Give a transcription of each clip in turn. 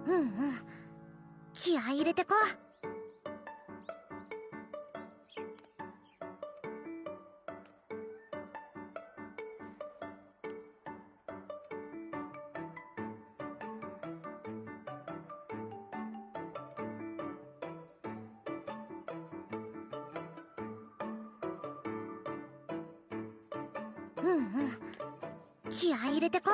うんうん。気合い入れてこ。うんうん。気合い入れてこ。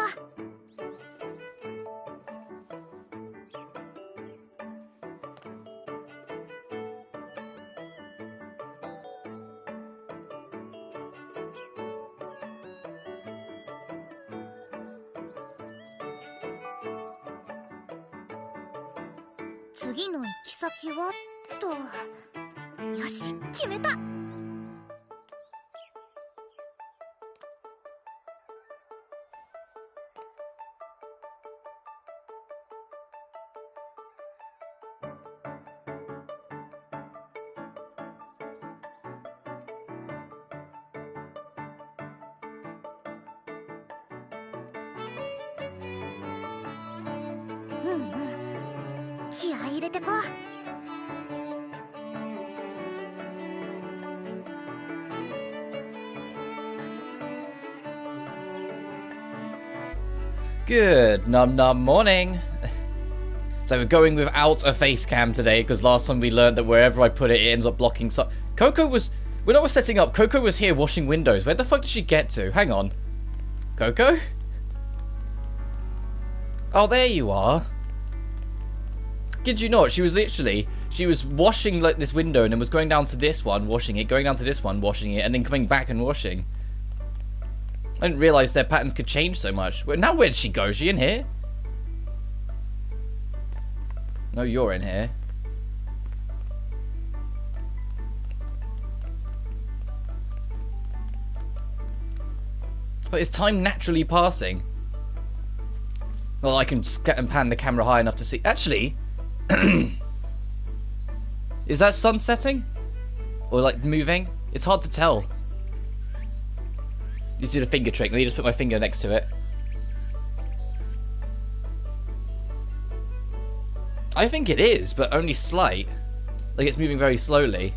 次の行き先はと。よし、決めた。うんうん。気合い入れてこ。Good num num morning. So we're going without a face cam today because last time we learned that wherever I put it, it ends up blocking. So Coco was, when I was setting up, Coco was here washing windows. Where the fuck did she get to? Hang on, Coco. Oh, there you are. Kid you not? She was washing like this window and then was going down to this one, washing it, going down to this one, washing it, and then coming back and washing. I didn't realise their patterns could change so much. Now where'd she go? Is she in here? No, you're in here. But is time naturally passing? Well, I can just get and pan the camera high enough to see. Actually, is that sun setting? Or like moving? It's hard to tell. Just do the finger trick. Let me just put my finger next to it. I think it is, but only slight. Like it's moving very slowly.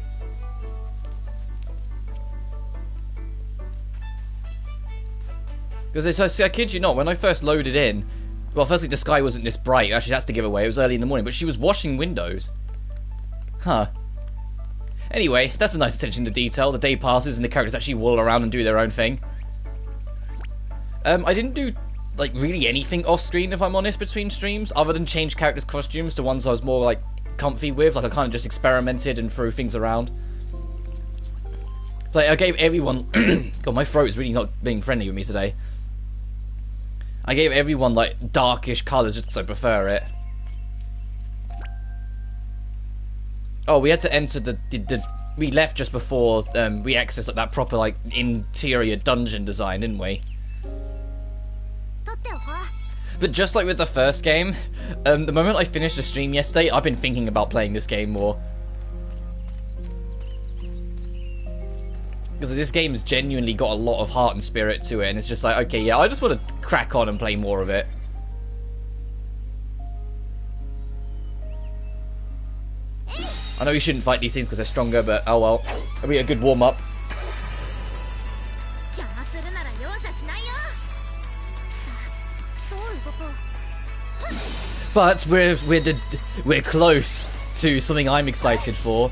Because I kid you not, when I first loaded in, well, firstly the sky wasn't this bright. Actually, that's to give away. It was early in the morning, but she was washing windows. Huh. Anyway, that's a nice attention to detail. The day passes and the characters actually waddle around and do their own thing. I didn't do like really anything off screen, if I'm honest, between streams, other than change characters' costumes to ones I was more like comfy with. Like I kind of just experimented and threw things around. Like I gave everyone God, my throat is really not being friendly with me today. I gave everyone like darkish colours just because I prefer it. Oh, we had to enter the we left just before we accessed like, that proper like interior dungeon design, didn't we? But just like with the first game, the moment I finished the stream yesterday, I've been thinking about playing this game more. Because this game's genuinely got a lot of heart and spirit to it, and it's just like, okay, yeah, I just want to crack on and play more of it. I know you shouldn't fight these things because they're stronger, but oh well. It'll be a good warm-up. But we're close to something I'm excited for.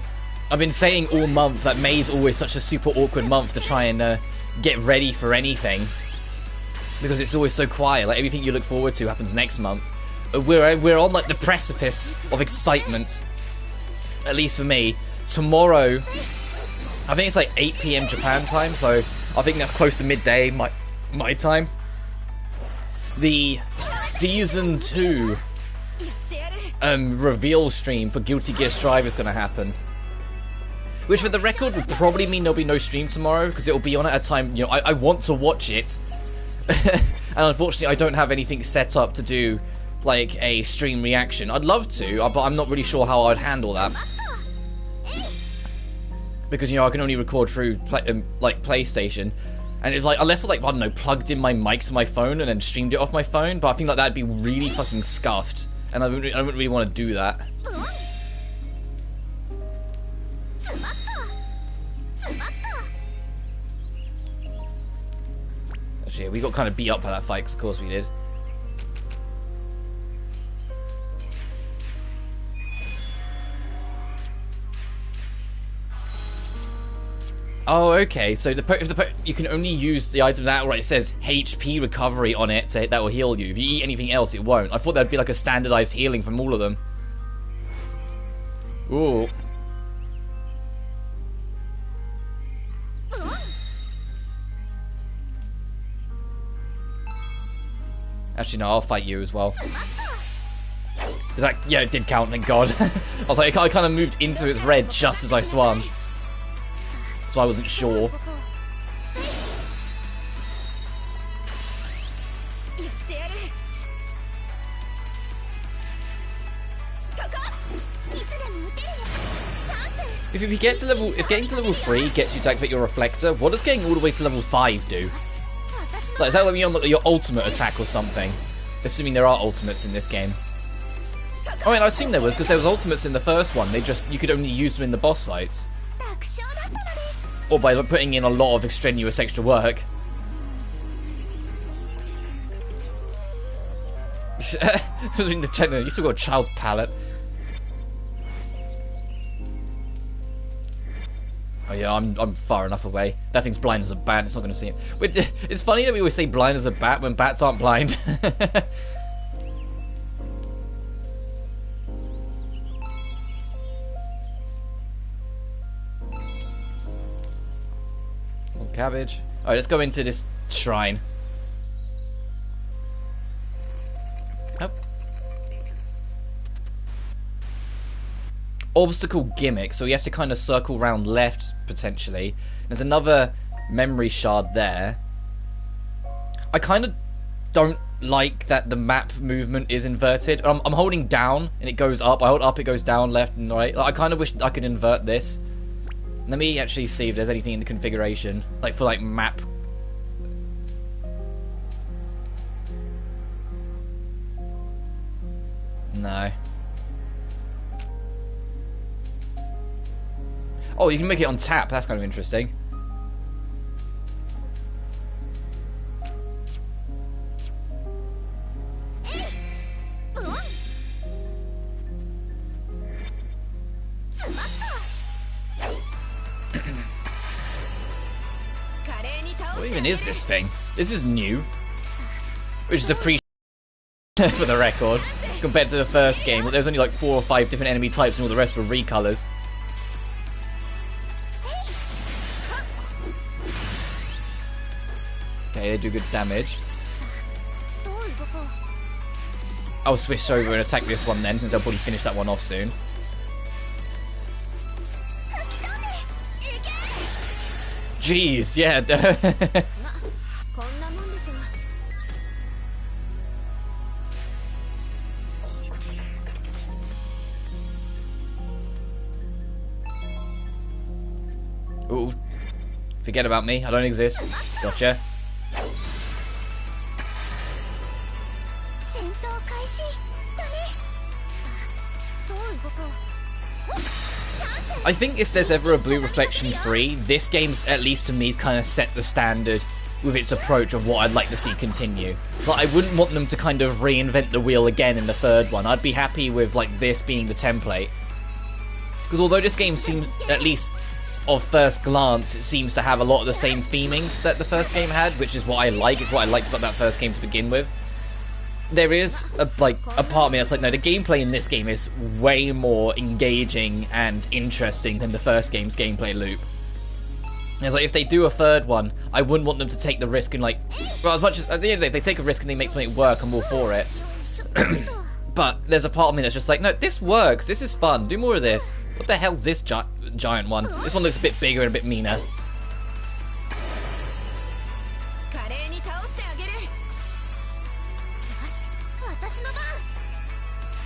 I've been saying all month that May's always such a super awkward month to try and get ready for anything, because it's always so quiet. Like everything you look forward to happens next month. We're on like the precipice of excitement. At least for me. Tomorrow, I think it's like 8 PM Japan time, so I think that's close to midday my time. The Season 2 reveal stream for Guilty Gear Strive is going to happen. Which, for the record, would probably mean there'll be no stream tomorrow, because it'll be on at a time, you know, I want to watch it. And unfortunately, I don't have anything set up to do, like, a stream reaction. I'd love to, but I'm not really sure how I'd handle that. Because, you know, I can only record through, like, PlayStation. And it's like, unless I, like, I don't know, plugged in my mic to my phone and then streamed it off my phone, but I think, like, that'd be really fucking scuffed. And I wouldn't really want to do that. Actually, yeah, we got kind of beat up by that fight, 'cause of course we did. Oh, okay. So you can only use the item that, right? It says HP recovery on it, so that will heal you. If you eat anything else, it won't. I thought that'd be like a standardized healing from all of them. Ooh. Actually, no, I'll fight you as well. Yeah, it did count, thank God. I was like, I kind of moved into its red just as I swung. So I wasn't sure. If getting to level 3 gets you to activate your reflector, what does getting all the way to level 5 do? Like, is that like your ultimate attack or something? Assuming there are ultimates in this game. I mean, I assume there was, because there was ultimates in the first one. You could only use them in the boss fights. Or by putting in a lot of extraneous extra work. You still got a child's palate. Oh yeah, I'm far enough away. That thing's blind as a bat, it's not going to see it. It's funny that we always say blind as a bat when bats aren't blind. Cabbage. Alright, let's go into this shrine. Oh. Obstacle gimmick, so we have to kind of circle round left, potentially. There's another memory shard there. I kind of don't like that the map movement is inverted. I'm holding down, and it goes up. I hold up, it goes down, left and right. Like, I kind of wish I could invert this. Let me actually see if there's anything in the configuration, like for like map. No. Oh, you can make it on tap. That's kind of interesting. What even is this thing? This is new. Which is appreciated for the record. Compared to the first game, there's only like 4 or 5 different enemy types and all the rest were recolors. Okay, they do good damage. I'll switch over and attack this one then, since I'll probably finish that one off soon. Jeez, yeah. Ooh. Forget about me, I don't exist. Gotcha. I think if there's ever a Blue Reflection 3, this game, at least to me, has kind of set the standard with its approach of what I'd like to see continue. But I wouldn't want them to kind of reinvent the wheel again in the third one. I'd be happy with like this being the template. Because although this game seems, at least of first glance, it seems to have a lot of the same themings that the first game had, which is what I like. It's what I liked about that first game to begin with. There is a part of me that's like, no, the gameplay in this game is way more engaging and interesting than the first game's gameplay loop. And it's like, if they do a third one, I wouldn't want them to take the risk and like, well, as much as at the end of the day, if they take a risk and they make something work, I'm all for it. But there's a part of me that's just like, no, this works, this is fun, do more of this. What the hell's this giant one? This one looks a bit bigger and a bit meaner.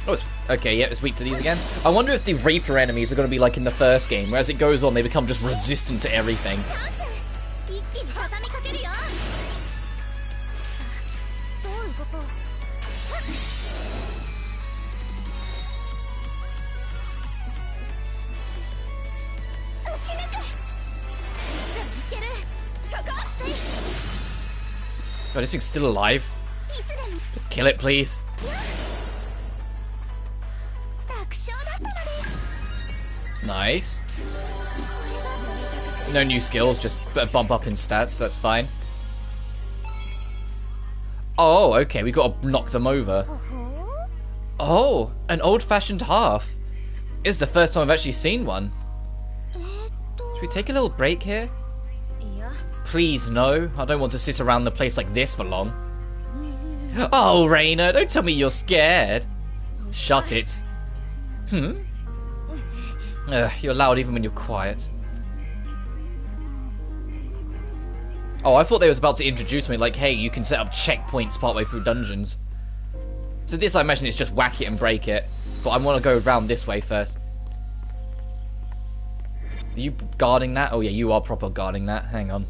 Oh, it's, okay, yeah, it's weak to these again. I wonder if the Reaper enemies are going to be like in the first game, where as it goes on, they become just resistant to everything. Oh, this thing's still alive. Just kill it, please. Nice. No new skills, just a bump up in stats, that's fine. Oh, okay, we gotta knock them over. Oh, an old-fashioned half. This is the first time I've actually seen one. Should we take a little break here? Please, no. I don't want to sit around the place like this for long. Oh, Reina, don't tell me you're scared. Shut it. You're loud even when you're quiet. Oh, I thought they was about to introduce me like, hey, you can set up checkpoints partway through dungeons. So this, I imagine, is just whack it and break it. But I want to go around this way first. Are you guarding that? Oh yeah, you are proper guarding that. Hang on.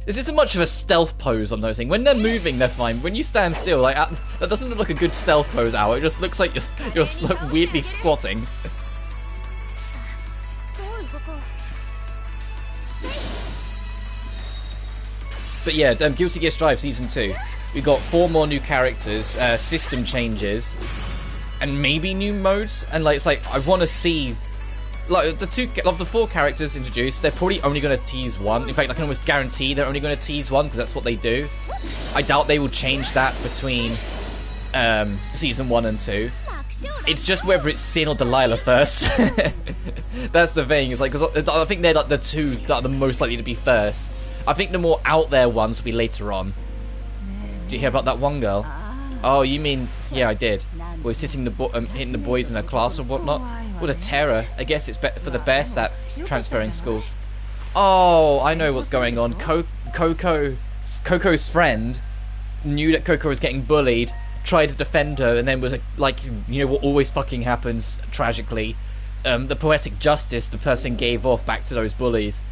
This isn't much of a stealth pose on those things. When they're moving, they're fine. When you stand still, like that doesn't look like a good stealth pose, Ow. It just looks like you're like, weirdly squatting. But yeah, Guilty Gear Strive Season 2. We got 4 more new characters, system changes, and maybe new modes. And like, it's like I want to see, like, the 4 characters introduced. They're probably only going to tease one. In fact, I can almost guarantee they're only going to tease one because that's what they do. I doubt they will change that between Season 1 and 2. It's just whether it's Sin or Delilah first. That's the thing. It's like, because I think they're like the 2 that are the most likely to be first. I think the more out there ones will be later on. Did you hear about that one girl? Oh, you mean... Yeah, I did. Was hitting the boys in her class or whatnot. What a terror. I guess it's better for the best at transferring schools. Oh, I know what's going on. Coco's friend knew that Coco was getting bullied, tried to defend her, and then was like, you know what always fucking happens, tragically. The poetic justice the person gave off back to those bullies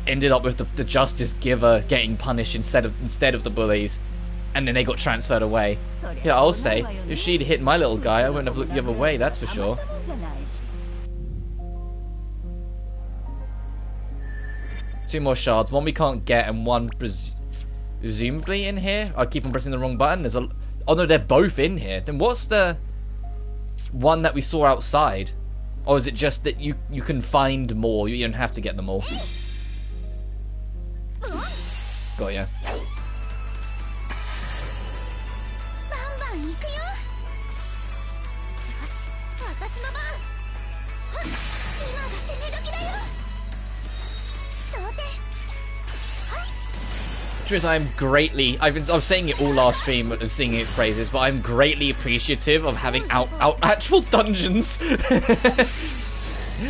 ended up with the justice giver getting punished instead of the bullies, and then they got transferred away. Yeah, I'll say, if she'd hit my little guy, I wouldn't have looked the other way, that's for sure. Two more shards, one we can't get and one presumably in here. I keep on pressing the wrong button. There's oh no, they're both in here. Then what's the one that we saw outside? Or is it just that you can find more, you don't have to get them all? Got ya. I'm greatly, I was saying it all last stream and singing its praises, but I'm greatly appreciative of having actual dungeons.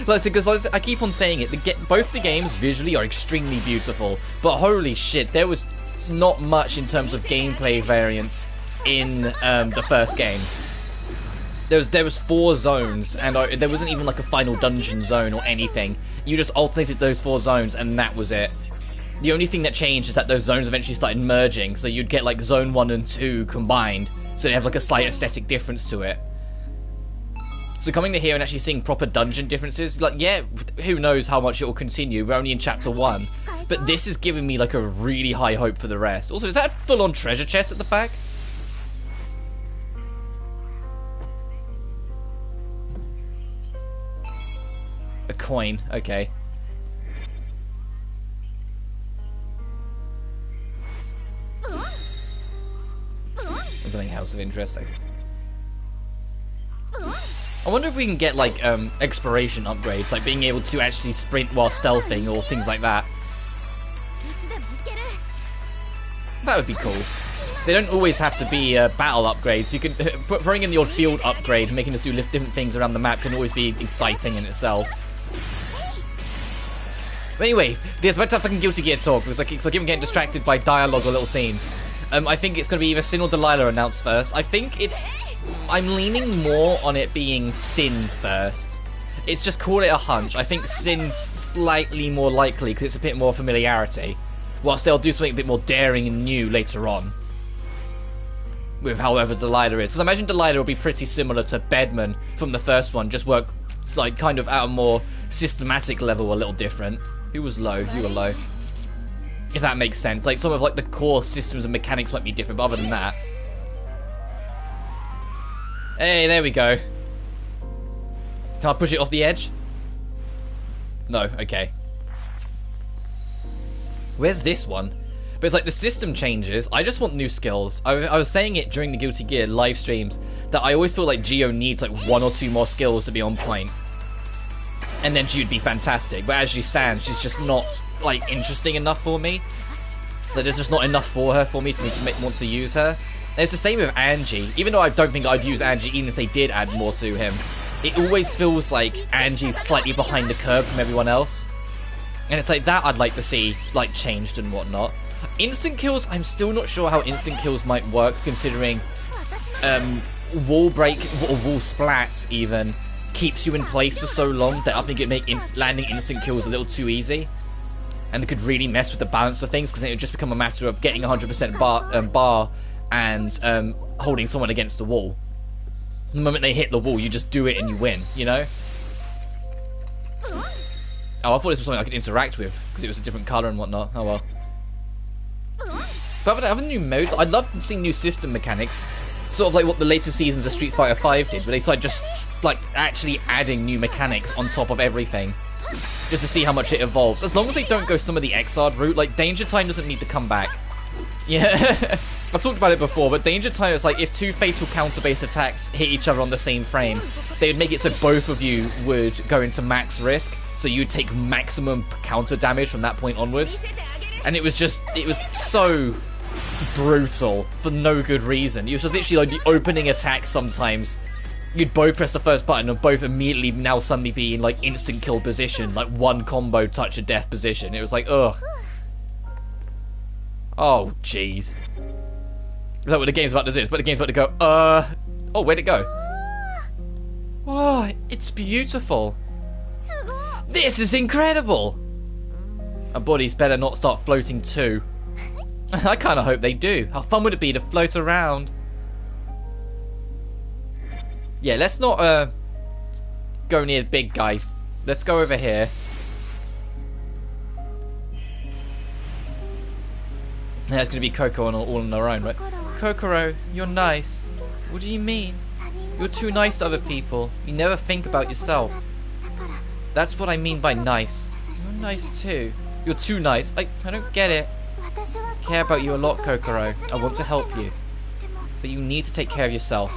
Like, because I keep on saying it, both the games visually are extremely beautiful, but holy shit, there was not much in terms of gameplay variance in the first game. There was 4 zones, and there wasn't even like a final dungeon zone or anything. You just alternated those 4 zones, and that was it. The only thing that changed is that those zones eventually started merging, so you'd get like zone 1 and 2 combined, so they have like a slight aesthetic difference to it. So coming to here and actually seeing proper dungeon differences, like, yeah, who knows how much it will continue, we're only in chapter 1, but this is giving me like a really high hope for the rest. Also, is that a full-on treasure chest at the back? A coin, okay. Something else of interest. I wonder if we can get like exploration upgrades, like being able to actually sprint while stealthing or things like that. That would be cool. They don't always have to be battle upgrades. You can throwing in the odd field upgrade, making us do different things around the map can always be exciting in itself. But anyway, there's about to fucking Guilty Gear talk because I keep getting distracted by dialogue or little scenes. I think it's going to be either Sin or Delilah announced first. I think I'm leaning more on it being Sin first. It's just call it a hunch. I think Sin's slightly more likely because it's a bit more familiarity. Whilst they'll do something a bit more daring and new later on. With however Delilah is. Because I imagine Delilah will be pretty similar to Bedman from the first one. Just work like kind of at a more systematic level, a little different. Who was low? You were low. If that makes sense. Like, some of like the core systems and mechanics might be different, but other than that. Hey, there we go. Can I push it off the edge? No, okay. Where's this one? But it's like the system changes. I just want new skills. I was saying it during the Guilty Gear live streams that I always feel like Geo needs like 1 or 2 more skills to be on point. And then she would be fantastic. But as she stands, she's just not like interesting enough for me. That there's just not enough for her for me to want to use her. And it's the same with Angie. Even though I don't think I'd use Angie even if they did add more to him. It always feels like Angie's slightly behind the curve from everyone else. And it's like that I'd like to see like changed and whatnot. Instant kills, I'm still not sure how instant kills might work, considering wall break or wall splats even keeps you in place for so long that I think it'd make landing instant kills a little too easy, and it could really mess with the balance of things, because then it would just become a matter of getting 100% bar and holding someone against the wall. The moment they hit the wall, you just do it and you win, you know? Oh, I thought this was something I could interact with because it was a different colour and whatnot. Oh well. But other new modes, I'd love to see new system mechanics. Sort of like what the later seasons of Street Fighter V did, where they started just like actually adding new mechanics on top of everything. Just to see how much it evolves. As long as they don't go some of the Xrd route, like Danger Time doesn't need to come back. Yeah, I've talked about it before, but Danger Time is like if 2 fatal counter-based attacks hit each other on the same frame, they would make it so both of you would go into max risk, so you'd take maximum counter damage from that point onwards. And it was so brutal for no good reason. It was just literally like the opening attack sometimes. You'd both press the first button and both immediately now suddenly be in like instant kill position, like one combo touch of death position. It was like, ugh. Oh, jeez. Is that what the game's about to do? But the game's about to go, oh, where'd it go? Oh, it's beautiful. This is incredible. Our bodies better not start floating too. I kind of hope they do. How fun would it be to float around? Yeah, let's not go near the big guy. Let's go over here. That's going to be Coco all on her own, right? Kokoro, you're nice. What do you mean? You're too nice to other people. You never think about yourself. That's what I mean by nice. You're nice too. You're too nice. I don't get it. I care about you a lot, Kokoro. I want to help you. But you need to take care of yourself.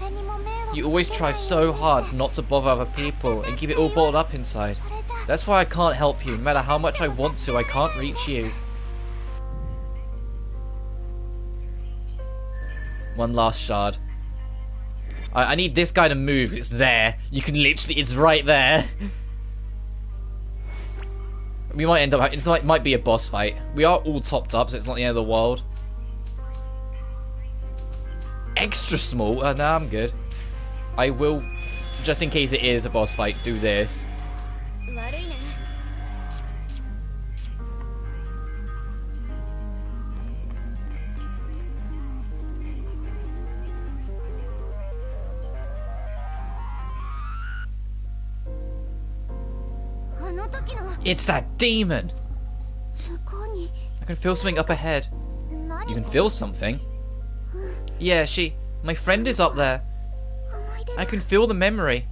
You always try so hard not to bother other people and keep it all bottled up inside. That's why I can't help you. No matter how much I want to, I can't reach you. One last shard. I need this guy to move. It's there. You can literally... It's right there. We might end up... It might be a boss fight. We are all topped up, so it's not the end of the world. Extra small? No, I'm good. I will, just in case it is a boss fight, do this. It's that demon! I can feel something up ahead. You can feel something? Yeah, my friend is up there. I can feel the memory.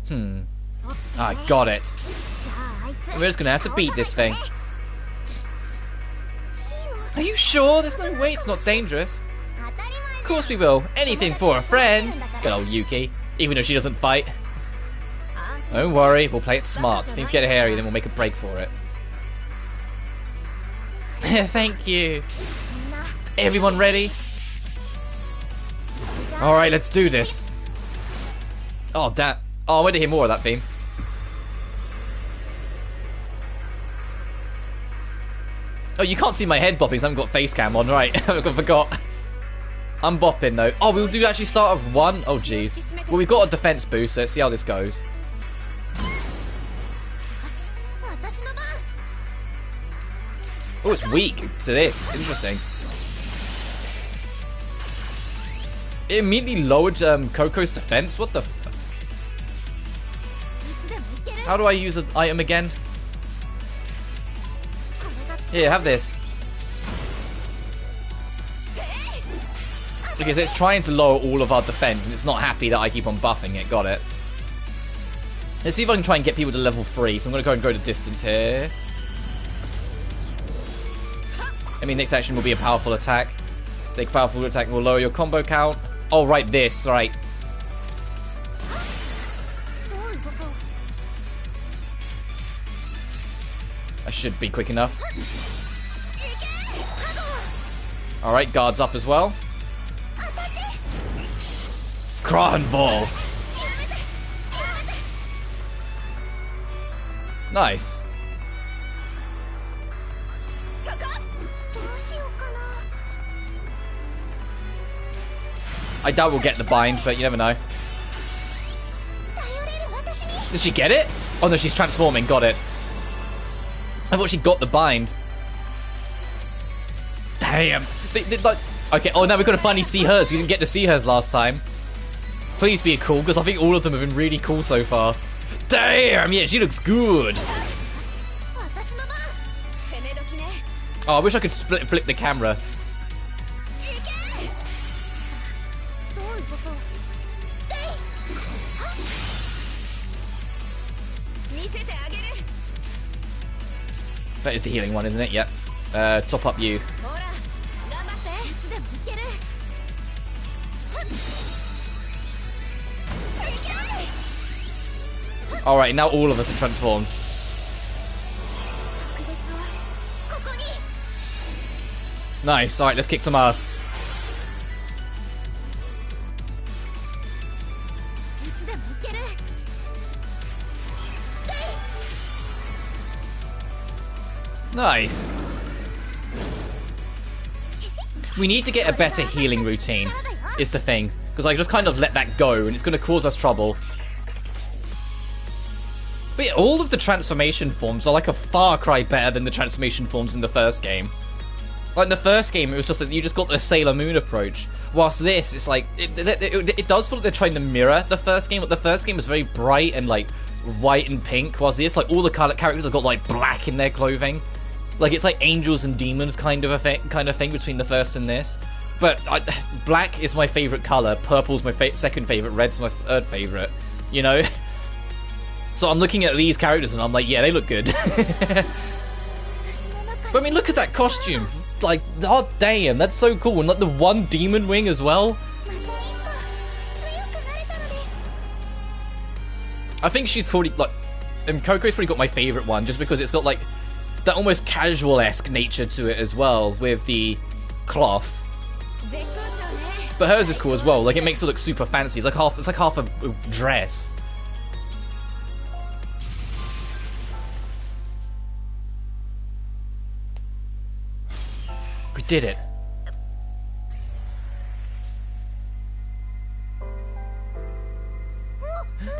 I got it. We're just gonna have to beat this thing. Are you sure? There's no way it's not dangerous. Of course we will. Anything for a friend. Good old Yuki. Even though she doesn't fight. Don't worry, we'll play it smart. If things get hairy, then we'll make a break for it. Thank you. Everyone ready? Alright, let's do this. Oh, damn. Oh, I want to hear more of that theme. Oh, you can't see my head bopping, so I haven't got face cam on, right? I forgot. I'm bopping, though. Oh, we'll do actually start with 1? Oh, jeez. Well, we've got a defense boost, so let's see how this goes. Oh, it's weak to this. Interesting. It immediately lowered Coco's defense? What the f... How do I use an item again? Here, have this. Because it's trying to lower all of our defense, and it's not happy that I keep on buffing it. Got it. Let's see if I can try and get people to level 3. So I'm going to go and go to distance here. I mean, next action will be a powerful attack. Take a powerful attack and will lower your combo count. Oh, right, this. Right. I should be quick enough. Alright, guards up as well. Cronball! Nice. I doubt we'll get the bind, but you never know. Did she get it? Oh no, she's transforming. Got it. I thought she got the bind. Damn. Like, okay, oh now we've got to finally see hers. We didn't get to see hers last time. Please be cool, because I think all of them have been really cool so far. Damn, yeah, she looks good. Oh, I wish I could flip the camera. That is the healing one, isn't it? Yep. Top up you. Alright, now all of us are transformed. Nice, alright, let's kick some ass. Nice. We need to get a better healing routine, is the thing. Because I just kind of let that go, and it's going to cause us trouble. But yeah, all of the transformation forms are like a far cry better than the transformation forms in the first game. Like in the first game, it was just that you just got the Sailor Moon approach. Whilst this, it's like, it does feel like they're trying to mirror the first game, but the first game was very bright and like white and pink, whilst this, like all the characters have got like black in their clothing. Like it's like angels and demons kind of thing between the first and this. But black is my favourite colour, purple's my second favourite, red's my third favourite, you know? So I'm looking at these characters and I'm like, yeah, they look good. But I mean, look at that costume. Like, oh damn, that's so cool. And like the one demon wing as well. I think she's probably like, and Coco's probably got my favourite one just because it's got like that almost casual-esque nature to it as well with the cloth. But hers is cool as well. Like it makes it look super fancy. It's like half a dress. We did it.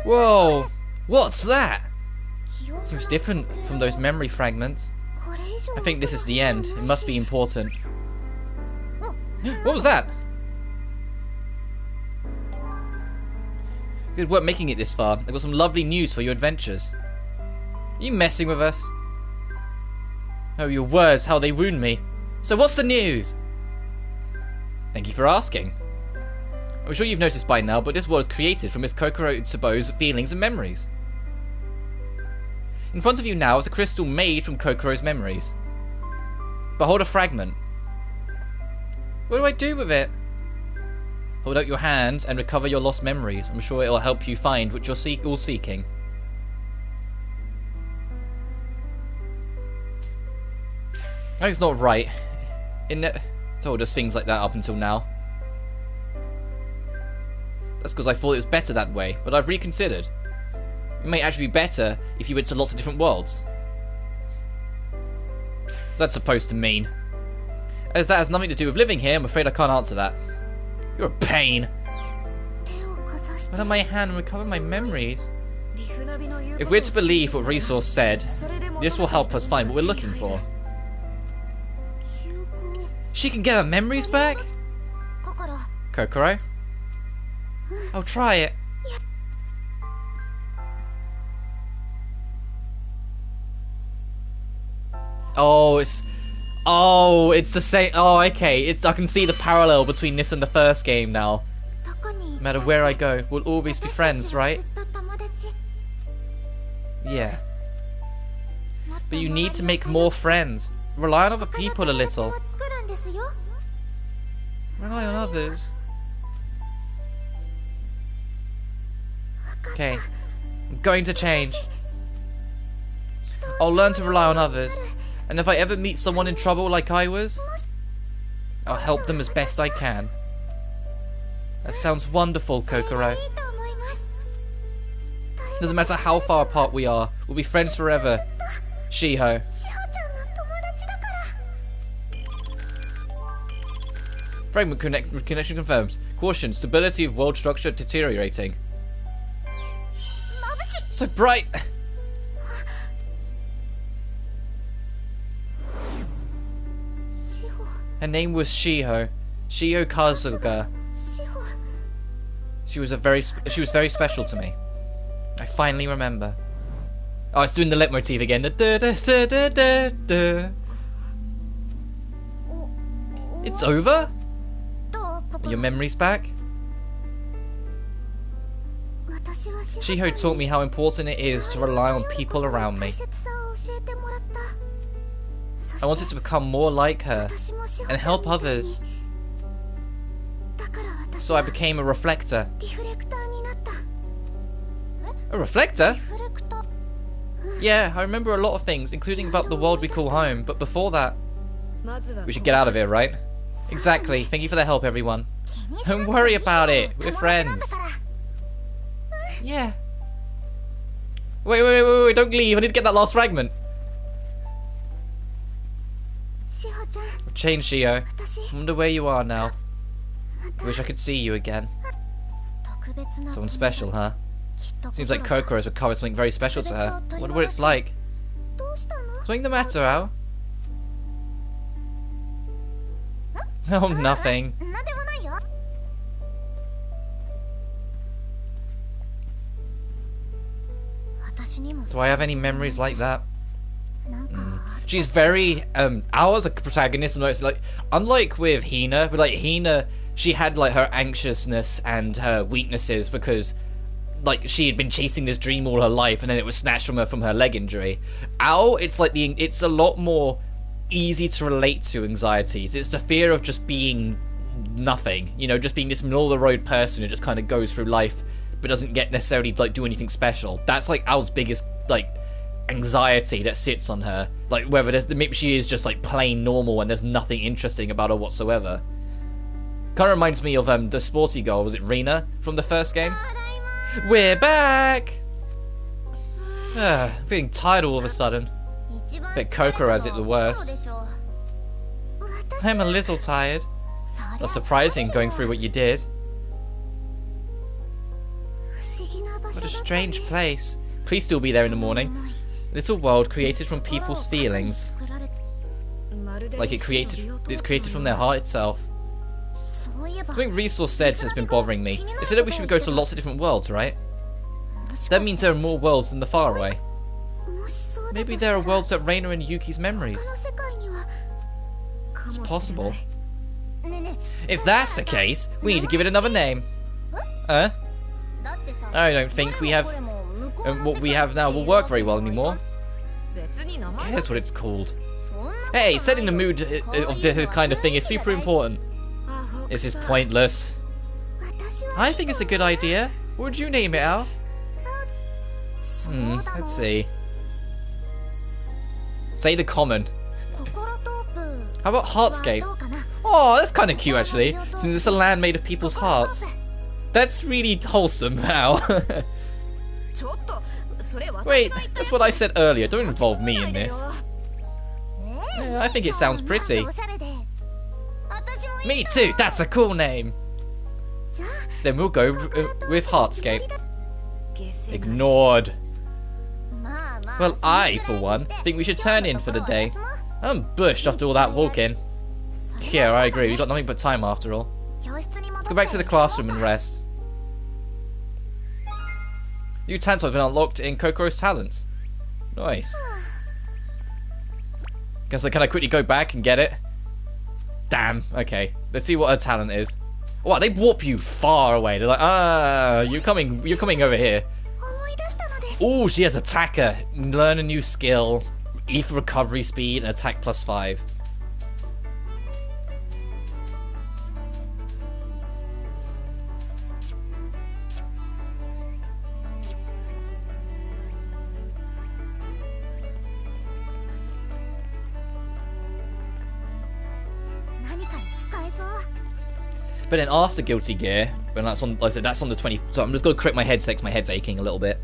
Whoa! What's that? Seems different from those memory fragments. I think this is the end. It must be important. What was that? Good work making it this far. I've got some lovely news for your adventures. Are you messing with us? Oh, your words, how they wound me. So what's the news? Thank you for asking. I'm sure you've noticed by now, but this world is created from Miss Kokoro Utsubo's feelings and memories. In front of you now is a crystal made from Kokoro's memories. Behold a fragment. What do I do with it? Hold out your hands and recover your lost memories. I'm sure it'll help you find what you're all seeking. No, it's not right. It's told us things like that up until now. That's because I thought it was better that way, but I've reconsidered. It may actually be better if you went to lots of different worlds. What's that supposed to mean? As that has nothing to do with living here, I'm afraid I can't answer that. You're a pain. Hold on my hand and recover my memories. If we're to believe what Resource said, this will help us find what we're looking for. She can get her memories back? Kokoro? I'll try it. Oh, it's Oh, it's the same. Oh, okay. I can see the parallel between this and the first game now. どこに行ったって No matter where I go, we'll always be 私た friends, ちは right? ずっと友達 Yeah. もっと But you need to 周り make を more friends. Rely on other 他の people a 友達 little. も作るんですよ Rely on others. Okay. I'm going to change. I'll learn to rely on others. And if I ever meet someone in trouble like I was, I'll help them as best I can. That sounds wonderful, それが Kokoro. いいと思います Doesn't matter how far apart we are, we'll be friends forever. Shiho. しほちゃんの友達だから Fragment connection confirmed. Caution, stability of world structure deteriorating. 眩しい So bright! Her name was Shiho. Shiho Kazuga. しほ She was very special to me. I finally remember. Oh, it's doing the leitmotif again. It's over? とここ Are your memories back? 私はしほちゃんに Shiho taught me how important it is to rely on people around me. 大切さを教えてもらった I wanted to become more like her 私もしほちゃん and みたい help に others. だから私 So I は became a reflector. リフレクターになった A reflector? リフレクター Yeah, I remember a lot of things, including about the world we call home. But before that, まずは we should get out of here, right? Exactly. Thank you for the help, everyone. 気にしなく Don't ていい worry よ about it. We're 友達なん friends. だから Yeah. Wait, don't leave. I need to get that last fragment. しほちゃん Change, Shio. 私 I wonder where you are now. また Wish I could see you again. 特別な Someone special, huh? きっと Seems like 心が Kokoro has recovered something very special to her. Wonder what it's like. どうしたの Something the matter, Al? Oh, nothing. なんでもないよ 私にも Do I have any memories like that? なんか She's very Al as a protagonist, notice like unlike with Hina, she had like her anxiousness and her weaknesses because like she had been chasing this dream all her life and then it was snatched from her leg injury. Al, it's a lot more easy to relate to anxieties. It's the fear of just being nothing, just being this middle of the road person who just kind of goes through life but doesn't get necessarily like do anything special. That's like Al's biggest like anxiety that sits on her, like whether maybe she is just like plain normal and there's nothing interesting about her whatsoever. Kind of reminds me of the sporty girl, was it Rena from the first game? We're back. I'm feeling tired all of a sudden. Bet Kokoro has it the worst. I'm a little tired. Not surprising going through what you did. What a strange place. Please still be there in the morning. A little world created from people's feelings. Like it's created from their heart itself. Something Resource said has been bothering me. It said that we should go to lots of different worlds, right? That means there are more worlds than the faraway. Maybe there are worlds that Reina and Yuki's memories. It's possible. If that's the case, we need to give it another name. Huh? I don't think we have... what we have now will work very well anymore. Who cares what it's called? Hey, setting the mood of this kind of thing is super important. This is pointless. I think it's a good idea. What would you name it, Al? Let's see. Say the common. How about Heartscape? Oh, that's kind of cute actually, since it's a land made of people's hearts. That's really wholesome, Al. Wait, that's what I said earlier. Don't involve me in this. Yeah, I think it sounds pretty. Me too, that's a cool name. Then we'll go with Heartscape. Ignored. Well, I, for one, think we should turn in for the day. I'm bushed after all that walking. Yeah, I agree. We've got nothing but time after all. Let's go back to the classroom and rest. New talents have been unlocked in Kokoro's talents. Nice. Can I quickly go back and get it? Damn. Okay. Let's see what her talent is. Wow, they warp you far away. They're like, you're coming over here. Oh, she has attacker. Learn a new skill. E for recovery speed and attack +5. But then after Guilty Gear, when that's on, like I said, that's on the 20. So I'm just gonna correct my headset because my head's aching a little bit.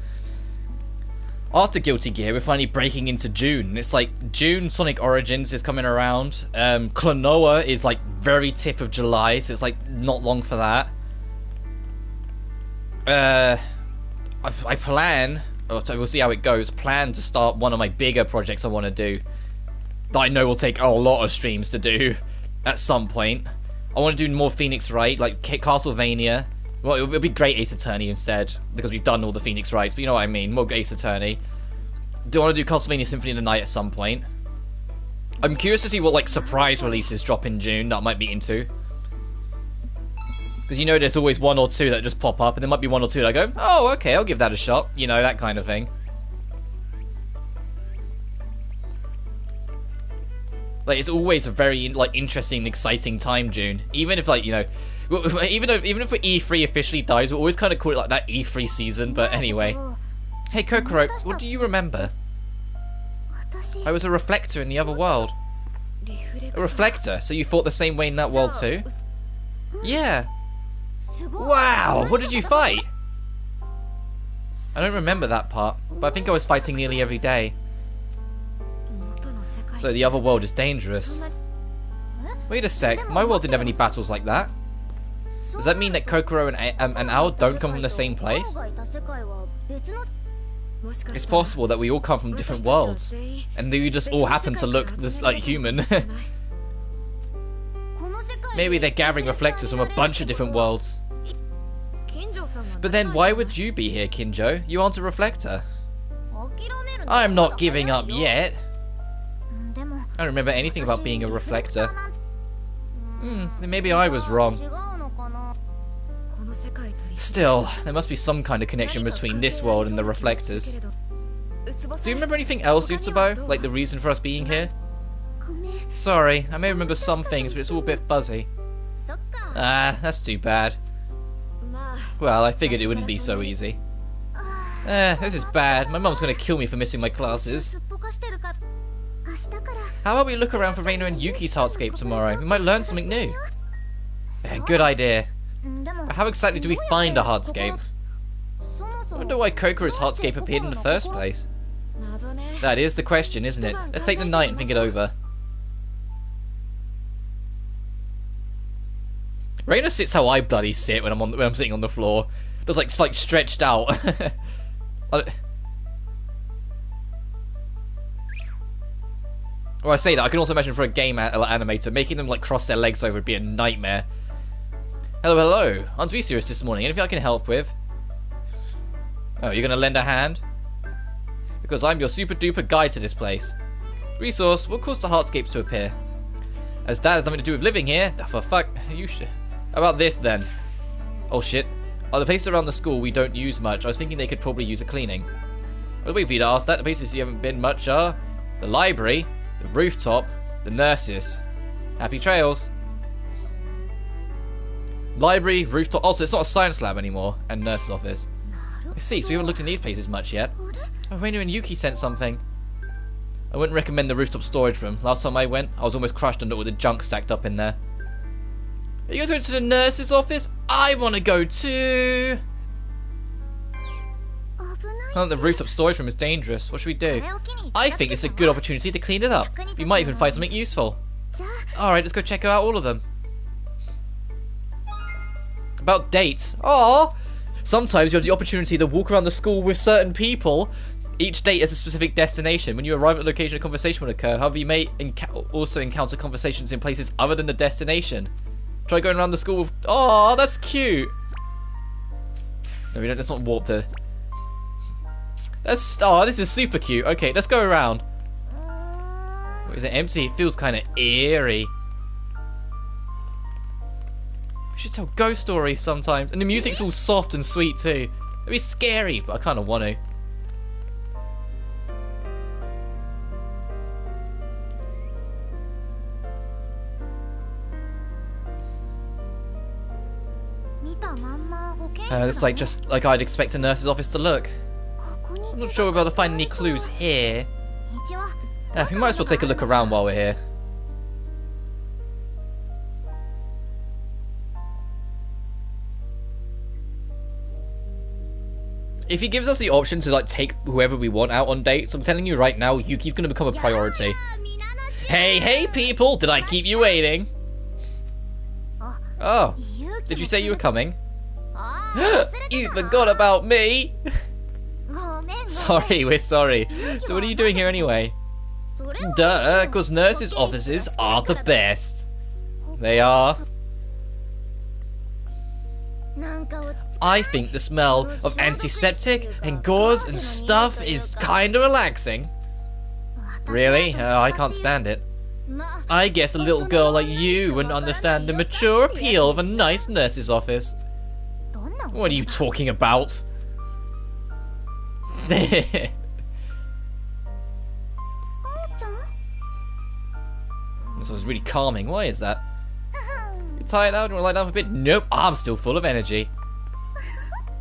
After Guilty Gear, we're finally breaking into June. It's like June, Sonic Origins is coming around. Klonoa is like very tip of July, so it's like not long for that. I plan, we'll see how it goes. Plan to start one of my bigger projects I want to do. That I know will take a lot of streams to do at some point. I want to do more Phoenix Wright, like Castlevania. Well, it'll be Great Ace Attorney instead, because we've done all the Phoenix Wrights, but you know what I mean, more Ace Attorney. Do I want to do Castlevania Symphony of the Night at some point? I'm curious to see what, like, surprise releases drop in June that I might be into. Because you know there's always one or two that just pop up, and there might be one or two that I go, oh, okay, I'll give that a shot. You know, that kind of thing. Like, it's always a very, like, interesting and exciting time, June. Even if, like, you know, even if E3 officially dies, we'll always kind of call it, like, that E3 season, but anyway. Hey, Kokoro, what do you remember? I was a reflector in the other world. A reflector? So you thought the same way in that world too? Yeah. Wow, what did you fight? I don't remember that part, but I think I was fighting nearly every day. So the other world is dangerous. Wait a sec, my world didn't have any battles like that. Does that mean that Kokoro and Ao don't come from the same place? It's possible that we all come from different worlds, and we just all happen to look this like human. Maybe they're gathering reflectors from a bunch of different worlds. But then why would you be here, Kinjo? You aren't a reflector. I'm not giving up yet. I don't remember anything about being a reflector. Then maybe I was wrong. Still, there must be some kind of connection between this world and the reflectors. Do you remember anything else, Utsubo? Like the reason for us being here? Sorry, I may remember some things, but it's all a bit fuzzy. Ah, that's too bad. Well, I figured it wouldn't be so easy. This is bad. My mum's gonna kill me for missing my classes. How about we look around for Reina and Yuki's Heartscape tomorrow? We might learn something new. Good idea. But how exactly do we find a Heartscape? I wonder why Kokoro's Heartscape appeared in the first place. That is the question, isn't it? Let's take the night and think it over. Reina sits how I bloody sit when I'm sitting on the floor. Just like stretched out. Well, I say that, I can also imagine for a game animator, making them like cross their legs over would be a nightmare. Hello, hello. Aren't we serious this morning? Anything I can help with? Oh, you're gonna lend a hand? Because I'm your super duper guide to this place. Resource, what caused the Heartscapes to appear? As that has nothing to do with living here. For fuck, you should. How about this then? Oh shit. Oh, the places around the school we don't use much. I was thinking they could probably use a cleaning. Well, wait for you to ask that. The places you haven't been much are the library, the rooftop, the nurses. Happy trails. Library, rooftop. Also, it's not a science lab anymore, and nurse's office. I see, so we haven't looked in these places much yet. Oh, Reina and Yuki sent something. I wouldn't recommend the rooftop storage room. Last time I went, I was almost crushed under all the junk stacked up in there. Are you guys going to the nurse's office? I want to go too. Oh, the rooftop storage room is dangerous. What should we do? I think it's a good opportunity to clean it up. We might even find something useful. Alright, let's go check out all of them. About dates. Aww! Sometimes you have the opportunity to walk around the school with certain people. Each date has a specific destination. When you arrive at a location, a conversation will occur. However, you may also encounter conversations in places other than the destination. Try going around the school with... Aww, that's cute! No, we don't. Let's not warp to... That's... Oh, this is super cute. Okay, let's go around. Is it empty? It feels kind of eerie. We should tell ghost stories sometimes. And the music's all soft and sweet too. It'd be scary, but I kind of want to. It's like just like I'd expect a nurse's office to look. I'm not sure we'll be able to find any clues here. We might as well take a look around while we're here. If he gives us the option to like take whoever we want out on dates, I'm telling you right now, Yuki's gonna become a priority. Hey people! Did I keep you waiting? Oh, did you say you were coming? You forgot about me! Sorry, we're sorry. So what are you doing here anyway? Duh, because nurses' offices are the best. They are. I think the smell of antiseptic and gauze and stuff is kinda relaxing. Really? I can't stand it. I guess a little girl like you wouldn't understand the mature appeal of a nice nurse's office. What are you talking about? This was really calming. Why is that? You tired out and want to lie down for a bit? Nope, I'm still full of energy.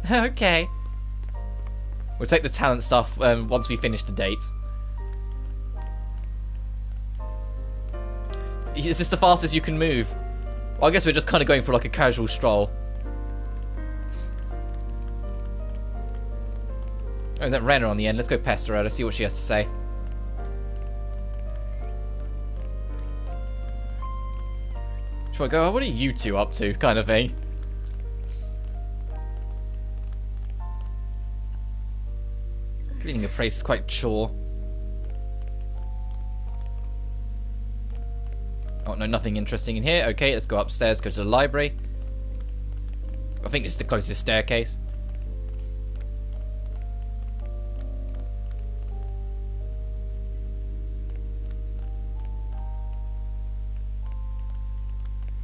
Okay. We'll take the talent stuff once we finish the date. Is this the fastest you can move? Well, I guess we're just kind of going for like a casual stroll. Oh, is that Renner on the end? Let's go pester her. Let's see what she has to say. Should I go, oh, what are you two up to? Kind of thing. Cleaning a place is quite chore. Oh, no, nothing interesting in here. Okay, let's go upstairs, go to the library. I think this is the closest staircase.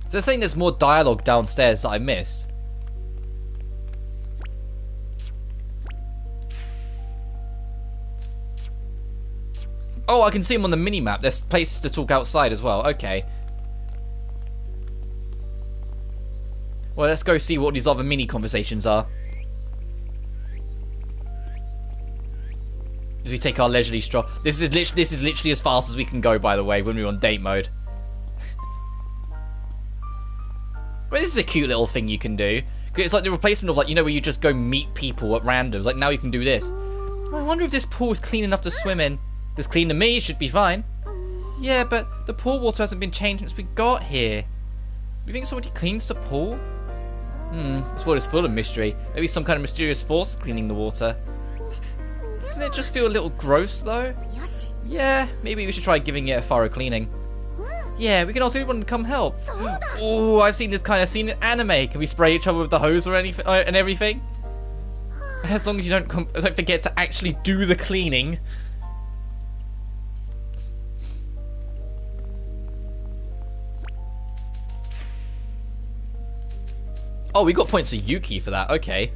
So they're saying there's more dialogue downstairs that I missed. Oh, I can see them on the mini-map. There's places to talk outside as well. Okay. Well, let's go see what these other mini conversations are. As we take our leisurely stroll. This is literally as fast as we can go, by the way, when we're on date mode. Well, this is a cute little thing you can do. It's like the replacement of, like, you know, where you just go meet people at random. Like, now you can do this. I wonder if this pool is clean enough to swim in. If it's clean to me, it should be fine. Yeah, but the pool water hasn't been changed since we got here. You think somebody cleans the pool? This water's full of mystery. Maybe some kind of mysterious force cleaning the water. Doesn't it just feel a little gross, though? Yeah, maybe we should try giving it a thorough cleaning. Yeah, we can also get everyone to come help. Oh, I've seen this kind of scene in anime. Can we spray each other with the hose or anything and everything? As long as you don't forget to actually do the cleaning. Oh, we got points to Yuki for that. Okay.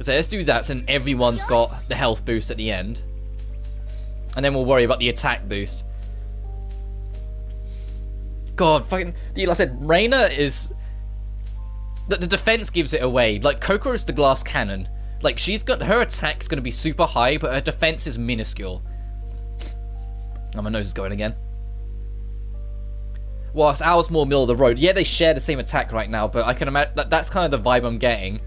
So let's do that so then everyone's got the health boost at the end. And then we'll worry about the attack boost. God, fucking... Like I said, Reina is... The defense gives it away. Like, Coco is the glass cannon. Like, she's got... Her attack's going to be super high, but her defense is minuscule. Oh, my nose is going again. Whilst ours more middle of the road. Yeah, they share the same attack right now, but I can imagine... That's kind of the vibe I'm getting.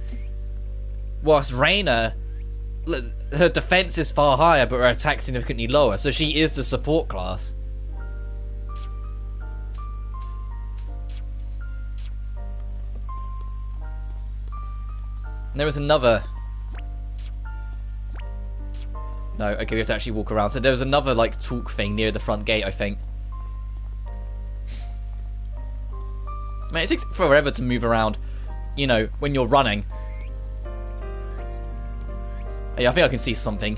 Whilst Reina... Her defense is far higher, but her attack's significantly lower. So she is the support class. And there was another... No, okay, we have to actually walk around. So there was another, like, talk thing near the front gate, I think. Man, it takes forever to move around, you know, when you're running. Yeah, I think I can see something.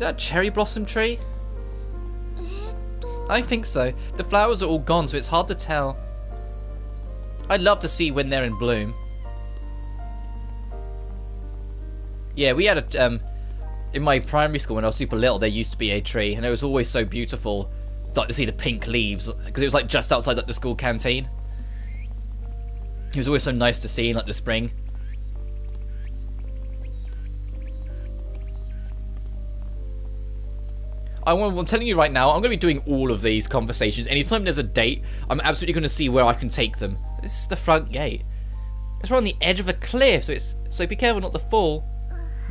that a cherry blossom tree? I think so. The flowers are all gone, so it's hard to tell. I'd love to see when they're in bloom. Yeah, we had a in my primary school when I was super little, there used to be a tree, and it was always so beautiful, like to see the pink leaves, because it was like just outside like the school canteen. It was always so nice to see in like the spring. I'm telling you right now, I'm going to be doing all of these conversations. Anytime there's a date, I'm absolutely going to see where I can take them. This is the front gate. It's right on the edge of a cliff, so be careful not to fall.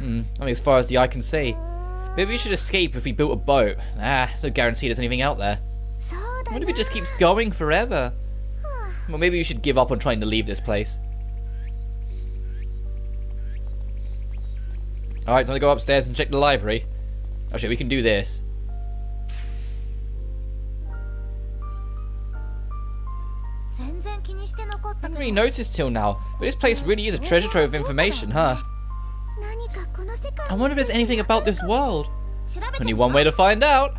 I mean, as far as the eye can see. Maybe we should escape if we built a boat. It's no guarantee there's anything out there. What if it just keeps going forever? Well, maybe we should give up on trying to leave this place. Alright, time to go upstairs and check the library. Actually, we can do this. I haven't really noticed till now, but this place really is a treasure trove of information, huh? I wonder if there's anything about this world. Only one way to find out.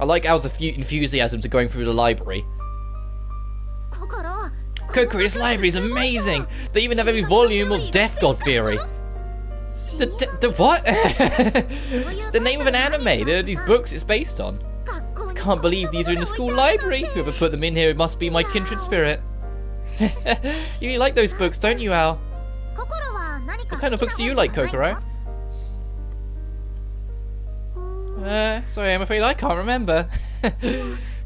I like Al's enthusiasm to going through the library. Kokoro, this library is amazing! They even have every volume of Death God Theory. The what? It's the name of an anime. These books it's based on. I can't believe these are in the school library. Whoever put them in here must be my kindred spirit. You really like those books, don't you, Al? What kind of books do you like, Kokoro? Sorry, I'm afraid I can't remember. But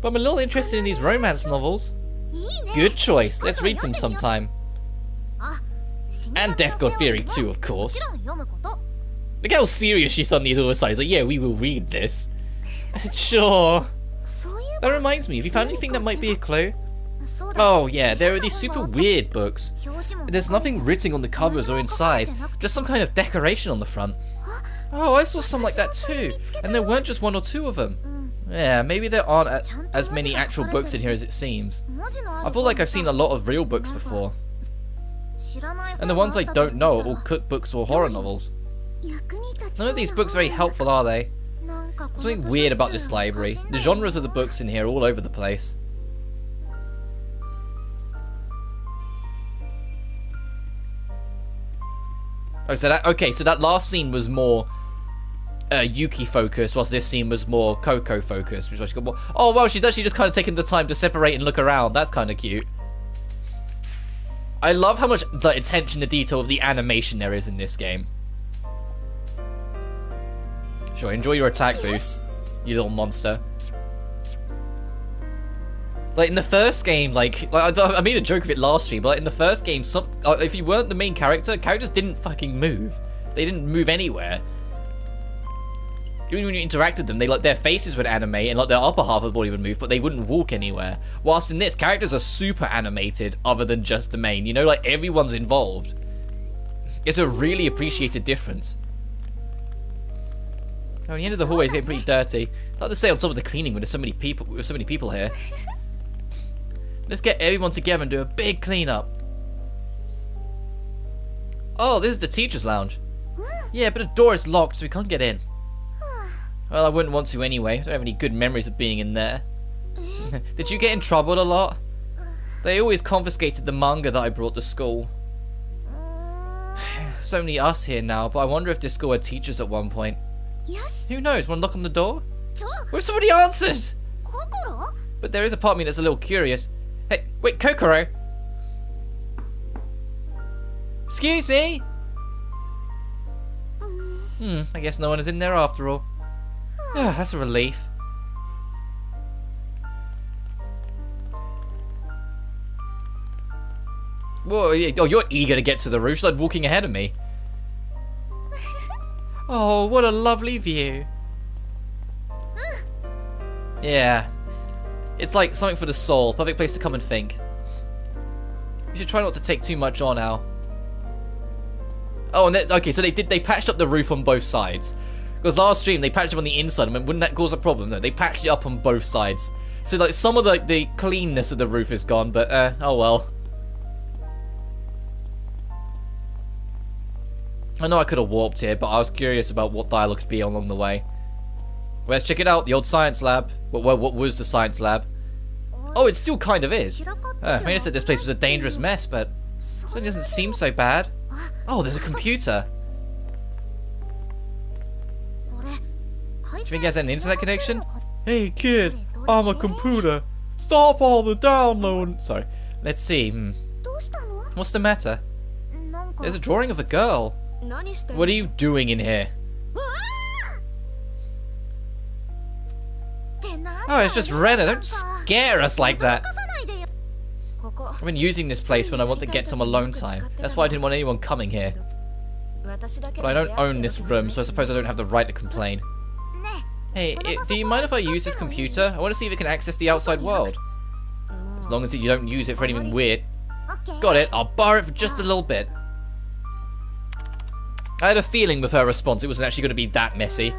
I'm a little interested in these romance novels. Good choice. Let's read them sometime. And Death God Theory too, of course. Look how serious she's on these other sides. Like, yeah, we will read this. Sure. That reminds me, have you found anything that might be a clue? Oh yeah, there are these super weird books. There's nothing written on the covers or inside, just some kind of decoration on the front. Oh, I saw some like that too, and there weren't just one or two of them. Yeah, maybe there aren't as many actual books in here as it seems. I feel like I've seen a lot of real books before. And the ones I don't know are all cookbooks or horror novels. None of these books are very helpful, are they? There's something weird about this library. The genres of the books in here are all over the place. Oh, so that last scene was more Yuki focused, whilst this scene was more Coco focused. Which got more. Oh well, she's actually just kind of taken the time to separate and look around. That's kind of cute. I love how much the attention to detail of the animation there is in this game. Sure, enjoy your attack boost, you little monster. Like in the first game, like I made a joke of it last stream, but like in the first game, if you weren't the main character, characters didn't fucking move. They didn't move anywhere. Even when you interacted with them, their faces would animate and like their upper half of the body would move, but they wouldn't walk anywhere. Whilst in this, characters are super animated, other than just the main. You know, like everyone's involved. It's a really appreciated difference. Oh, the end of the hallway is getting pretty dirty. I'd like to say on top of the cleaning when there's so many people here. Let's get everyone together and do a big cleanup. Oh, this is the teacher's lounge. Yeah, but the door is locked, so we can't get in. Well, I wouldn't want to anyway. I don't have any good memories of being in there. Did you get in trouble a lot? They always confiscated the manga that I brought to school. It's only us here now, but I wonder if this school had teachers at one point. Who knows? Want to knock on the door? What if somebody answered? But there is a part of me that's a little curious. Hey, wait, Kokoro! Excuse me? I guess no one is in there after all. That's a relief. Whoa, oh, you're eager to get to the roof. She's like walking ahead of me. Oh, what a lovely view. Yeah. It's like something for the soul. Perfect place to come and think. You should try not to take too much on, Al. Oh, and okay, so they patched up the roof on both sides. Because last stream, they patched it on the inside. I mean, wouldn't that cause a problem? No, they patched it up on both sides. So, like, some of the cleanness of the roof is gone, but, oh well. I know I could have warped here, but I was curious about what dialogue could be along the way. Well, let's check it out, the old science lab. What was the science lab? Oh, it still kind of is. I mean, I said this place was a dangerous mess, but it certainly doesn't seem so bad. Oh, there's a computer. Do you think he has an internet connection? Hey kid, I'm a computer. Stop all the download. Sorry. Let's see. What's the matter? There's a drawing of a girl. What are you doing in here? Oh, it's just Rena. Don't scare us like that. I've been using this place when I want to get some alone time. That's why I didn't want anyone coming here. But I don't own this room, so I suppose I don't have the right to complain. Hey, do you mind if I use this computer? I want to see if it can access the outside world. As long as you don't use it for anything weird. Got it, I'll borrow it for just a little bit. I had a feeling with her response it wasn't actually going to be that messy.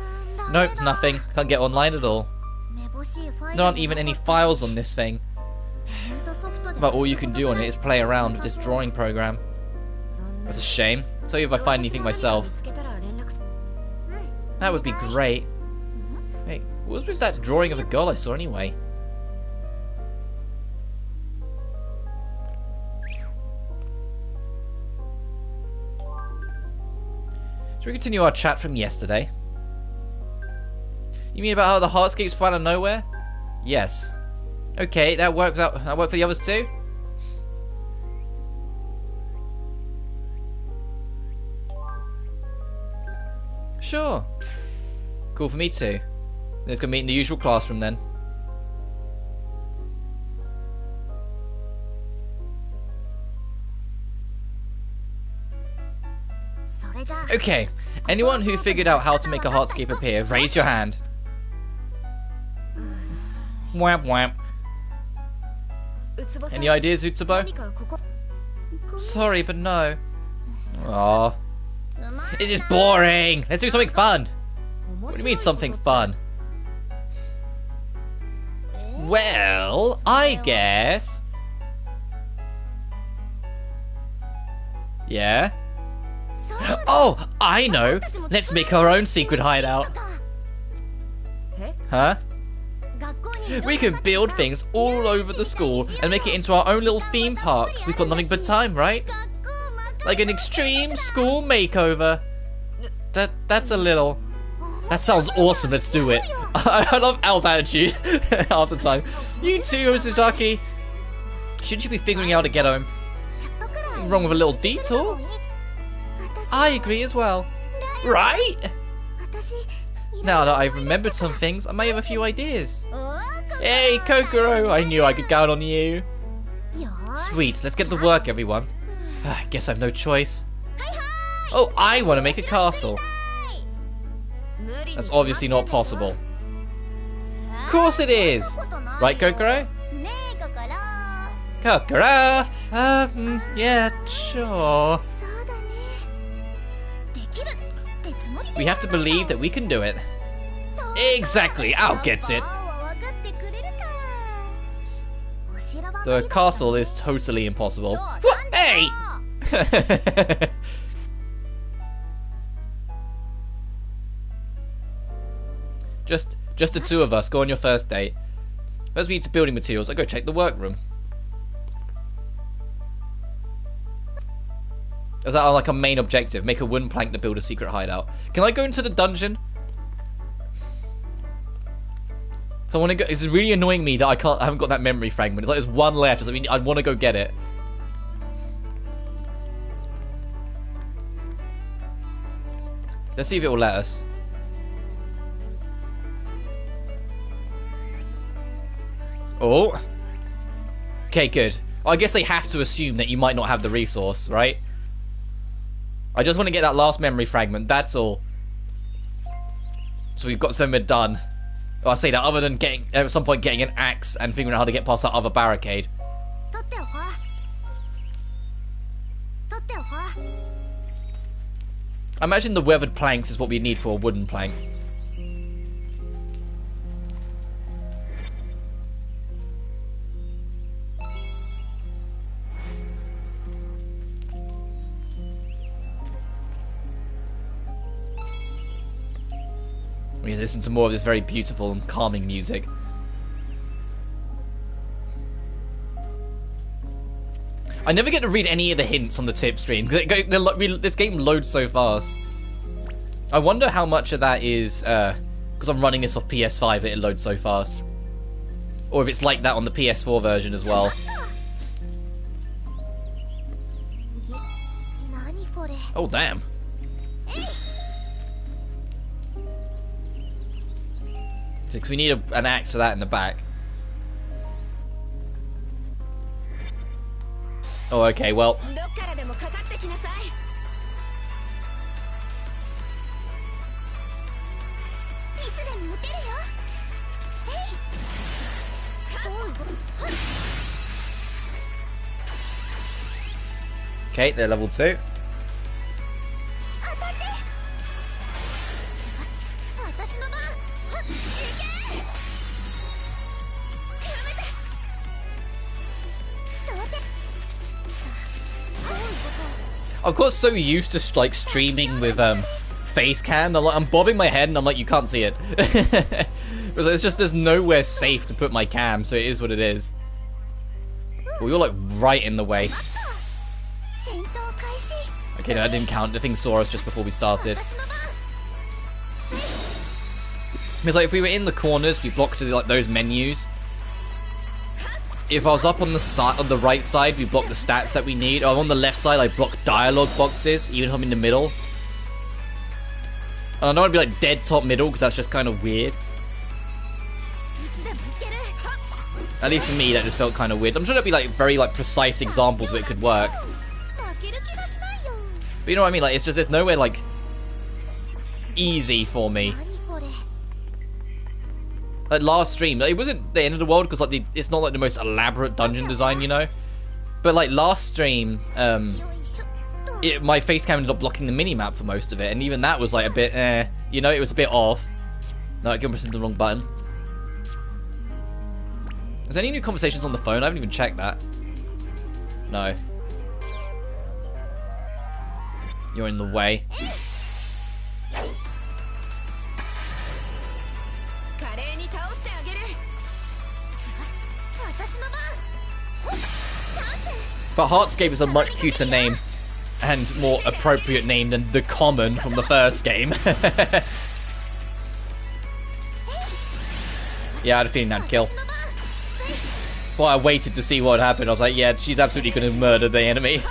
Nope, nothing. Can't get online at all. There aren't even any files on this thing. About all you can do on it is play around with this drawing program. That's a shame. I'll tell you if I find anything myself. That would be great. Hey, what was with that drawing of a girl I saw anyway? Should we continue our chat from yesterday? You mean about how the Heartscape's plan of nowhere? Yes. Okay, that works out. That worked for the others too? Sure. Cool for me too. Let's go meet in the usual classroom then. Okay, anyone who figured out how to make a Heartscape appear, raise your hand. Wham wham. Any ideas, Utsubo? Sorry, but no. Aww. It's just boring! Let's do something fun! What do you mean something fun? Well, I guess... Yeah? Oh, I know! Let's make our own secret hideout! Huh? We can build things all over the school and make it into our own little theme park. We've got nothing but time, right? Like an extreme school makeover. That's a little... That sounds awesome, let's do it. I love Al's attitude half the time. You too, Mizaki. Shouldn't you be figuring out how to get home? Nothing wrong with a little detour? I agree as well. Right? Now that I've remembered some things, I may have a few ideas. Hey, Kokoro! I knew I could count on you. Sweet, let's get to work, everyone. I guess I've no choice. Oh, I want to make a castle. That's obviously not possible. Of course it is! Right, Kokoro? Kokoro? Yeah, sure. We have to believe that we can do it. Exactly, Al gets it. The castle is totally impossible. What? Hey! Just the two of us. Go on your first date. Let's meet to building materials. I'll go check the workroom. Is that like a main objective? Make a wooden plank to build a secret hideout. Can I go into the dungeon? So I want to go. It's really annoying me that I haven't got that memory fragment. It's like there's one left. I mean, I want to go get it. Let's see if it will let us. Oh. Okay, good. Well, I guess they have to assume that you might not have the resource, right? I just want to get that last memory fragment, that's all. So we've got something done. Oh, I say that other than getting, at some point getting an axe and figuring out how to get past that other barricade. I imagine the weathered planks is what we need for a wooden plank. We can listen to more of this very beautiful and calming music. I never get to read any of the hints on the tip stream. This game loads so fast. I wonder how much of that is because I'm running this off PS5, it loads so fast. Or if it's like that on the PS4 version as well. Oh, damn. Because we need an axe for that in the back. Oh, okay, well. Okay, they're level 2. I've got so used to like streaming with face cam. I'm bobbing my head and I'm like, you can't see it. It's just there's nowhere safe to put my cam, so it is what it is. Well, you're like right in the way. Okay, no, that didn't count. The thing saw us just before we started. Because like if we were in the corners, we blocked like those menus. If I was up on the side, on the right side, we block the stats that we need. Or on the left side, I block dialogue boxes, even if I'm in the middle. And I don't want to be like dead top middle, because that's just kind of weird. At least for me, that just felt kind of weird. I'm sure there'll be like very like precise examples where it could work. But you know what I mean? Like it's just there's nowhere like easy for me. Like last stream, it wasn't the end of the world because like it's not like the most elaborate dungeon design, you know. But like last stream, my face cam ended up blocking the minimap for most of it, and even that was like a bit, you know, it was a bit off. No, I keep pressing the wrong button. Is there any new conversations on the phone? I haven't even checked that. No. You're in the way. But Heartscape is a much cuter name and more appropriate name than the Common from the first game. Yeah, I had a feeling that'd kill. Well, I waited to see what happened. I was like, yeah, she's absolutely going to murder the enemy.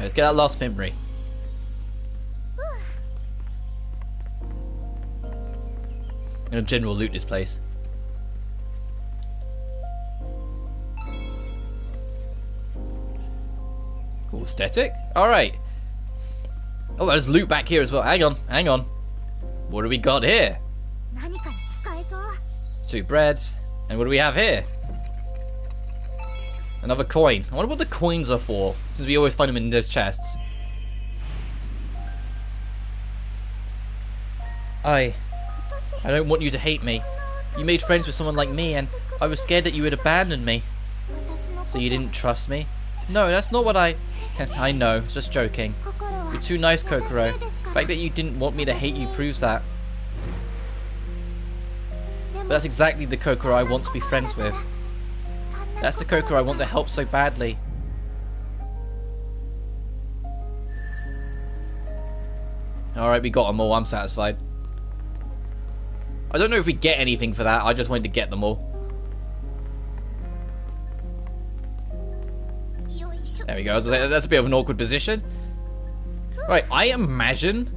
Right, let's get that last memory. I'm gonna general loot this place. Cool aesthetic. Alright. Oh, there's loot back here as well. Hang on, hang on. What do we got here? 2 breads. And what do we have here? Another coin. I wonder what the coins are for, since we always find them in those chests. I don't want you to hate me. You made friends with someone like me, and I was scared that you would abandon me. So you didn't trust me? No, that's not what I know, it's just joking. You're too nice, Kokoro. The fact that you didn't want me to hate you proves that. But that's exactly the Kokoro I want to be friends with. That's the Kokoro I want to help so badly. Alright, we got them all. I'm satisfied. I don't know if we get anything for that. I just wanted to get them all. There we go. That's a bit of an awkward position. Right, I imagine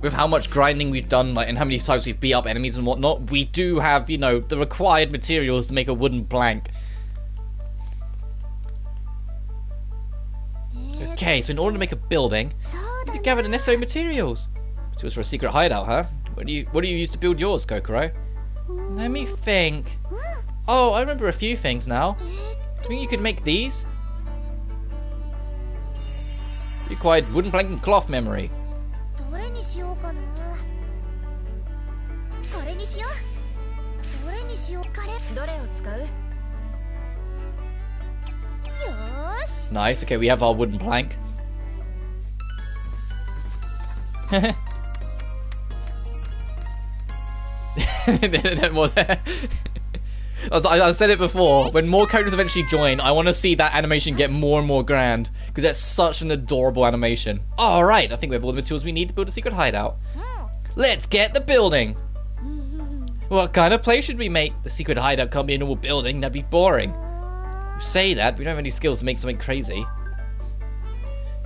with how much grinding we've done, like, and how many times we've beat up enemies and whatnot, we do have, you know, the required materials to make a wooden plank. Okay, so in order to make a building, you gather the necessary materials. So it was for a secret hideout, huh? What do you use to build yours, Kokoro? Let me think. Oh, I remember a few things now. Do you think you could make these? Required wooden plank and cloth memory. どれにしようかれ。どれを使う？よーし。 Nice. Okay, we have our wooden plank. More there. I said it before. When more characters eventually join, I want to see that animation get more and more grand because that's such an adorable animation. All right, I think we have all the materials we need to build a secret hideout. Let's get the building. What kind of place should we make? The secret hideout can't be a normal building. That'd be boring. You say that, we don't have any skills to make something crazy.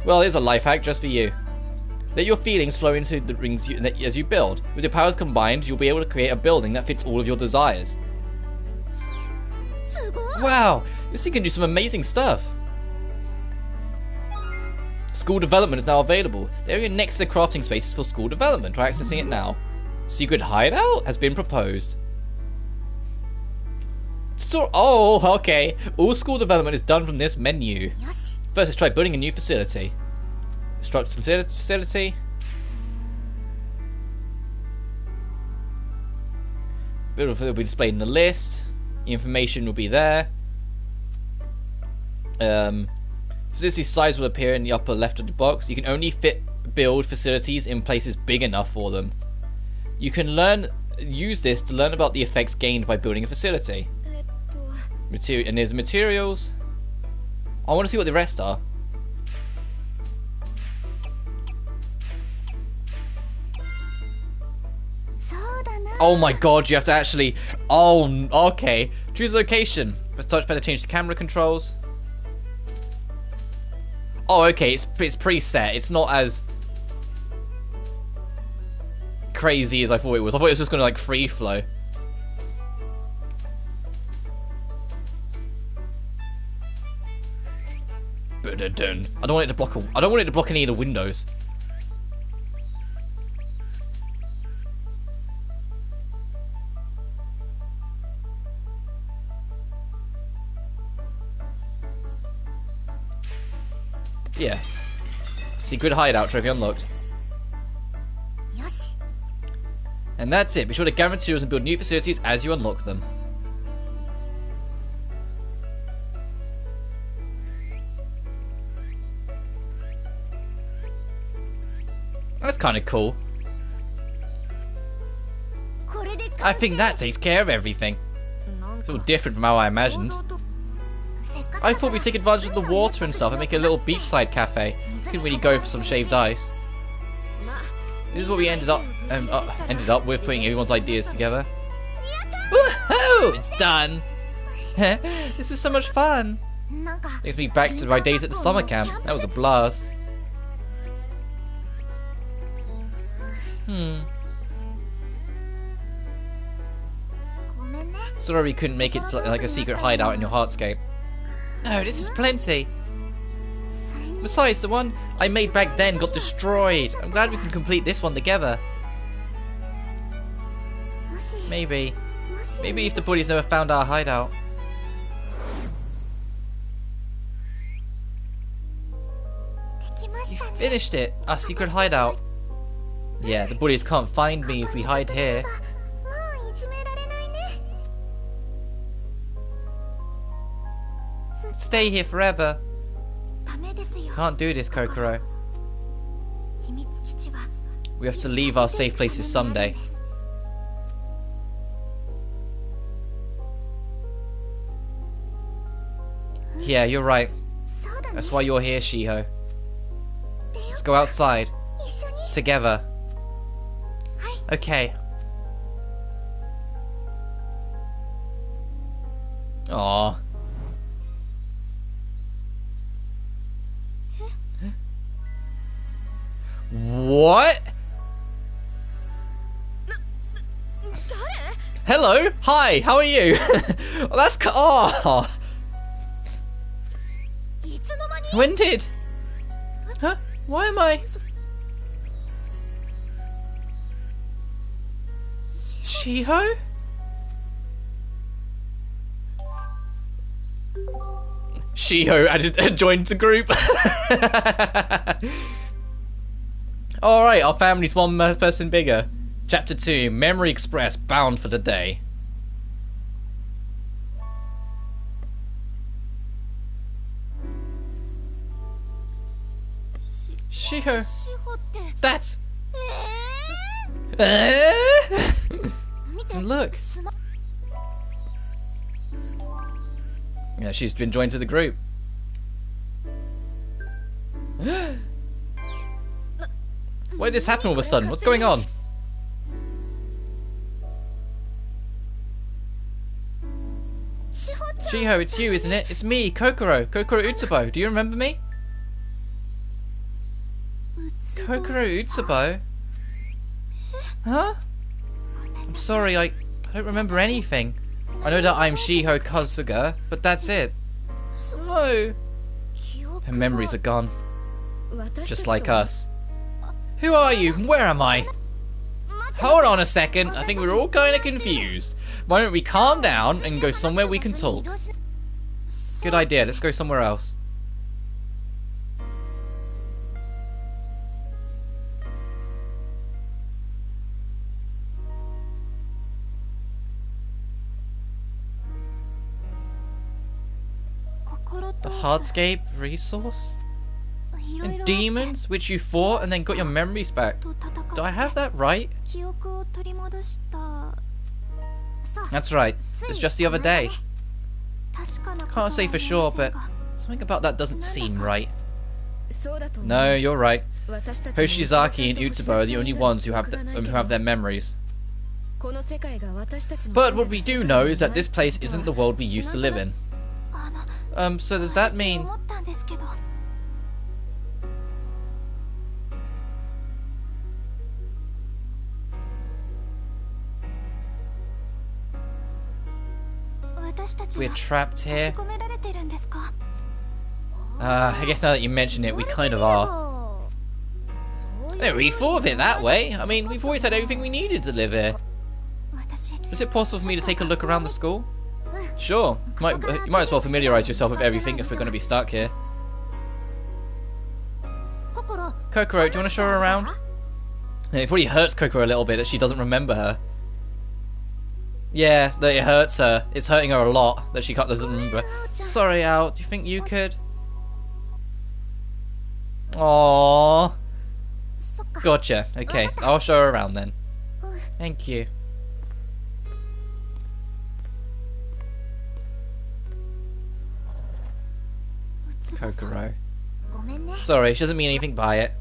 Well, here's a life hack just for you. Let your feelings flow into the rings as you build. With your powers combined, you'll be able to create a building that fits all of your desires. Wow, this thing can do some amazing stuff. School development is now available. The area next to the crafting space is for school development. Try accessing it now. Secret hideout has been proposed. So, oh, okay. All school development is done from this menu. First, let's try building a new facility. Construct facility. It will be displayed in the list. Information will be there. Facility size will appear in the upper left of the box. You can only build facilities in places big enough for them. You can use this to learn about the effects gained by building a facility. And there's materials. I want to see what the rest are. Oh my god, you have to actually... Oh, okay. Choose location. Press touchpad to change the camera controls. Oh, okay, it's preset. It's not as crazy as I thought it was. I thought it was just going to, like, free flow. I don't want it to block. I don't want it to block any of the windows. Yeah. Secret hideout trophy unlocked. And that's it. Be sure to gather materials and build new facilities as you unlock them. That's kind of cool. I think that takes care of everything. It's all different from how I imagined. I thought we'd take advantage of the water and stuff and make a little beachside cafe. Couldn't really go for some shaved ice. This is what we ended up with, putting everyone's ideas together. Woohoo! It's done! This was so much fun! Takes me back to my days at the summer camp. That was a blast. Sorry we couldn't make it like a secret hideout in your hardscape. No, this is plenty. Besides, the one I made back then got destroyed. I'm glad we can complete this one together. Maybe if the bullies never found our hideout. You finished it, our secret hideout. Yeah, the bullies can't find me if we hide here. Stay here forever. Can't do this, Kokoro. We have to leave our safe places someday. Yeah, you're right. That's why you're here, Shiho. Let's go outside. Together. Okay. Aww. What? Hello? Hi, how are you? Oh, that's... Oh. When did? Huh? Why am I... Shiho? Shiho joined the group. Alright, our family's one person bigger. Chapter 2, Memory Express, bound for the day. Shiho. 志保って That's... 見て Look. スマ Yeah, she's been joined to the group. Why did this happen all of a sudden? What's going on? 志保ちゃん Shiho, it's you, isn't it? It's me, Kokoro. Kokoro Utsubo. Do you remember me? うつぼ Kokoro Utsubo? Huh? I'm sorry, I don't remember anything. I know that I'm Shiho Kasuga, but that's it. No. 記憶 Her memories are gone, 私たち just と like us. Who are you? Where am I? 待って Hold on a second, I think we're all kind of confused. Why don't we calm down and go somewhere we can talk? Good idea, let's go somewhere else. The hardscape resource? And demons, which you fought and then got your memories back. Do I have that right? 記憶を取り戻した That's right, it's just the other day. Can't say for sure, but something about that doesn't seem right. No, you're right. Hoshizaki and Utsubo are the only ones who have their memories. But what we do know is that this place isn't the world we used to live in. So does that mean... 思ったんですけど 私たち we're は trapped 閉 here? じ込められてるんですか I guess now that you mention it, we kind of are. I never really thought of it that way. I mean, we've always had everything we needed to live here. 私 Is it possible for me to take a look around the school? Sure. You might as well familiarize yourself with everything if we're going to be stuck here. 心 Kokoro, do you want to show her around? It probably hurts Kokoro a little bit that she doesn't remember her. Yeah, that it hurts her. It's hurting her a lot that she doesn't remember. Sorry, Al. Do you think you could? Aww. そっか Gotcha. Okay, I'll show her around then. Thank you. Kokoro. ごめんね Sorry, she doesn't mean anything by it.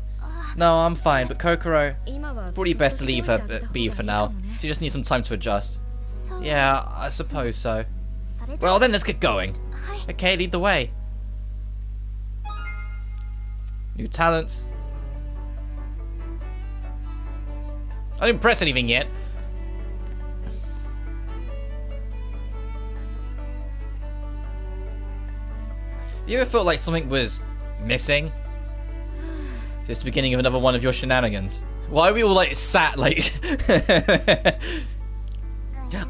No, I'm fine, but Kokoro, 今は probably best to leave her そっとしておいてあげた方が be for いい now. かもね She just needs some time to adjust. そう Yeah, I suppose so. それじゃ Well, then let's get going. はい Okay, lead the way. New talents. I didn't press anything yet. You ever felt like something was missing? Is this the beginning of another one of your shenanigans? Why are we all like sat like...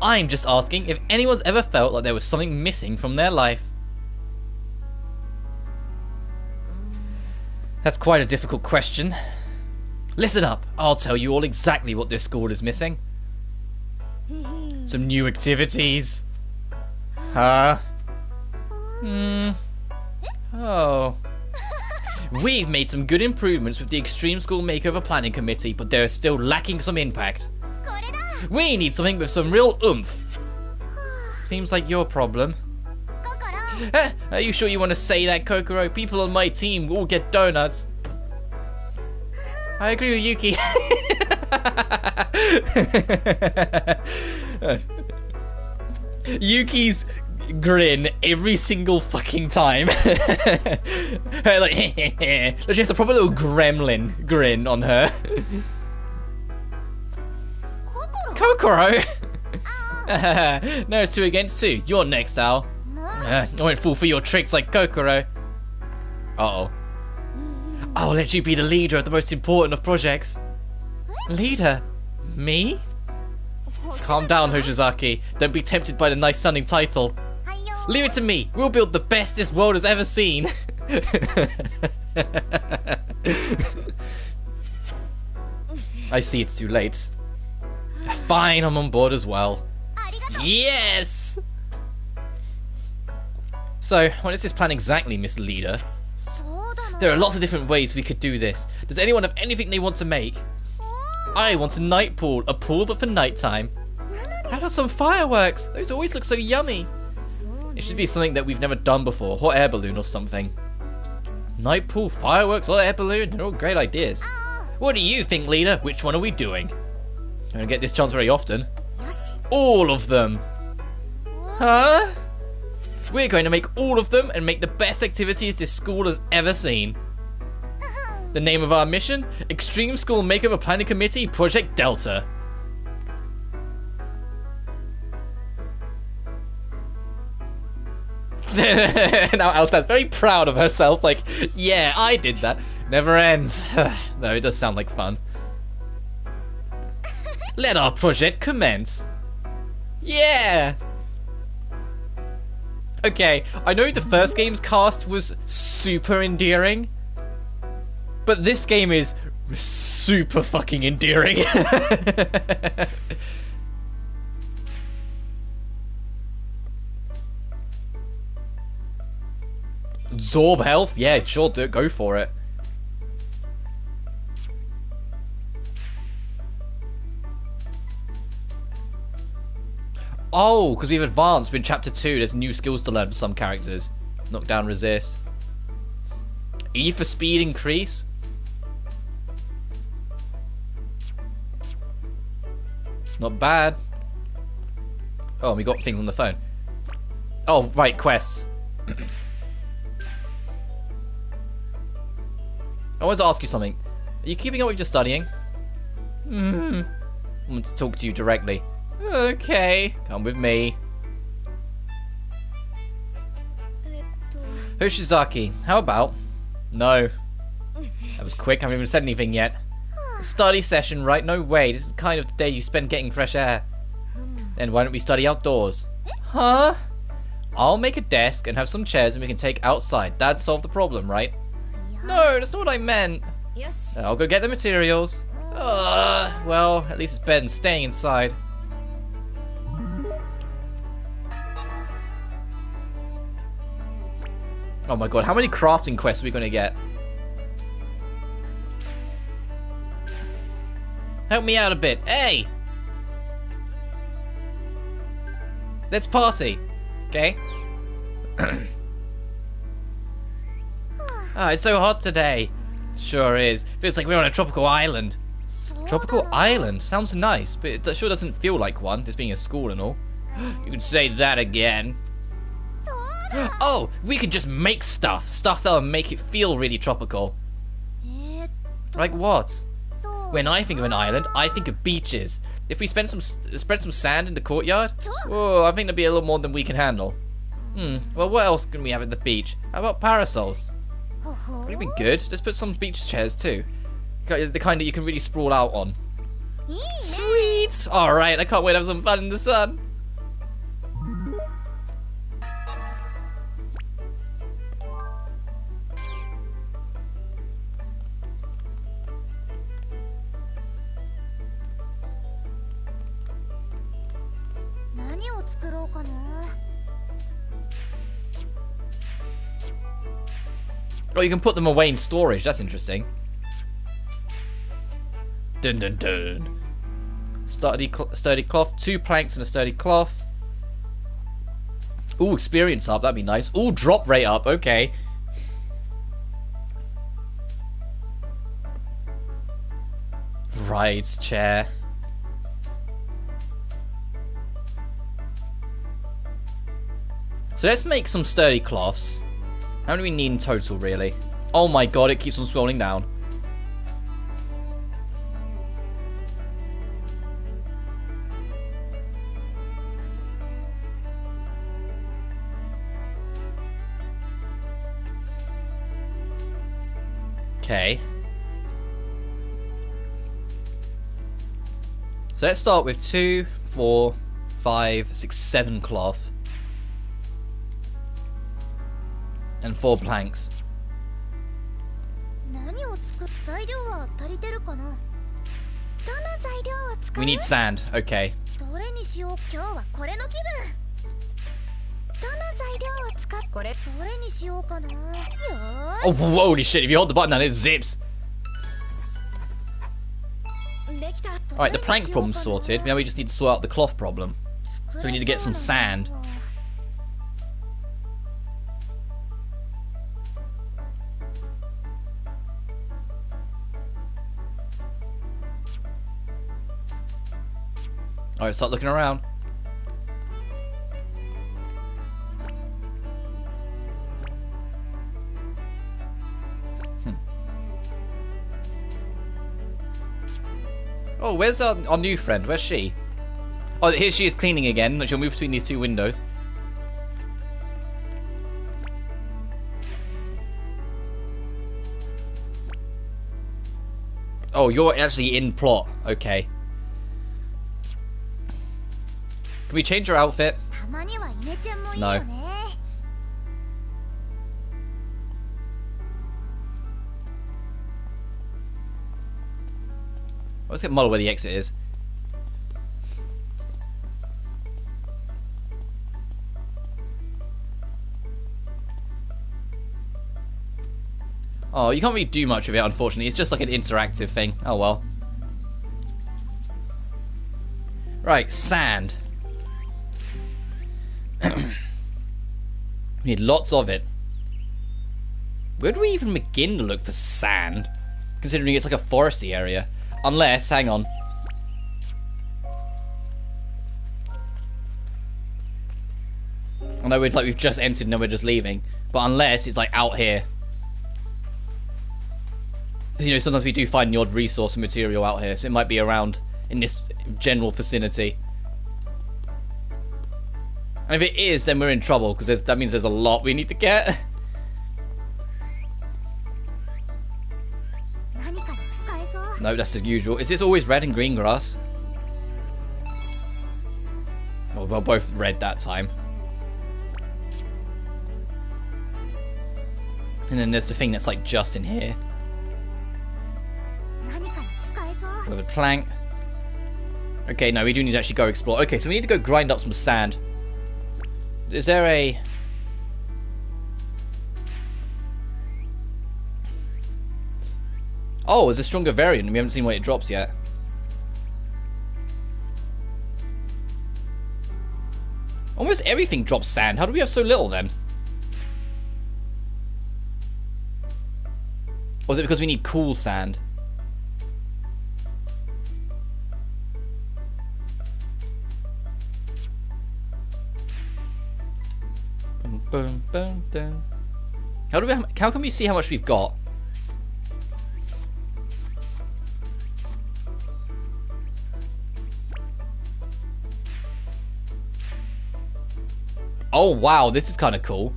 I'm just asking if anyone's ever felt like there was something missing from their life. That's quite a difficult question. Listen up, I'll tell you all exactly what this school is missing. Some new activities. Huh? Oh. We've made some good improvements with the Extreme School Makeover Planning Committee, but they're still lacking some impact. これだ We need something with some real oomph. Seems like your problem. 心 Are you sure you want to say that, Kokoro? People on my team all get donuts. I agree with Yuki. Yuki's grin every single fucking time. Like, she has a proper little gremlin grin on her. 心 Kokoro! No, it's 2 against 2. You're next, Al. もう I won't fall for your tricks like Kokoro. Uh-oh. I'll let you be the leader of the most important of projects. Leader? Me? Calm down, Hoshizaki. Don't be tempted by the nice sounding title. はいよ Leave it to me. We'll build the best this world has ever seen. I see it's too late. Fine, I'm on board as well. ありがとう Yes! So, what is this plan exactly, Miss Leader? そうだ There are lots of different ways we could do this. Does anyone have anything they want to make? I want a night pool. A pool but for nighttime. How about some fireworks? Those always look so yummy. It should be something that we've never done before. Hot air balloon or something. Night pool, fireworks, hot air balloon. They're all great ideas. What do you think, leader? Which one are we doing? I don't get this chance very often. All of them. Huh? We're going to make all of them and make the best activities this school has ever seen. The name of our mission? Extreme School Makeover Planning Committee, Project Delta. Now Elsa's very proud of herself, like, yeah, I did that. Never ends. Though it does sound like fun. Let our project commence. Yeah! Okay, I know the first game's cast was super endearing, but this game is super fucking endearing. Absorb health? Yeah, sure, go for it. Oh, because we've advanced in Chapter 2. There's new skills to learn for some characters. Knock down, resist. E for speed increase. Not bad. Oh, and we got things on the phone. Oh, right, quests. I wanted to ask you something. Are you keeping up with your studying? I want to talk to you directly. Okay, come with me. Hoshizaki, how about? No. That was quick, I haven't even said anything yet. Study session, right? No way, this is kind of the day you spend getting fresh air. Then why don't we study outdoors? Huh? I'll make a desk and have some chairs and we can take outside. That'd solve the problem, right? No, that's not what I meant. I'll go get the materials. Well, at least it's better than staying inside. Oh my god, how many crafting quests are we going to get? Help me out a bit. Hey! Let's party. Okay? Ah, it's so hot today. Sure is. Feels like we're on a tropical island. Tropical island? Sounds nice, but it sure doesn't feel like one, this being a school and all. You can say that again. Oh, we could just make stuff. Stuff that'll make it feel really tropical. Like what? When I think of an island, I think of beaches. If we spread some sand in the courtyard, oh, I think there'll be a little more than we can handle. Well, what else can we have at the beach? How about parasols? That'd be good. Let's put some beach chairs too. The kind that you can really sprawl out on. Sweet! Alright, I can't wait to have some fun in the sun. Oh, you can put them away in storage. That's interesting. Dun dun dun. Sturdy cloth. 2 planks and a sturdy cloth. Ooh, experience up. That'd be nice. Ooh, drop rate up. Okay. Rides chair. So let's make some sturdy cloths. How many do we need in total, really? Oh my god, it keeps on scrolling down. Okay. So let's start with 2, 4, 5, 6, 7 cloth. And 4 planks. We need sand. Okay. Oh, holy shit, if you hold the button down, it zips. Alright, the plank problem's sorted. Now we just need to sort out the cloth problem. So we need to get some sand. Alright, start looking around. Oh, where's our new friend? Where's she? Oh, here she is cleaning again. She'll move between these two windows. Oh, you're actually in plot. Okay. Can we change her outfit? No. Let's get model where the exit is. Oh, you can't really do much of it, unfortunately. It's just like an interactive thing. Oh well. Right, sand. We need lots of it. Where do we even begin to look for sand? Considering it's like a foresty area. Unless, hang on. I know it's like we've just entered and then we're just leaving. But unless it's like out here. You know, sometimes we do find the odd resource and material out here. So it might be around in this general vicinity. And if it is, then we're in trouble. Because that means there's a lot we need to get. No, that's the usual. Is this always red and green grass? Oh, well, both red that time. And then there's the thing that's like just in here. With a plank. Okay, no, we do need to actually go explore. Okay, so we need to go grind up some sand. Is there a... Oh, there's a stronger variant. We haven't seen where it drops yet. Almost everything drops sand. How do we have so little then? Or is it because we need cool sand? Boom, boom, boom, boom. How can we see how much we've got? Oh wow, this is kind of cool.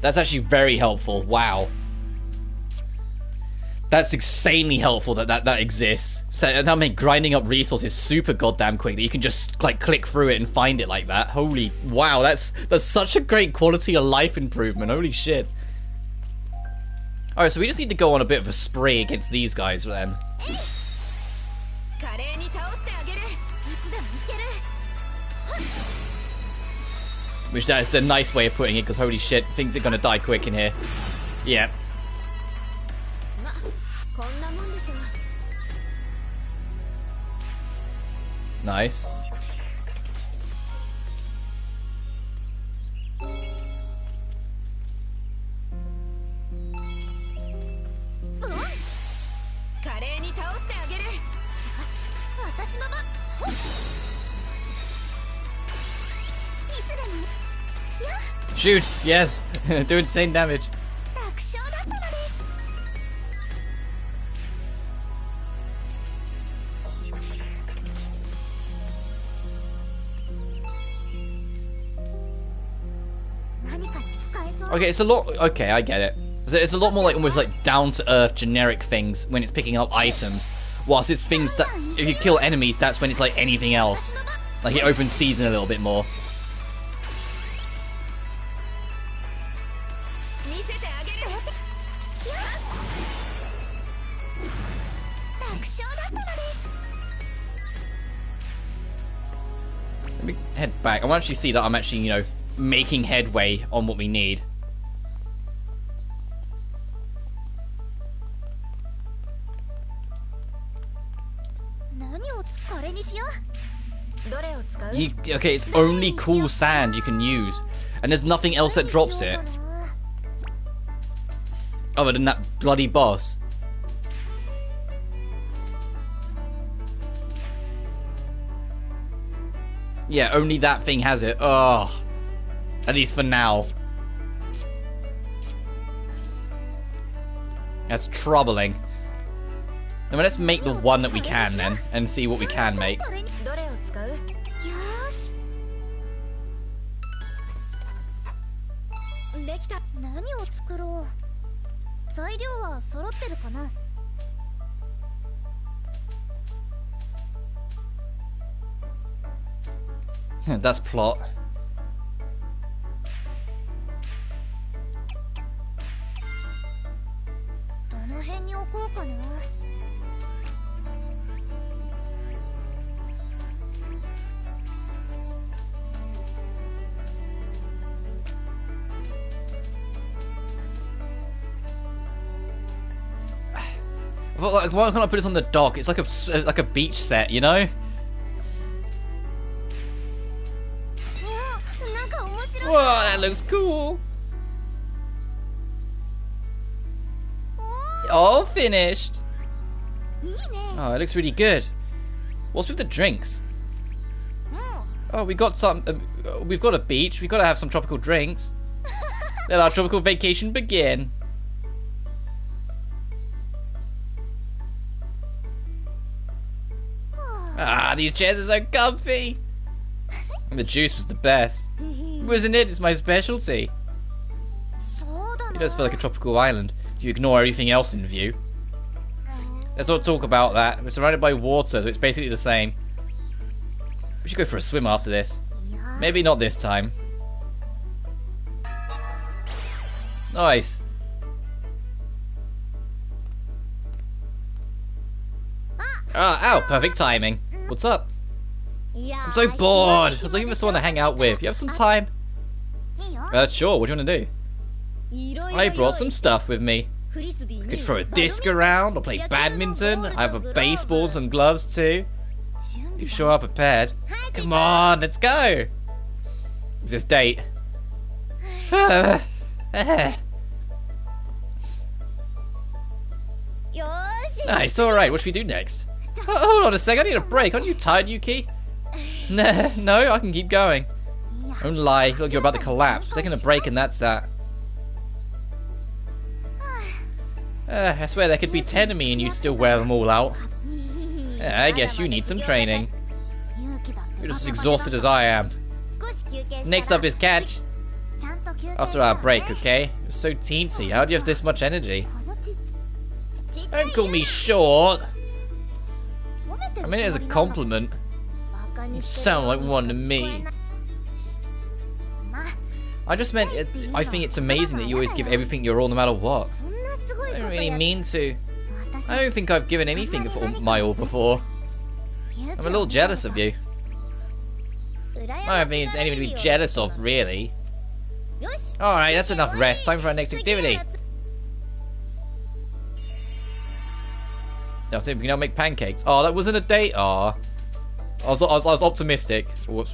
That's actually very helpful. Wow. That's insanely helpful that exists. So that makes grinding up resources super goddamn quick. That you can just like click through it and find it like that. Holy wow, that's such a great quality of life improvement. Holy shit. Alright, so we just need to go on a bit of a spree against these guys then. Which that is a nice way of putting it, because holy shit, things are gonna die quick in here. Yeah. Nice. Shoot! Yes! Do insane damage. Okay, it's a lot... Okay, I get it. It's a lot more like almost like down-to-earth generic things when it's picking up items. Whilst it's things that... If you kill enemies, that's when it's like anything else. Like, it opens season a little bit more. Let me head back. I want to actually see that I'm actually, you know, making headway on what we need. Okay, it's only cool sand you can use. And there's nothing else that drops it. Other than that bloody boss. Yeah, only that thing has it. Oh. At least for now. That's troubling. I mean, let's make the one that we can then, and see what we can make. That's plot. Like, why can't I put this on the dock? It's like a beach set, you know? Whoa, that looks cool. All finished. Oh, it looks really good. What's with the drinks? Oh, we got some. We've got a beach. We've got to have some tropical drinks. Let our tropical vacation begin. Ah, these chairs are so comfy. And the juice was the best. Wasn't it? It's my specialty. It does feel like a tropical island if you ignore everything else in view. Let's not talk about that. We're surrounded by water, so it's basically the same. We should go for a swim after this. Maybe not this time. Nice. Ow, perfect timing. What's up? I'm so bored. I was looking for someone to hang out with. You have some time? Sure. What do you want to do? I brought some stuff with me. I could throw a disc around or play badminton. I have baseballs and gloves too. You sure are prepared. Come on, let's go. Is this date? Nice, alright. What should we do next? Hold on a sec, I need a break. Aren't you tired, Yuki? No, I can keep going. Don't lie, look, you're about to collapse. Taking a break and that's that. I swear there could be 10 of me and you'd still wear them all out. I guess you need some training. You're just as exhausted as I am. Next up is catch. After our break, okay? You're so teensy. How do you have this much energy? Don't call me short. I mean it as a compliment. You sound like one to me. I just meant I think it's amazing that you always give everything your all no matter what. I don't really mean to. I don't think I've given anything for my all before. I'm a little jealous of you. I don't think it's anything to be jealous of, really. Alright, that's enough rest. Time for our next activity. I think we can now make pancakes. Oh, that wasn't a date. Oh, I was optimistic. Whoops.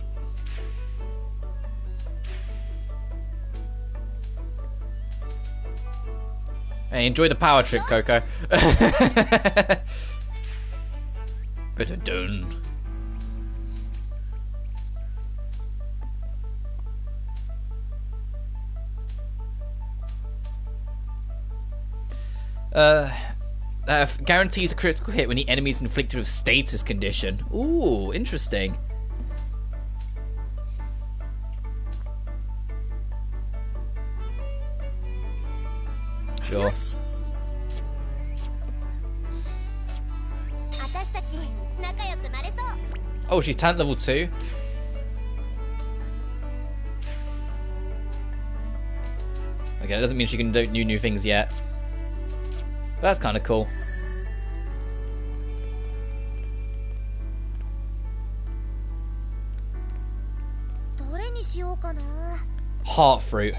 Hey, enjoy the power trip, Coco. Better done. Guarantees a critical hit when the enemy is inflicted with status condition. Ooh, interesting. Sure. Oh, she's talent level 2? Okay, that doesn't mean she can do new things yet. That's kind of cool. どれにしようかな。 Heart fruit.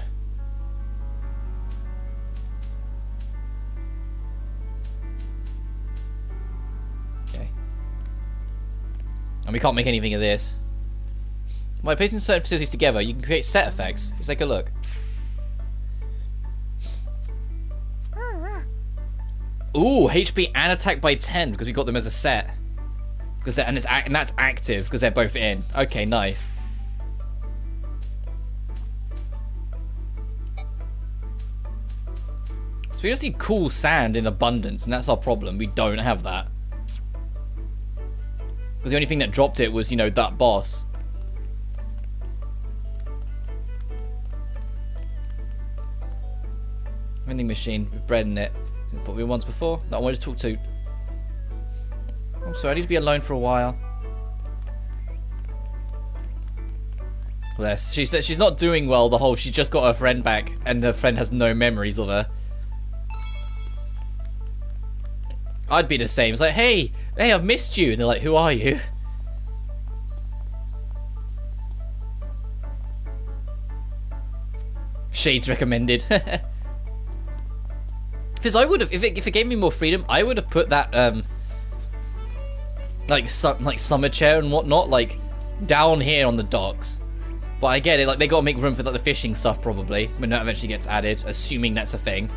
Okay. And we can't make anything of this. By placing certain facilities together, you can create set effects. Let's take a look. うんうん。 Ooh, HP and attack by 10 because we got them as a set. Because and that's active because they're both in. Okay, nice. So we just need cool sand in abundance, and that's our problem. We don't have that. Because the only thing that dropped it was, you know, that boss. Vending machine with bread in it. What we were once before. No, I wanted to talk to. I'm sorry, I need to be alone for a while. Bless. She's not doing well. The whole. She's just got her friend back, and her friend has no memories of her. I'd be the same. It's like, hey, I've missed you, and they're like, who are you? Shades recommended. Because I would have, if it gave me more freedom, I would have put that like summer chair and whatnot like down here on the docks. But I get it, like they gotta make room for like the fishing stuff probably when that eventually gets added, assuming that's a thing.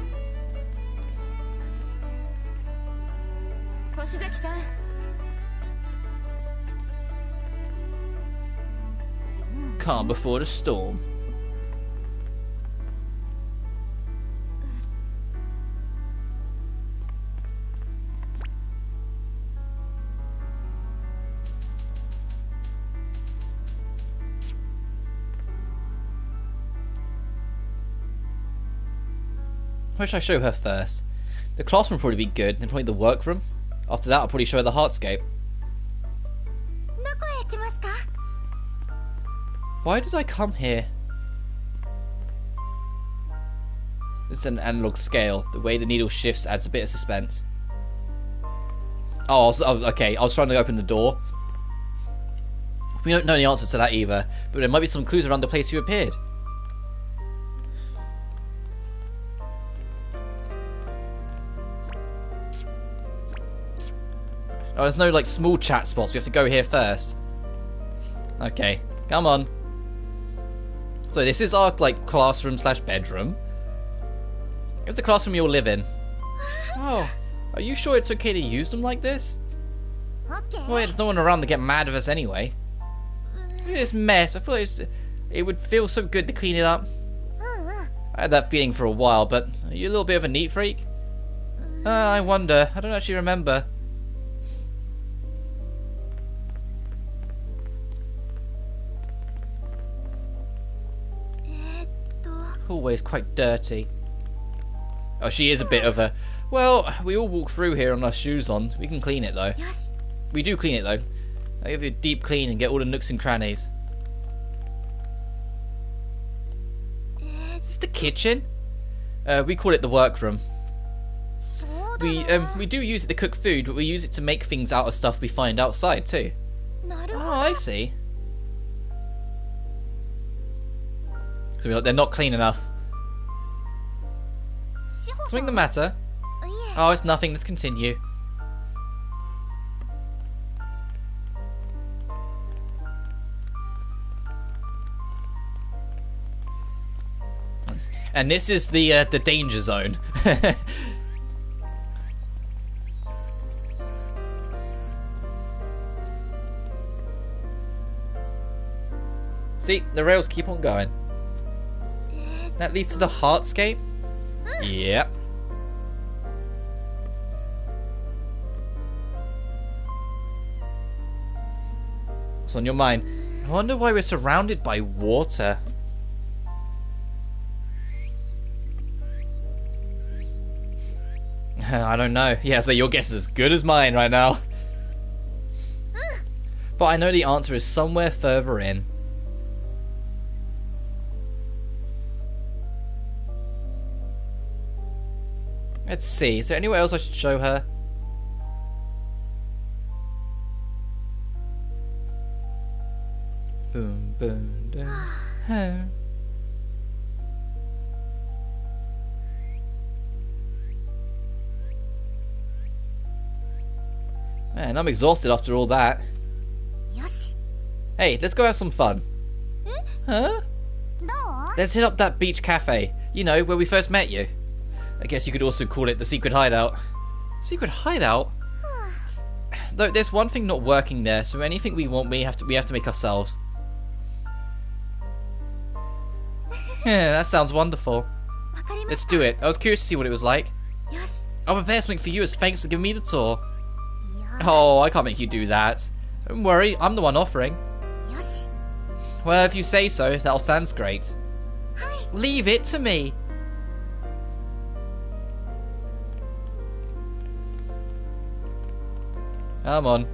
Calm before the storm. What should I show her first? The classroom will probably be good, then probably the workroom. After that, I'll probably show her the hardscape. どこへ行きますか? Why did I come here? It's an analog scale. The way the needle shifts adds a bit of suspense. Oh, okay. I was trying to open the door. We don't know the answer to that either, but there might be some clues around the place you appeared. Oh, there's no like small chat spots. We have to go here first. Okay, come on. So this is our like classroom slash bedroom. It's the classroom you'll live in. Oh, are you sure it's okay to use them like this? Okay. Well, there's no one around to get mad at us anyway. Look at this mess. I feel like it would feel so good to clean it up. I had that feeling for a while, but are you a little bit of a neat freak? I wonder. I don't actually remember. Always quite dirty. Oh, she is a bit of a... Well, we all walk through here on our shoes on. We can clean it, though. Yes. We do clean it, though. I give you a deep clean and get all the nooks and crannies. Is this the kitchen? We call it the workroom. We do use it to cook food, but we use it to make things out of stuff we find outside, too. Oh, I see. So they're not clean enough. Something the matter? Oh, it's nothing. Let's continue. And this is the danger zone. See, the rails keep on going. That leads to the hardscape? Yep. What's on your mind? I wonder why we're surrounded by water. I don't know. Yeah, so your guess is as good as mine right now. But I know the answer is somewhere further in. Let's see. Is there anywhere else I should show her? Boom, boom, boom. Home. Man, I'm exhausted after all that. よし Hey, let's go have some fun. Huh? どう Let's hit up that beach cafe. You know, where we first met you. I guess you could also call it the secret hideout. Secret hideout? Though there's one thing not working there, so anything we want we have to make ourselves. Yeah, that sounds wonderful. わかりま Let's した do it. I was curious to see what it was like. よし I'll prepare something for you as thanks for giving me the tour. いや Oh, I can't make you do that. Don't worry, I'm the one offering. よし Well, if you say so, that sounds great. はい Leave it to me. Come on.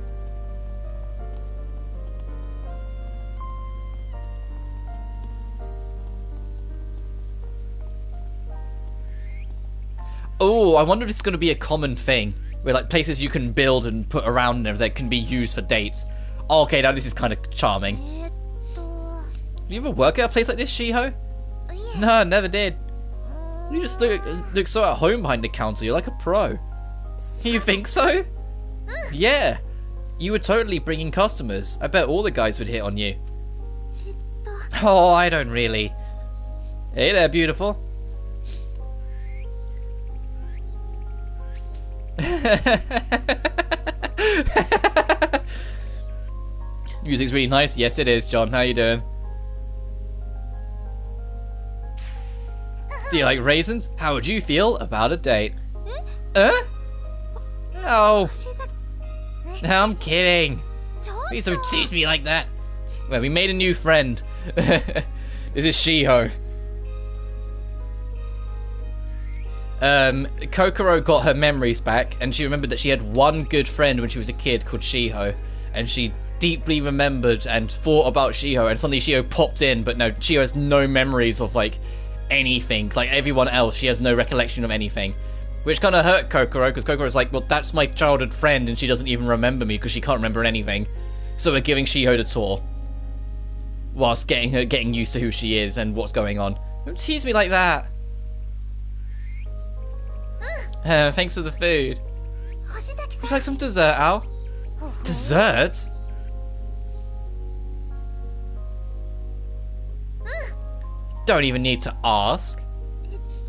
Oh, I wonder if it's going to be a common thing. Where, like, places you can build and put around and everything can be used for dates. Okay, now this is kind of charming. と Do you ever work at a place like this, Shiho? いえ No, never did. You just look so at home behind the counter. You're like a pro. You think so? Yeah. You were totally bringing customers. I bet all the guys would hit on you. えっと Oh, I don't really. Hey there, beautiful. Music's really nice. Yes, it is, John. How you doing? Do you like raisins? How would you feel about a date? Huh? Oh, 星崎 I'm kidding. ちょっ Please と don't tease me like that. Well, we made a new friend. This is Shiho. Kokoro got her memories back, and she remembered that she had one good friend when she was a kid called Shiho, and she deeply remembered and thought about Shiho, and suddenly Shiho popped in, but no, Shiho has no memories of, like, anything. Like everyone else, she has no recollection of anything. Which kind of hurt Kokoro, because Kokoro's like, well, that's my childhood friend, and she doesn't even remember me, because she can't remember anything. So we're giving Shiho the tour. Whilst getting used to who she is and what's going on. Don't tease me like that. Thanks for the food. 星崎 Would さ you ん like some dessert, Al? ほうほう Dessert? Don't even need to ask.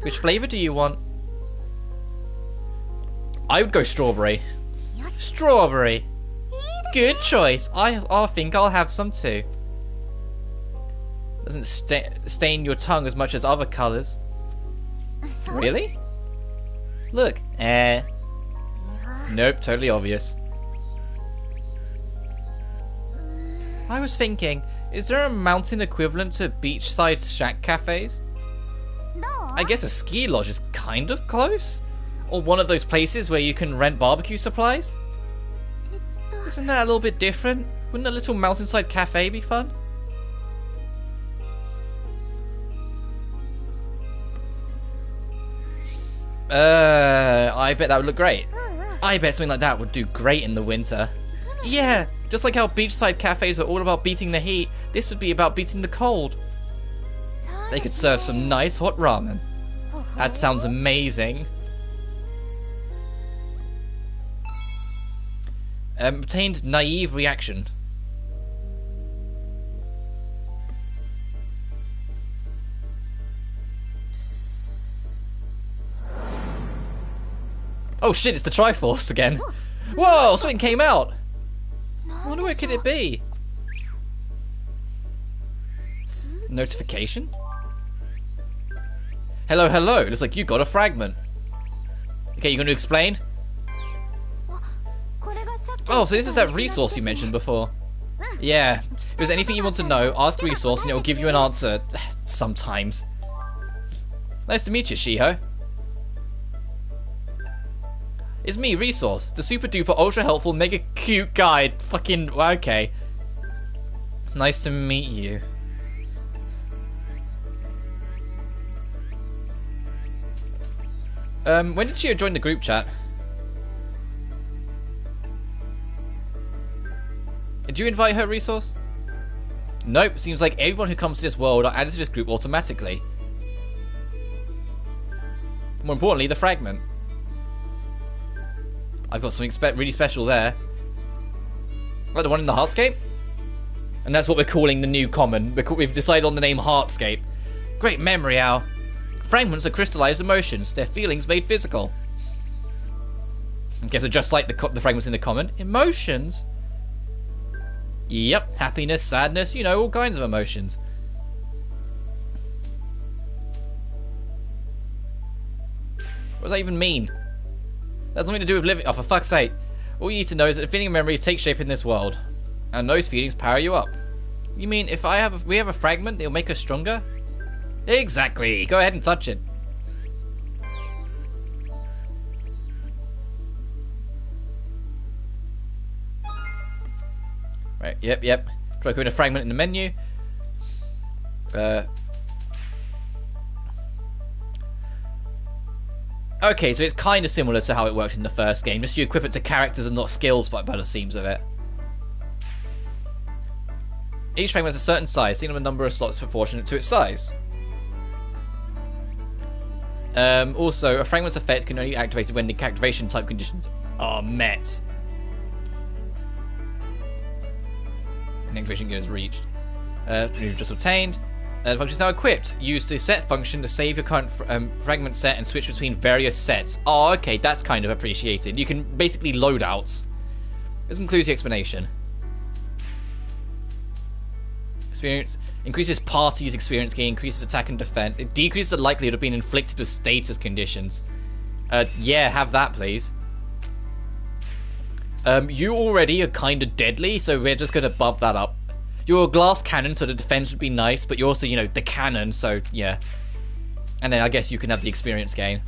Which flavour do you want? I would go strawberry. よし Strawberry. いいです Good choice. I think I'll have some too. Doesn't stain your tongue as much as other colours. そう Really? Look. いや Nope, totally obvious. I was thinking, is there a mountain equivalent to beachside shack cafes? どう I guess a ski lodge is kind of close. Or one of those places where you can rent barbecue supplies. えっと Isn't that a little bit different? Wouldn't a little mountainside cafe be fun? I bet that would look great. うんうん I bet something like that would do great in the winter. Yeah, just like how beachside cafes are all about beating the heat, this would be about beating the cold. そう They で could す serve ね some nice hot ramen. ほうほう That sounds amazing. Obtained naive reaction. Oh shit, it's the Triforce again. Whoa, something came out. I wonder where could it be? Notification? Hello, hello. Looks like you got a fragment. Okay, you going to explain? これがさっき Oh, so this is that resource you mentioned before. Yeah. If there's anything you want to know, ask resource and it will give you an answer. Sometimes. Nice to meet you, Shiho. It's me, Resource, the super duper ultra helpful mega cute guide. Fucking okay. Nice to meet you. When did she join the group chat? Did you invite her, Resource? Nope, seems like everyone who comes to this world are added to this group automatically. More importantly, the fragment. I've got something really special there. Like the one in the Heartscape? And that's what we're calling the new common. We've decided on the name Heartscape. Great memory, Al. Fragments are crystallized emotions, their feelings made physical. I guess they're just like the fragments in the common. Emotions? Yep, happiness, sadness, you know, all kinds of emotions. What does that even mean? That's something to do with living. Oh, for fuck's sake. All you need to know is that feeling and memories take shape in this world. And those feelings power you up. You mean if we have a fragment, it'll make us stronger? Exactly. Go ahead and touch it. Right, yep. Try to put a fragment in the menu. Okay, so it's kind of similar to how it worked in the first game. Just you equip it to characters and not skills by the seams of it. Each fragment has a certain size, seen on a number of slots proportionate to its size. Also, a fragment's effect can only be activated when the activation type conditions are met. An activation is reached. You've just obtained. The function is now equipped. Use the set function to save your current fragment set and switch between various sets. Oh, okay, that's kind of appreciated. You can basically loadouts. This includes the explanation. Experience increases party's experience gain, increases attack and defense. It decreases the likelihood of being inflicted with status conditions. Yeah, have that, please. You already are kind of deadly, so we're just going to bump that up. You're a glass cannon, so the defense would be nice, but you're also, you know, the cannon, so yeah. And then I guess you can have the experience gain.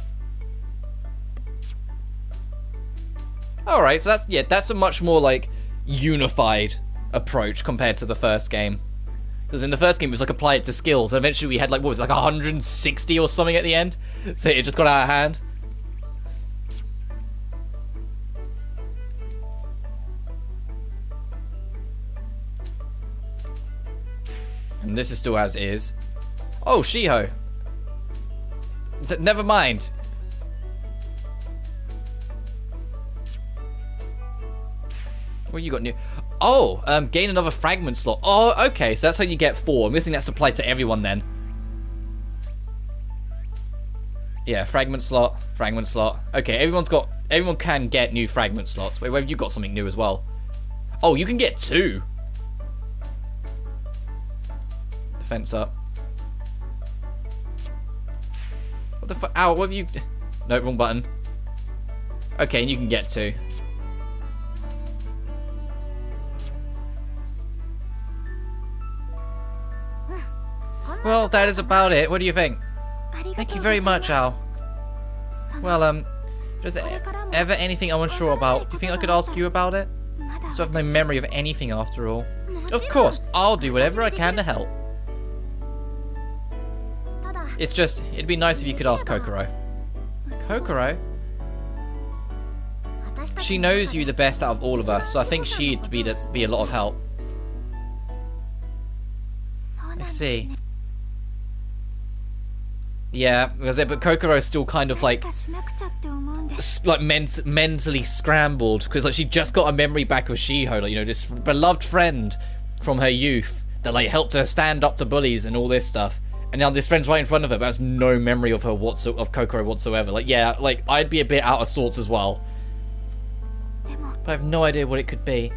Alright, so that's a much more, like, unified approach compared to the first game. Because in the first game, it was like apply it to skills, and eventually we had, like, what was it, like 160 or something at the end? So it just got out of hand. And this is still as is. Oh, Shiho. Never mind. What you got new? Oh, gain another fragment slot. Oh, okay, so that's how you get 4. I'm guessing that's applied to everyone then. Yeah, fragment slot, fragment slot. Okay, everyone can get new fragment slots. Wait, have you got something new as well? Oh, you can get 2. Defense up. What the fuck? Ow, what have you... No, wrong button. Okay, and you can get 2. Well, that is about it. What do you think? Thank you very much, Al. Well, is there ever anything I'm unsure about? Do you think I could ask you about it? So I have no memory of anything after all. Of course, I'll do whatever I can to help. It's just, it'd be nice if you could ask Kokoro. Kokoro? She knows you the best out of all of us, so I think she'd be a lot of help. I see. Yeah, but Kokoro's still kind of like mentally scrambled because like she just got a memory back of Shiho, like, you know, this beloved friend from her youth that like helped her stand up to bullies and all this stuff. And now this friend's right in front of her, but has no memory of her of Kokoro whatsoever. Like, yeah, like I'd be a bit out of sorts as well. But I have no idea what it could be.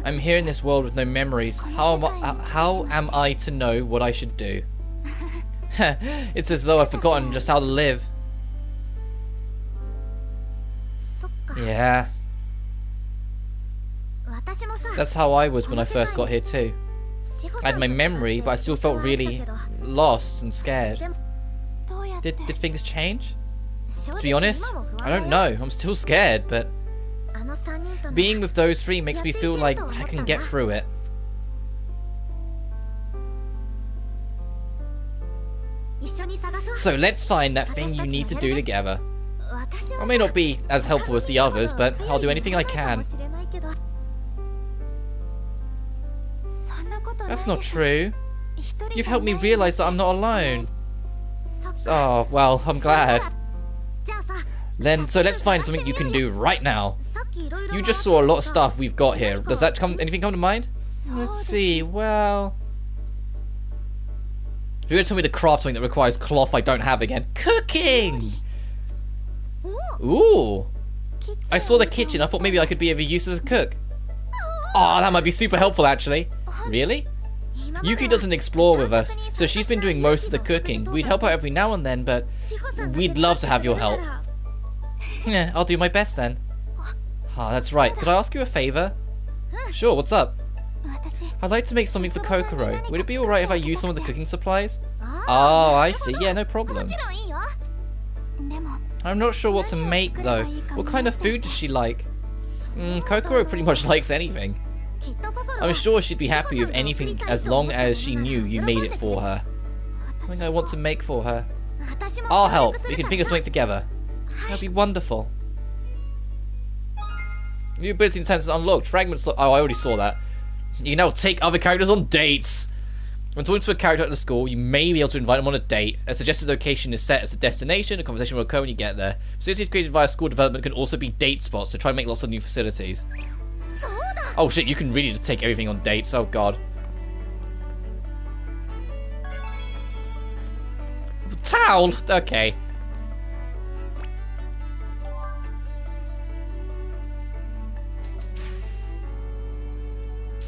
I'm here in this world with no memories. How am I to know what I should do? It's as though I've forgotten just how to live. Yeah. That's how I was when I first got here too. I had my memory, but I still felt really lost and scared. Did things change? To be honest, I don't know. I'm still scared, but being with those 3 makes me feel like I can get through it. So let's find that thing you need to do together. I may not be as helpful as the others, but I'll do anything I can. That's not true. You've helped me realize that I'm not alone. Oh, well, I'm glad. Then, so let's find something you can do right now. You just saw a lot of stuff we've got here. Does that anything come to mind? Let's see, well... If you're going to tell me to craft something that requires cloth I don't have again. Cooking! Ooh! I saw the kitchen, I thought maybe I could be of use as a cook. Oh, that might be super helpful actually. Really? Yuki doesn't explore with us, so she's been doing most of the cooking. We'd help her every now and then, but we'd love to have your help. Yeah, I'll do my best then. Ah, that's right. Could I ask you a favor? Sure, what's up? I'd like to make something for Kokoro. Would it be alright if I use some of the cooking supplies? Oh, I see. Yeah, no problem. I'm not sure what to make, though. What kind of food does she like? Kokoro pretty much likes anything. I'm sure she'd be happy with anything as long as she knew you made it for her. Something I want to make for her. I'll help. We can think of something together. That'd be wonderful. New ability intents unlocked. Fragments. Oh, I already saw that. You can now take other characters on dates. When talking to a character at the school, you may be able to invite them on a date. A suggested location is set as a destination. A conversation will occur when you get there. Facilities created via school development can also be date spots to try and make lots of new facilities. Oh shit, you can really just take everything on dates. Oh god. Towel? Okay.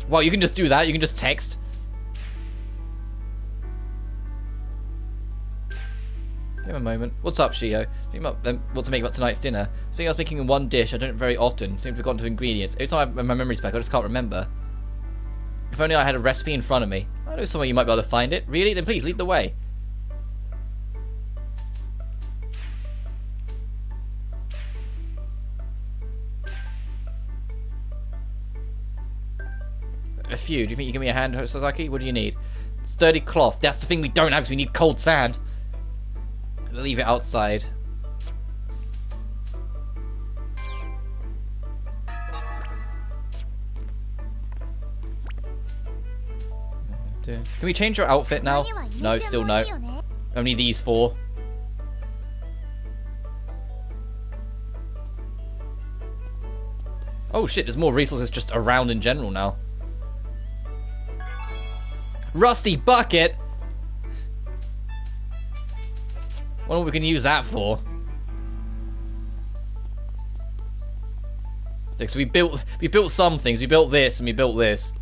Well, you can just do that. You can just text. Give him a moment. What's up, Shio? Think about what to make about tonight's dinner. I think I was making one dish. I don't very often. Seem to have forgotten to ingredients. Every time I have my memory's back, I just can't remember. If only I had a recipe in front of me. I know somewhere you might be able to find it. Really? Then please lead the way. A few. Do you think you can give me a hand, Sasaki? What do you need? Sturdy cloth. That's the thing we don't have because we need cold sand. Leave it outside. Can we change your outfit now? No, still no. Only these four. Oh shit, there's more resources just around in general now. Rusty bucket! Wonder what we can use that for. Because we built some things. We built this and we built this.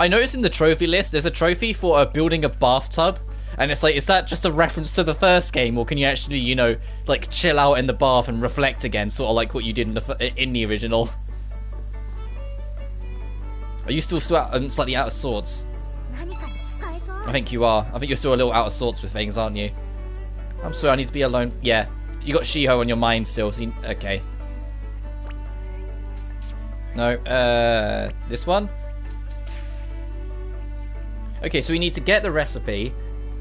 I noticed in the trophy list there's a trophy for building a bathtub, and it's like, is that just a reference to the first game, or can you actually, you know, like chill out in the bath and reflect again, sort of like what you did in the original? Are you still slightly out of sorts? I think you are. I think you're still a little out of sorts with things, aren't you? I'm sorry, I need to be alone. Yeah, you got Shiho on your mind still. So okay. No, this one? Okay, so we need to get the recipe,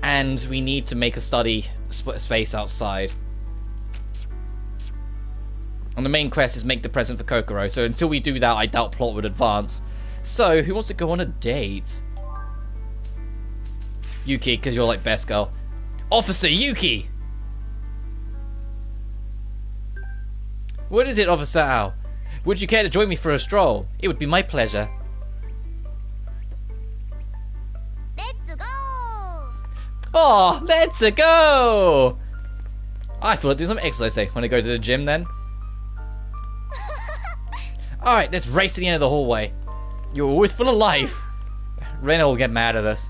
and we need to make a study space outside. And the main quest is make the present for Kokoro, so until we do that, I doubt plot would advance. So, who wants to go on a date? Yuki, because you're like best girl. Officer Yuki! What is it, Officer Ao? Would you care to join me for a stroll? It would be my pleasure. Let's go! Oh, let's go! I feel like doing some exercise today. Want to go to the gym then? Alright, let's race to the end of the hallway. You're always full of life. Rena will get mad at us.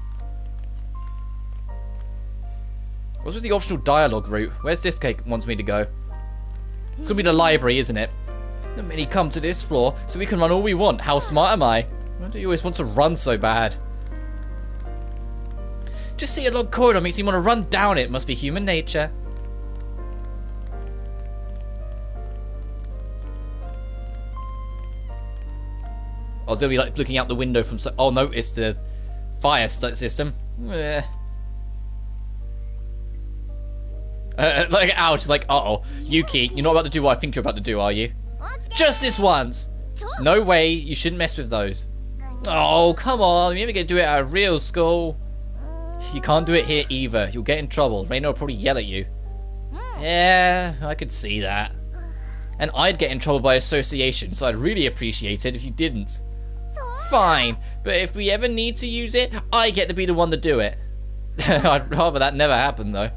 What's with the optional dialogue route? Where's this cake wants me to go? It's gonna be the library, isn't it? Not many come to this floor, so we can run all we want. How smart am I? Why do you always want to run so bad? Just see a long corridor makes me want to run down it. Must be human nature. I was gonna be like looking out the window from. Oh no, it's the fire system. Like, ouch. She's like, uh-oh. Yuki, you're not about to do what I think you're about to do, are you? Just this once. No way. You shouldn't mess with those. Oh, come on. You're never going to do it at a real school. You can't do it here either. You'll get in trouble. Reina will probably yell at you. Yeah, I could see that. And I'd get in trouble by association, so I'd really appreciate it if you didn't. Fine, but if we ever need to use it, I get to be the one to do it. I'd rather that never happened, though.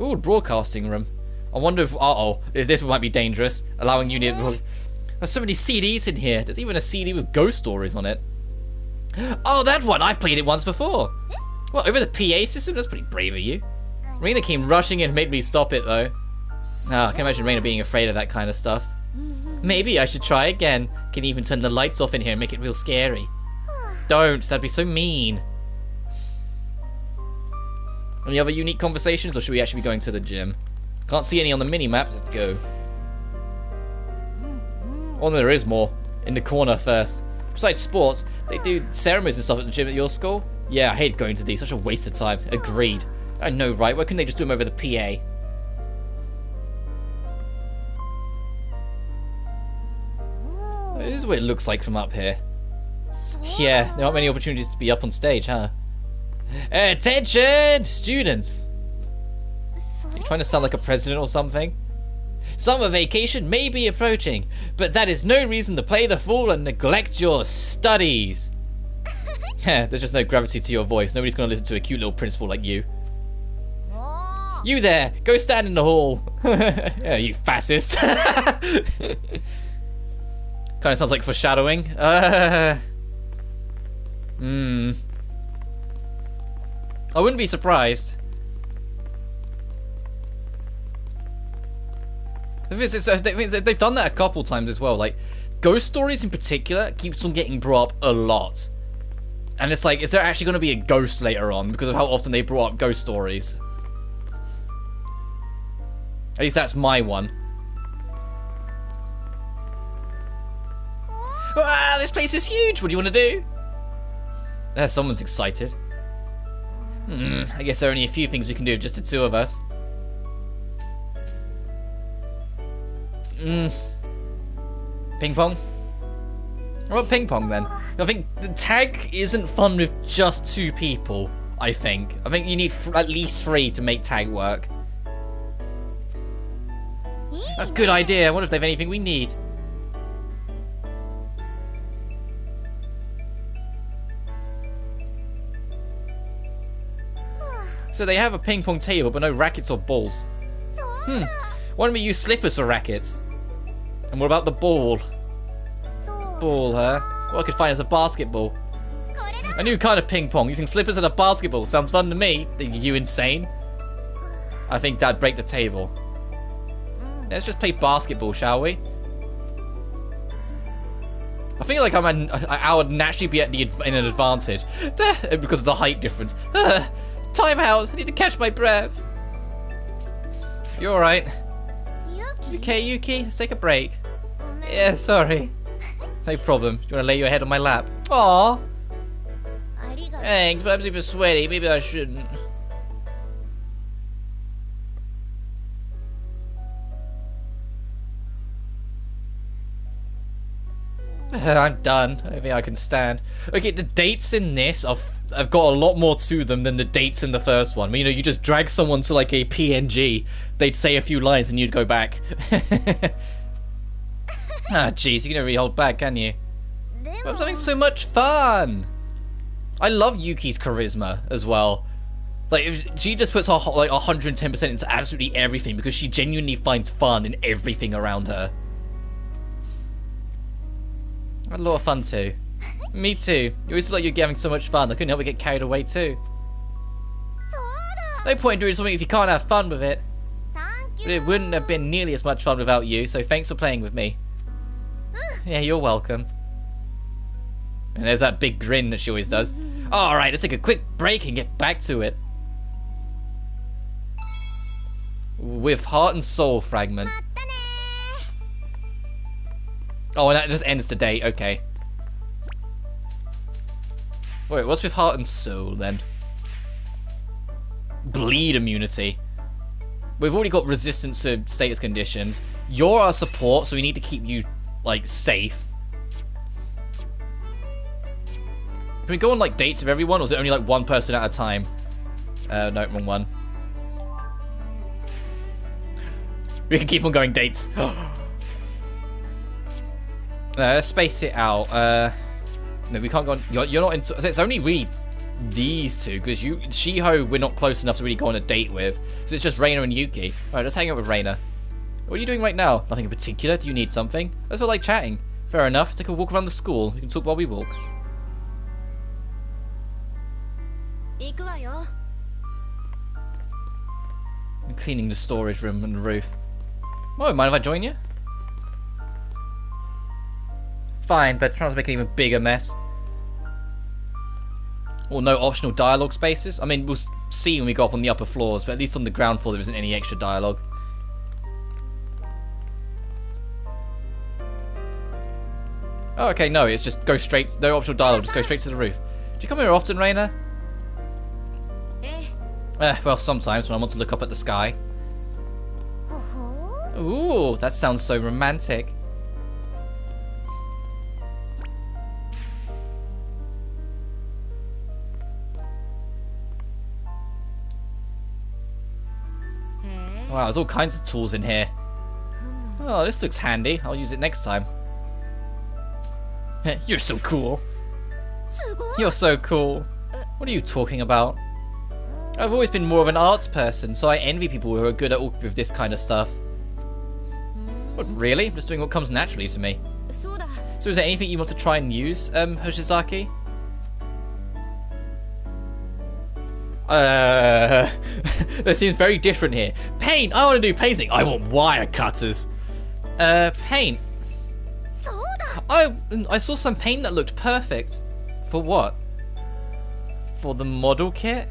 Ooh, broadcasting room. I wonder if... Uh-oh, this might be dangerous. Allowing you... There's so many CDs in here. There's even a CD with ghost stories on it. Oh, that one! I've played it once before. What, over the PA system? That's pretty brave of you. Reina came rushing in and made me stop it, though. Oh, I can imagine Reina being afraid of that kind of stuff. Maybe I should try again. Can even turn the lights off in here and make it real scary. Don't, that'd be so mean. Any other unique conversations, or should we actually be going to the gym? Can't see any on the mini-map. Let's go. Oh, there is more. In the corner first. Besides sports, they do ceremonies and stuff at the gym at your school? Yeah, I hate going to these. Such a waste of time. Agreed. I know, right? Why couldn't they just do them over the PA? This is what it looks like from up here. Yeah, there aren't many opportunities to be up on stage, huh? Attention, students! Are you trying to sound like a president or something? Summer vacation may be approaching, but that is no reason to play the fool and neglect your studies. There's just no gravity to your voice. Nobody's going to listen to a cute little principal like you. You there, go stand in the hall. Yeah, you fascist. Kind of sounds like foreshadowing. I wouldn't be surprised. They've done that a couple times as well. Like, ghost stories in particular keeps on getting brought up a lot. And it's like, is there actually going to be a ghost later on because of how often they brought up ghost stories? At least that's my one. Wow, this place is huge! What do you want to do? Someone's excited. I guess there are only a few things we can do with just the two of us. Ping pong? What about ping pong then? I think the tag isn't fun with just two people, I think. I think you need at least 3 to make tag work. A good idea. I wonder if they have anything we need. So they have a ping pong table, but no rackets or balls. Why don't we use slippers for rackets? And what about the ball? Ball, huh? What I could find is a basketball. A new kind of ping pong, using slippers and a basketball. Sounds fun to me. Are you insane? I think that'd break the table. Let's just play basketball, shall we? I feel like I would naturally be in an advantage because of the height difference. Time out! I need to catch my breath. You alright? You okay, Yuki? Let's take a break. Yeah, sorry. No problem. Do you want to lay your head on my lap? Aww. Thanks, but I'm super sweaty. Maybe I shouldn't. I'm done. I think I can stand. Okay, the dates in this have got a lot more to them than the dates in the first one. You know, you just drag someone to like a PNG, they'd say a few lines and you'd go back. Ah, jeez, you can never really hold back, can you? But I'm having so much fun. I love Yuki's charisma as well. Like, she just puts her like 110% into absolutely everything because she genuinely finds fun in everything around her. I had a lot of fun too. Me too. You always look like you're having so much fun. I couldn't help but get carried away too. No point in doing something if you can't have fun with it. But it wouldn't have been nearly as much fun without you, so thanks for playing with me. Yeah, you're welcome. And there's that big grin that she always does. Alright, let's take a quick break and get back to it. With Heart and Soul fragment. Oh, and that just ends the date, okay. Wait, what's with heart and soul then? Bleed immunity. We've already got resistance to status conditions. You're our support, so we need to keep you, like, safe. Can we go on, like, dates with everyone, or is it only, like, one person at a time? No, wrong one. We can keep on going dates. Let's space it out. No, we can't go on. You're not into. It's only really these two, because Shiho, we're not close enough to really go on a date with. So it's just Reina and Yuki. Alright, let's hang out with Reina. What are you doing right now? Nothing in particular. Do you need something? Let's all like chatting. Fair enough. Take a walk around the school. We can talk while we walk. I'm cleaning the storage room and the roof. Oh, mind if I join you? Fine, but try not to make an even bigger mess. Or no optional dialogue spaces. I mean, we'll see when we go up on the upper floors, but at least on the ground floor there isn't any extra dialogue. Oh, okay, no, it's just go straight, no optional dialogue, just go straight to the roof. Do you come here often, Reina? Well, sometimes when I want to look up at the sky. Ooh, that sounds so romantic. Wow, there's all kinds of tools in here. Oh, this looks handy. I'll use it next time. You're so cool. You're so cool. What are you talking about? I've always been more of an arts person, so I envy people who are good at all with this kind of stuff. What, really? I'm just doing what comes naturally to me. So is there anything you want to try and use, Hoshizaki? That seems very different here. Paint! I want to do painting! I want wire cutters! Paint. I saw some paint that looked perfect. For what? For the model kit?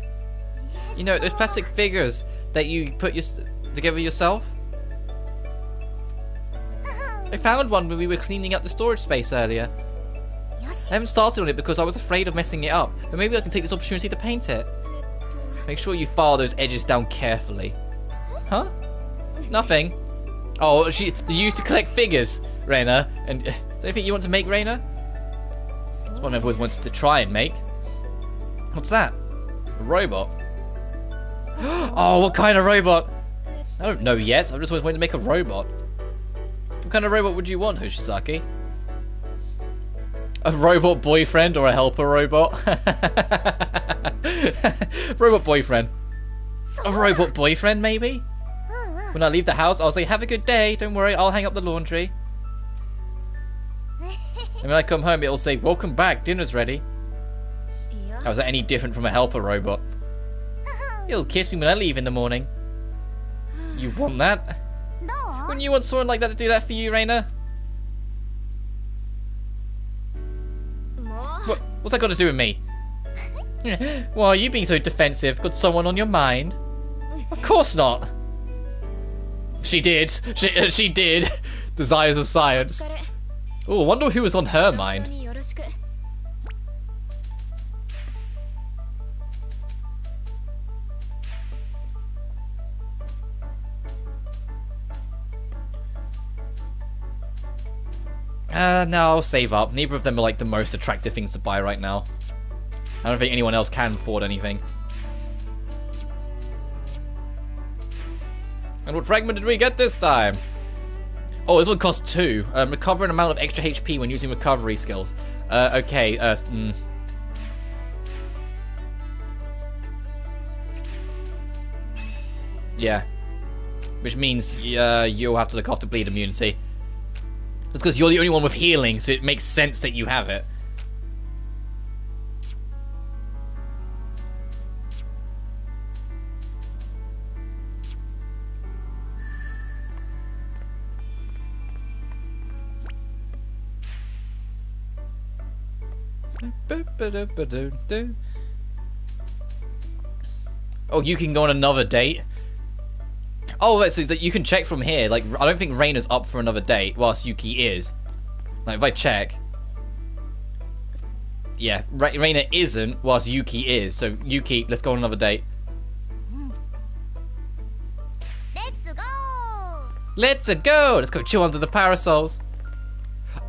You know, those plastic figures that you put together yourself? I found one when we were cleaning up the storage space earlier. I haven't started on it because I was afraid of messing it up, but maybe I can take this opportunity to paint it. Make sure you file those edges down carefully. Huh? Nothing. Oh, you used to collect figures, Reina. And is there anything you want to make, Reina? That's one I've always wanted to try and make. What's that? A robot. Oh, what kind of robot? I don't know yet. I've just always wanted to make a robot. What kind of robot would you want, Hoshizaki? A robot boyfriend or a helper robot? Robot boyfriend. A robot boyfriend, maybe? When I leave the house, I'll say, have a good day. Don't worry, I'll hang up the laundry. And when I come home, it'll say, welcome back, dinner's ready. How is that any different from a helper robot? It'll kiss me when I leave in the morning. You want that? Wouldn't you want someone like that to do that for you, Reina? What's that got to do with me? Why are you being so defensive? Got someone on your mind? Of course not. She did. She did. Desires of science. Oh, I wonder who was on her mind. No, I'll save up. Neither of them are like the most attractive things to buy right now. I don't think anyone else can afford anything. And what fragment did we get this time? Oh, this one costs 2. Recover an amount of extra HP when using recovery skills. Okay, Yeah. Which means you'll have to look after bleed immunity. It's because you're the only one with healing, so it makes sense that you have it. Oh, you can go on another date? Oh, so that you can check from here. Like, I don't think Reina's up for another date, whilst Yuki is. Like, if I check... yeah, Reina isn't, whilst Yuki is. So Yuki, let's go on another date. Let's go! Let's go! Let's go chill under the parasols.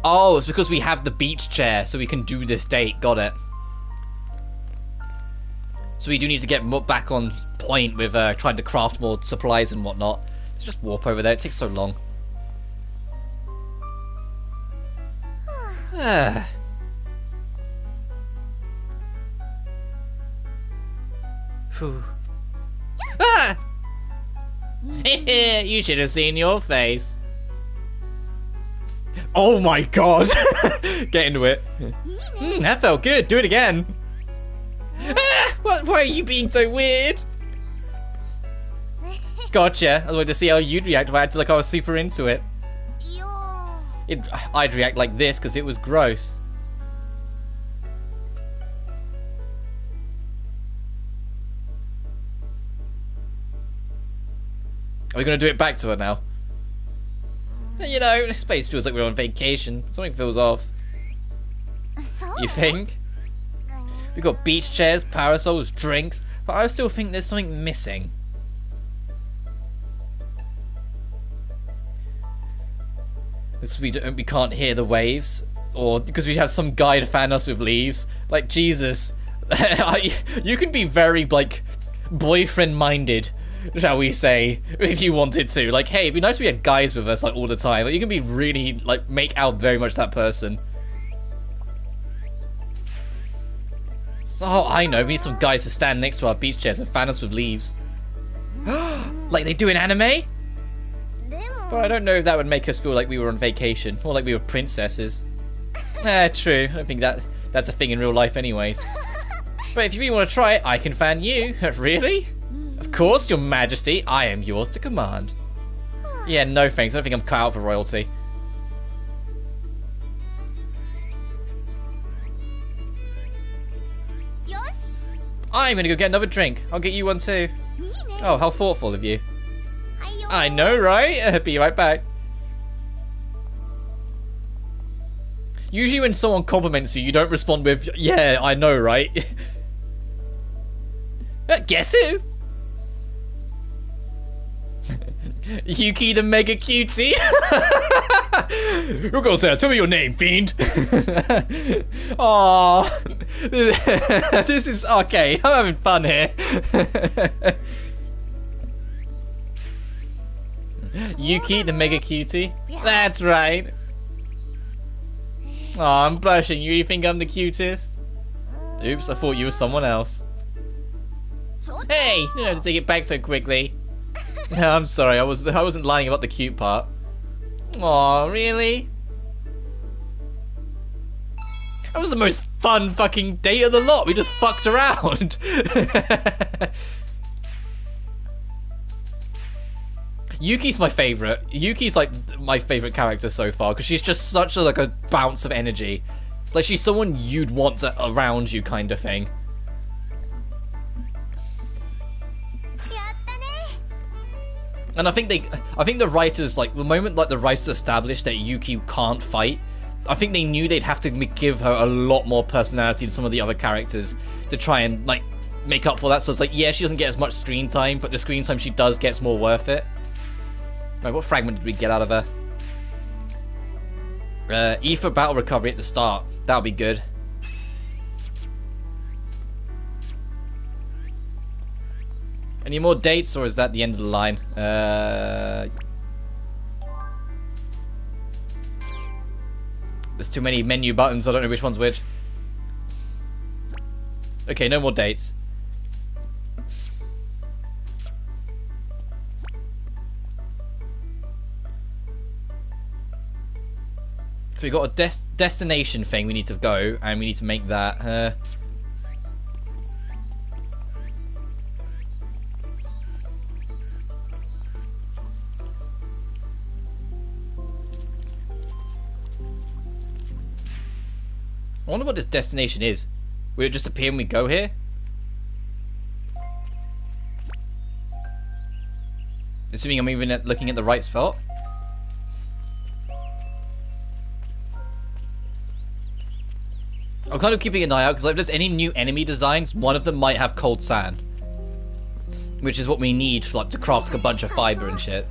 Oh, it's because we have the beach chair, so we can do this date. Got it. So we do need to get back on point with trying to craft more supplies and whatnot. Let's just warp over there. It takes so long. Phew. Ah! You should have seen your face. Oh my god! Get into it. That felt good. Do it again. Ah! What? Why are you being so weird? Gotcha. I wanted to see how you'd react if I acted like I was super into it. I'd react like this because it was gross. Are we going to do it back to her now? You know, this space feels like we're on vacation. Something feels off. You think? We've got beach chairs, parasols, drinks, but I still think there's something missing. Because we can't hear the waves, or because we have some guy to fan us with leaves. Like, Jesus. You can be very, like, boyfriend-minded, shall we say, if you wanted to. Like, hey, it'd be nice if we had guys with us, like, all the time. Like, you can be really, like, make out very much that person. Oh, I know. We need some guys to stand next to our beach chairs and fan us with leaves. Like they do in anime? But I don't know if that would make us feel like we were on vacation. Or like we were princesses. True. I don't think that's a thing in real life anyways. But if you really want to try it, I can fan you. Really? Of course, your majesty. I am yours to command. Yeah, no thanks. I don't think I'm cut out for royalty. I'm gonna go get another drink. I'll get you one too. Oh, how thoughtful of you. I know, right? I'll be right back. Usually when someone compliments you, you don't respond with, yeah, I know, right? Guess who? Yuki the mega cutie. Who goes there? Tell me your name, fiend. Aww. This is okay. I'm having fun here. Yuki the mega cutie. That's right. Aw, I'm blushing. You really think I'm the cutest? Oops, I thought you were someone else. Hey, you don't have to take it back so quickly. No, I'm sorry. I wasn't lying about the cute part. Aw, really? That was the most fun fucking date of the lot. We just fucked around. Yuki's my favorite. Yuki's like my favorite character so far because she's just such a bounce of energy. Like she's someone you'd want around you kind of thing. And I think the writers, like, the moment, like, the writers established that Yuki can't fight, I think they knew they'd have to give her a lot more personality than some of the other characters to try and, like, make up for that. So it's like, yeah, she doesn't get as much screen time, but the screen time she does gets more worth it. Right, what fragment did we get out of her? Ether battle recovery at the start. That'll be good. Any more dates, or is that the end of the line? There's too many menu buttons, I don't know which one's which. Okay, no more dates. So we got a destination thing we need to go, and we need to make that. I wonder what this destination is. Will it just appear when we go here? Assuming I'm even looking at the right spot. I'm kind of keeping an eye out, because if there's any new enemy designs, one of them might have cold sand. Which is what we need for, like, to craft like, a bunch of fiber and shit.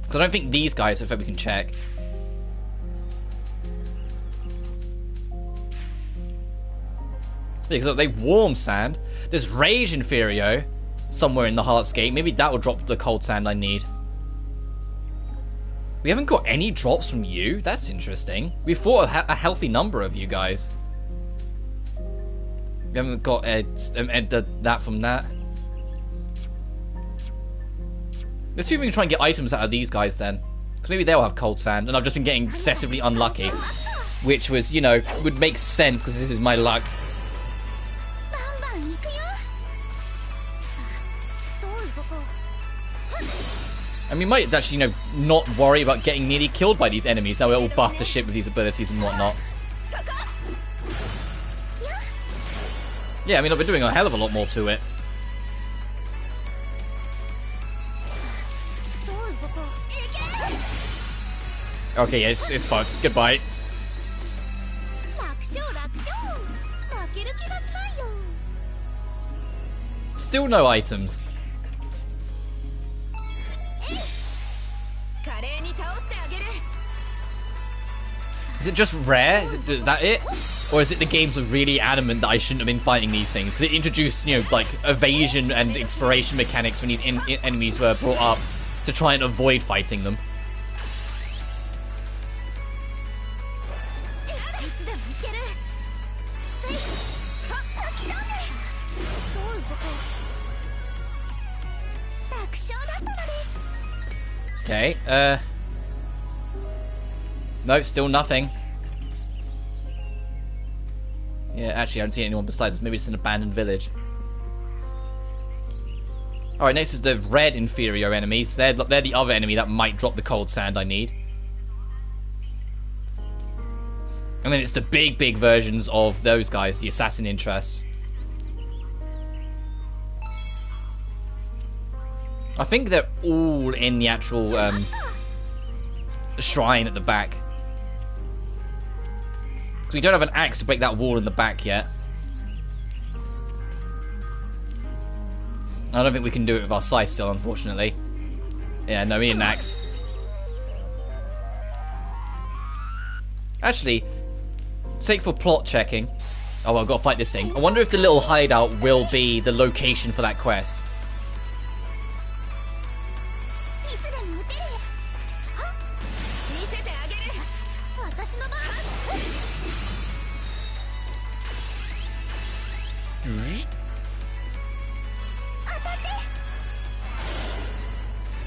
Because I don't think these guys, if we can check. Because they warm sand. There's Rage Inferio somewhere in the Heartscape. Maybe that will drop the cold sand I need. We haven't got any drops from you. That's interesting. We fought a healthy number of you guys. We haven't got that from that. Let's see if we can try and get items out of these guys then. Because maybe they'll have cold sand. And I've just been getting excessively unlucky. Which was, you know, would make sense because this is my luck. And we might actually, you know, not worry about getting nearly killed by these enemies. Now we're all buffed to shit with these abilities and whatnot. Yeah, I mean, I've been doing a hell of a lot more to it. Okay, yeah, it's fucked. Goodbye. Still no items. Is it just rare? Is that it? Or is it the games are really adamant that I shouldn't have been fighting these things? Because it introduced, you know, like, evasion and exploration mechanics when these enemies were brought up to try and avoid fighting them. Okay, no, still nothing. Yeah, actually, I don't see anyone besides us. Maybe it's an abandoned village. Alright, next is the red inferior enemies. They're the other enemy that might drop the cold sand I need. And then it's the big versions of those guys, the assassin interests. I think they're all in the actual shrine at the back. We don't have an axe to break that wall in the back yet. I don't think we can do it with our scythe still, unfortunately. Yeah, no, we need an axe. Actually, sake for plot checking. Oh, well, I've got to fight this thing. I wonder if the little hideout will be the location for that quest.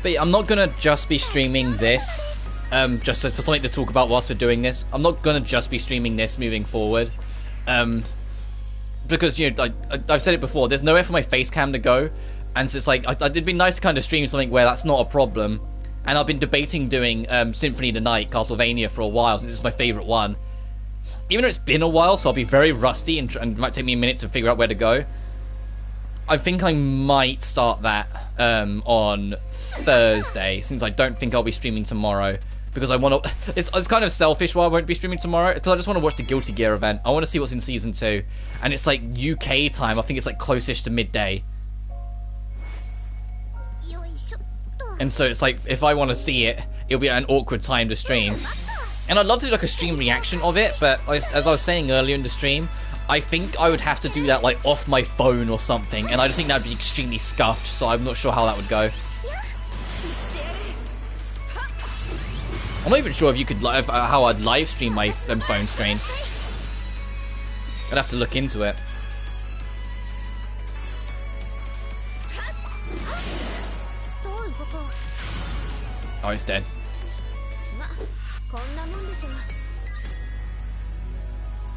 But yeah, I'm not gonna just be streaming this, just for something to talk about whilst we're doing this. I'm not gonna just be streaming this moving forward, because, you know, I've said it before. There's nowhere for my face cam to go, and so it's like it'd be nice to kind of stream something where that's not a problem. And I've been debating doing Symphony of the Night, Castlevania, for a while since it's my favourite one. Even though it's been a while, so I'll be very rusty and it might take me a minute to figure out where to go. I think I might start that on Thursday, since I don't think I'll be streaming tomorrow, because I want to. It's kind of selfish why I won't be streaming tomorrow, because I just want to watch the Guilty Gear event. I want to see what's in season 2, and it's like UK time. I think it's like closest to midday, and so it's like if I want to see it, it'll be an awkward time to stream. And I'd love to do like a stream reaction of it, but as I was saying earlier in the stream, I think I would have to do that like off my phone or something, and I just think that would be extremely scuffed, so I'm not sure how that would go. I'm not even sure if you could how I'd live stream my phone screen. I'd have to look into it. Oh, it's dead.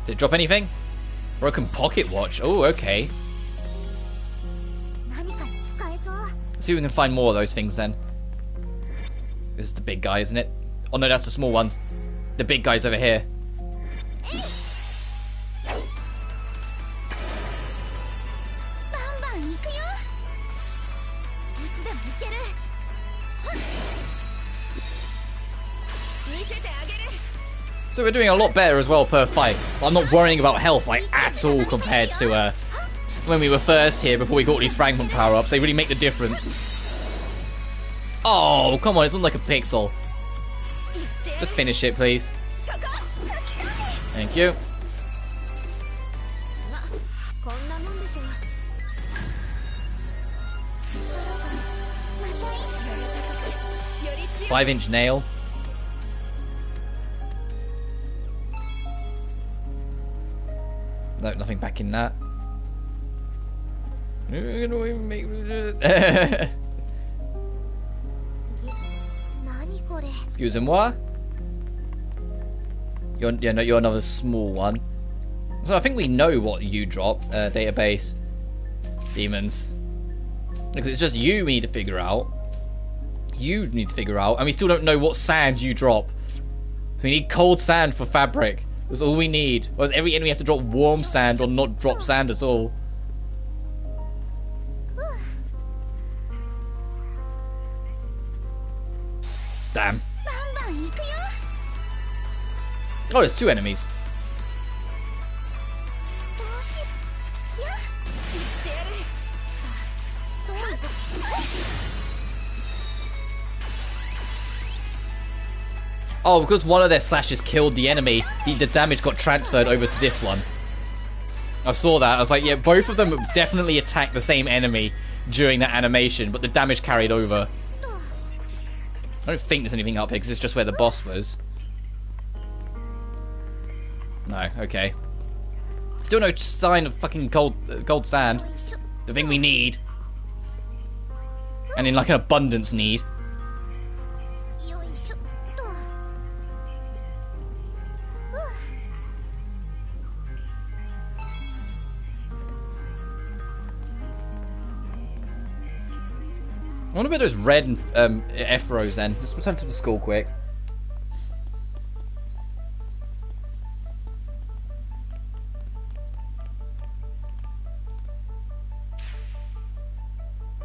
Did it drop anything? Broken pocket watch. Oh, okay. Let's see if we can find more of those things then. This is the big guy, isn't it? Oh no, that's the small ones. The big guy's over here. So we're doing a lot better as well per fight. I'm not worrying about health like at all compared to when we were first here before we got all these fragment power-ups. They really make the difference. Oh, come on, it's not like a pixel. Just finish it, please. Thank you. 5-inch nail. No, nothing back in that. Excusez-moi. You're another small one. So I think we know what you drop. Database. Demons. Because it's just you we need to figure out. You need to figure out. And we still don't know what sand you drop. We need cold sand for fabric. That's all we need. Whereas every enemy has to drop warm sand or not drop sand at all. Damn. Oh, there's 2 enemies. Oh, because one of their slashes killed the enemy, the damage got transferred over to this one. I saw that. I was like, yeah, both of them definitely attacked the same enemy during that animation, but the damage carried over. I don't think there's anything up here, because it's just where the boss was. No, okay. Still no sign of fucking gold sand. The thing we need. And in like an abundance need. I wonder where those red and F rows then. Let's return to the school quick.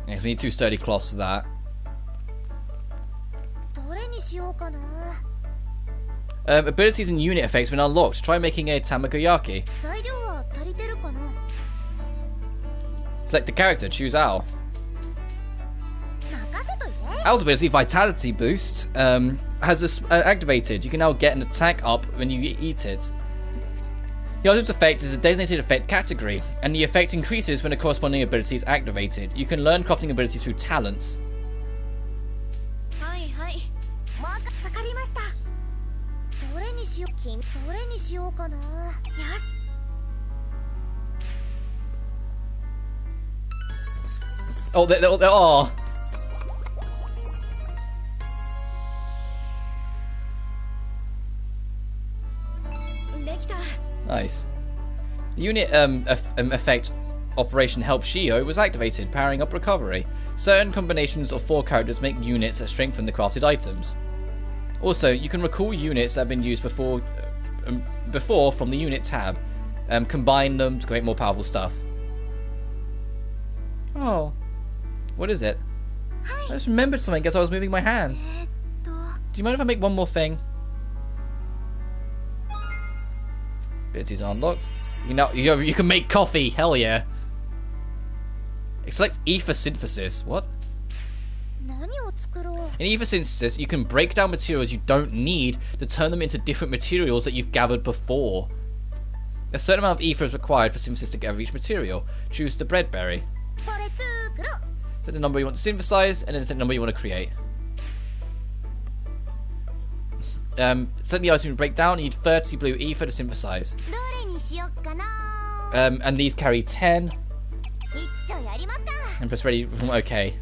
Yeah, so we need 2 sturdy cloths for that. Abilities and unit effects have been unlocked. Try making a tamagoyaki. Select a character. Choose Al. Al's ability, Vitality Boost, has this activated. You can now get an attack up when you eat it. The item's effect is a designated effect category, and the effect increases when a corresponding ability is activated. You can learn crafting abilities through talents. Oh, they are. Nice. The unit effect Operation Help Shio was activated, powering up recovery. Certain combinations of 4 characters make units that strengthen the crafted items. Also, you can recall units that have been used before from the unit tab. Combine them to create more powerful stuff. Oh. What is it? I just remembered something as I was moving my hands. Do you mind if I make one more thing? Abilities are unlocked. You can make coffee. Hell yeah. It selects ether synthesis. What? In ether synthesis, you can break down materials you don't need to turn them into different materials that you've gathered before. A certain amount of ether is required for synthesis to gather each material. Choose the bread berry. Set the number you want to synthesize, and then set the number you want to create. Set the item to break down. You need 30 blue ether to synthesize. And these carry 10. And press ready. Okay.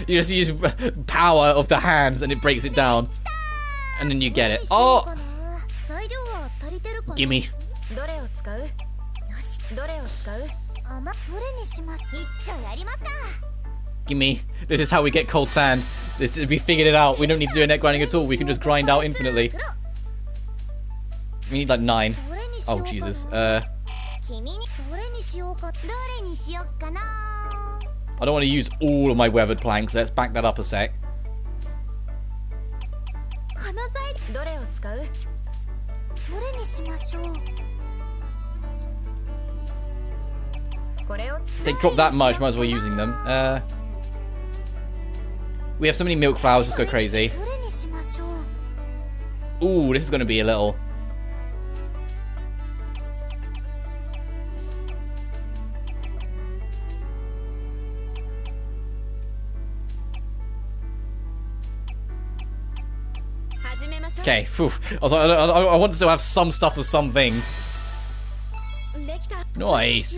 You just use power of the hands, and it breaks it down, and then you get it. Oh, gimme. Gimme. This is how we get cold sand. We figured it out. We don't need to do a net grinding at all. We can just grind out infinitely. We need like 9. Oh Jesus. I don't want to use all of my weathered planks. Let's back that up a sec. この材料どれを使う？どれにしましょう？これを They drop that much, might as well using them. We have so many milk flowers, just go crazy. どれにしましょう？ Ooh, this is going to be a little... Okay, phew. I was like, I want to still have some stuff with some things. Nice.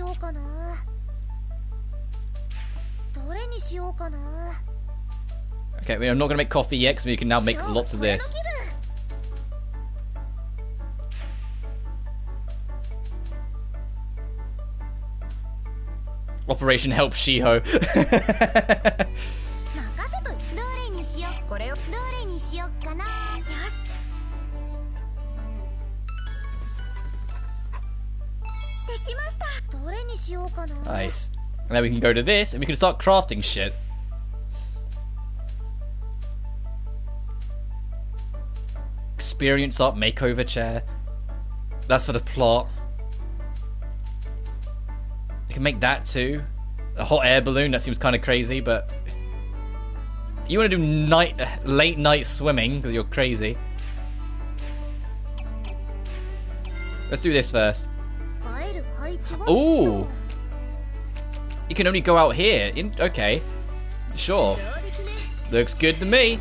Okay, I'm not going to make coffee yet because we can now make lots of this. Operation Help Shiho. Nice. And then we can go to this and we can start crafting shit. Experience up makeover chair. That's for the plot. You can make that too. A hot air balloon, that seems kind of crazy, but if you want to do late night swimming because you're crazy. Let's do this first. Ooh! You can only go out here. Okay. Sure. Looks good to me.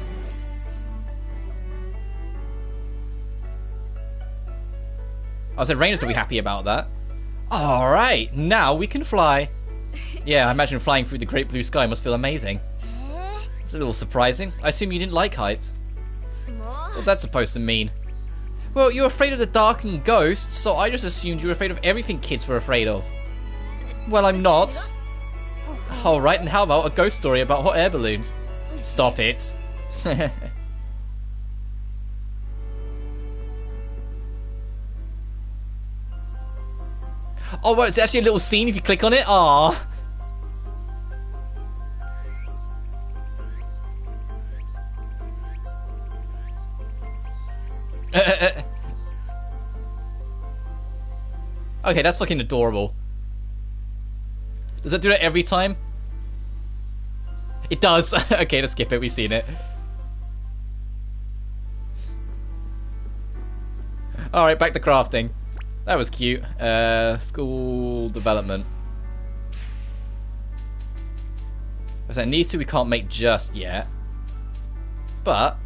I said Raina's gonna be happy about that. Alright, now we can fly. Yeah, I imagine flying through the great blue sky must feel amazing. It's a little surprising. I assume you didn't like heights. What's that supposed to mean? Well, you're afraid of the dark and ghosts, so I just assumed you were afraid of everything kids were afraid of. Well, I'm not. Alright, and how about a ghost story about hot air balloons? Stop it. Oh, well, it's actually a little scene if you click on it. Aww. Okay, that's fucking adorable. Does that do that every time? It does. Okay, let's skip it. We've seen it. Alright, back to crafting. That was cute. School development. So these two we can't make just yet. But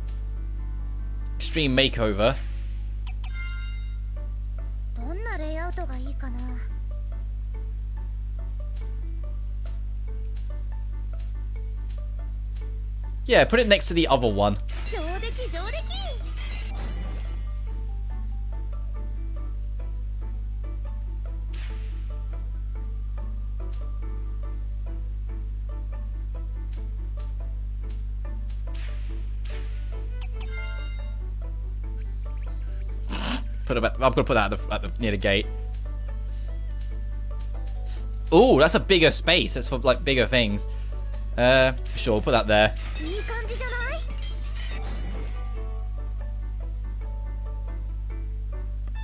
extreme makeover. Yeah, put it next to the other one. I'm gonna put that at the near the gate. Oh, that's a bigger space. That's for like bigger things. Sure, put that there.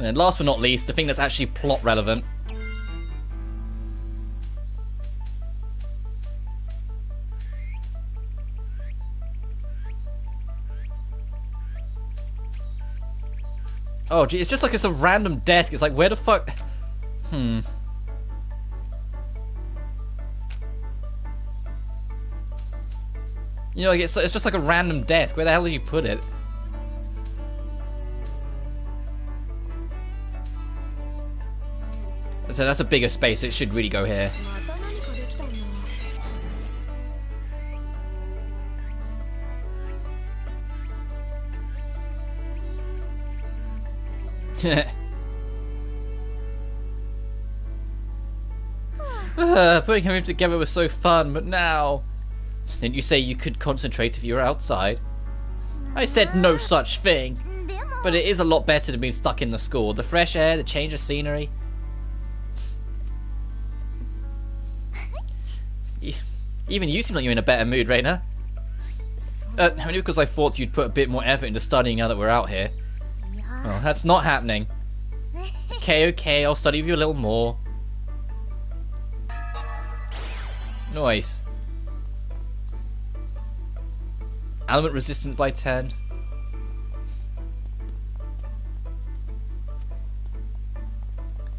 And last but not least, the thing that's actually plot relevant. Oh, gee, it's just like it's a random desk. It's like, where the fuck? You know, like it's just like a random desk. Where the hell did you put it? So that's a bigger space. It should really go here. Putting him together was so fun, but now... Didn't you say you could concentrate if you were outside? I said no such thing. But it is a lot better than being stuck in the school. The fresh air, the change of scenery. Even you seem like you're in a better mood, Reina. Only because I thought you'd put a bit more effort into studying now that we're out here. Well, that's not happening. Okay, I'll study with you a little more. Nice. Element resistant by 10.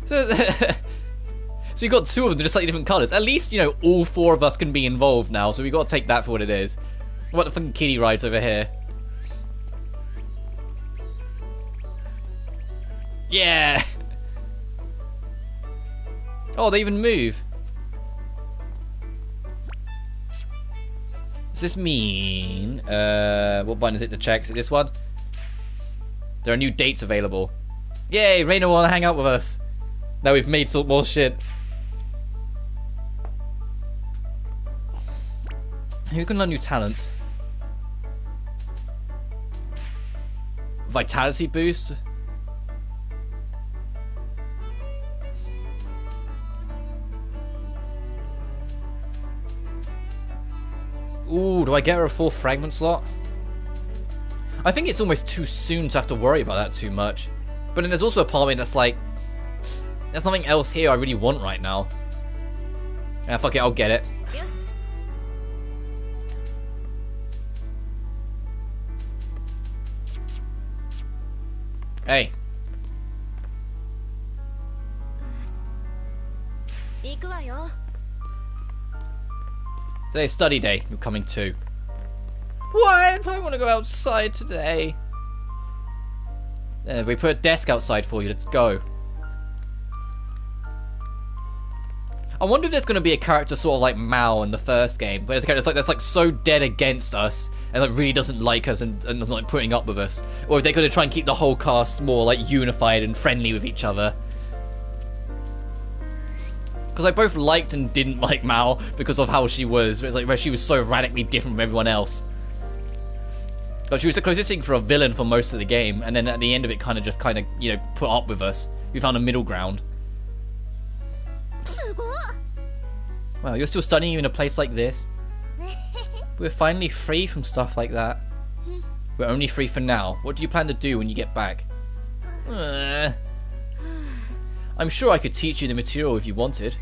So we got two of them, just slightly different colours. At least, you know, all four of us can be involved now, so we got to take that for what it is. What the fucking kiddie rides over here? Yeah! Oh, they even move. Does this mean... what button is it to check? Is it this one? There are new dates available. Yay! Reina will hang out with us. Now we've made some more shit. Who can learn new talents? Vitality boost? Ooh, do I get her a full fragment slot? I think it's almost too soon to have to worry about that too much. But then there's also a part of me that's like, there's nothing else here I really want right now. Yeah, fuck it, I'll get it. Yes. Hey. Today's study day. You're coming too. What? I want to go outside today. There, we put a desk outside for you. Let's go. I wonder if there's going to be a character sort of like Mao in the first game, but there's a character that's like so dead against us and like really doesn't like us and is like putting up with us, or if they're going to try and keep the whole cast more like unified and friendly with each other. Because I both liked and didn't like Mao because of how she was. It's like where she was so radically different from everyone else. But she was the closest thing for a villain for most of the game, and then at the end of it, kind of, you know, put up with us. We found a middle ground. Well, you're still studying in a place like this. We're finally free from stuff like that. We're only free for now. What do you plan to do when you get back? I'm sure I could teach you the material if you wanted.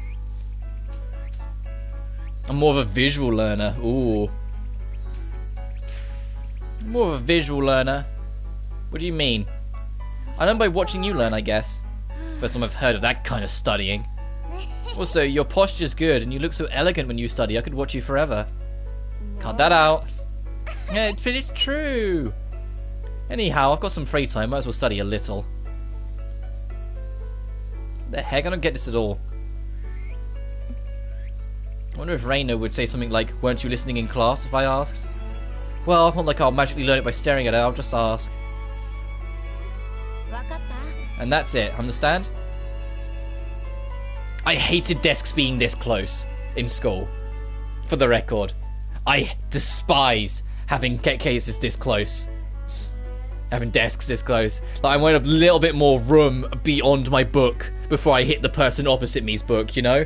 I'm more of a visual learner. Ooh. More of a visual learner. What do you mean? I learn by watching you learn, I guess. First time I've heard of that kind of studying. Also, your posture's good and you look so elegant when you study. I could watch you forever. Cut that out. Yeah, it's true. Anyhow, I've got some free time. Might as well study a little. The heck? I don't get this at all. I wonder if Reina would say something like, weren't you listening in class if I asked? Well, it's not like I'll magically learn it by staring at her, I'll just ask. And that's it, understand? I hated desks being this close in school. For the record. I despise having cases this close. Having desks this close. Like, I want a little bit more room beyond my book before I hit the person opposite me's book, you know?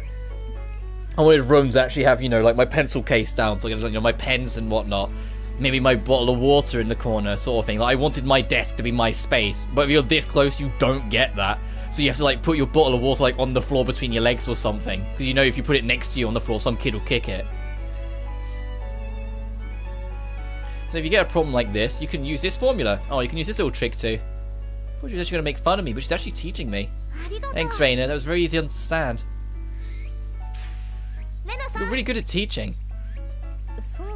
I wanted rooms that actually have, you know, like my pencil case down, so I have, you know, my pens and whatnot. Maybe my bottle of water in the corner, sort of thing. Like, I wanted my desk to be my space. But if you're this close, you don't get that. So you have to, like, put your bottle of water, like, on the floor between your legs or something. Because you know if you put it next to you on the floor, some kid will kick it. So if you get a problem like this, you can use this formula. Oh, you can use this little trick too. I thought she was actually going to make fun of me, but she's actually teaching me. Thanks, Reina. That was very easy to understand. You're really good at teaching.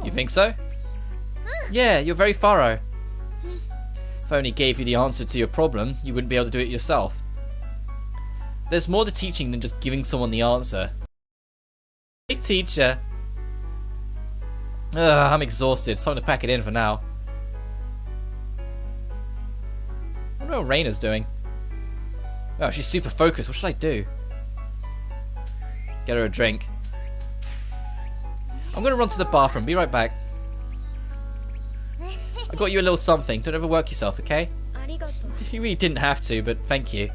You think so? Yeah, you're very thorough. If I only gave you the answer to your problem, you wouldn't be able to do it yourself. There's more to teaching than just giving someone the answer. Hey, teacher. I'm exhausted. It's time to pack it in for now. I wonder what Reina's doing. Oh, she's super focused. What should I do? Get her a drink. I'm gonna run to the bathroom. Be right back. I got you a little something. Don't overwork yourself, okay? You really didn't have to, but thank you.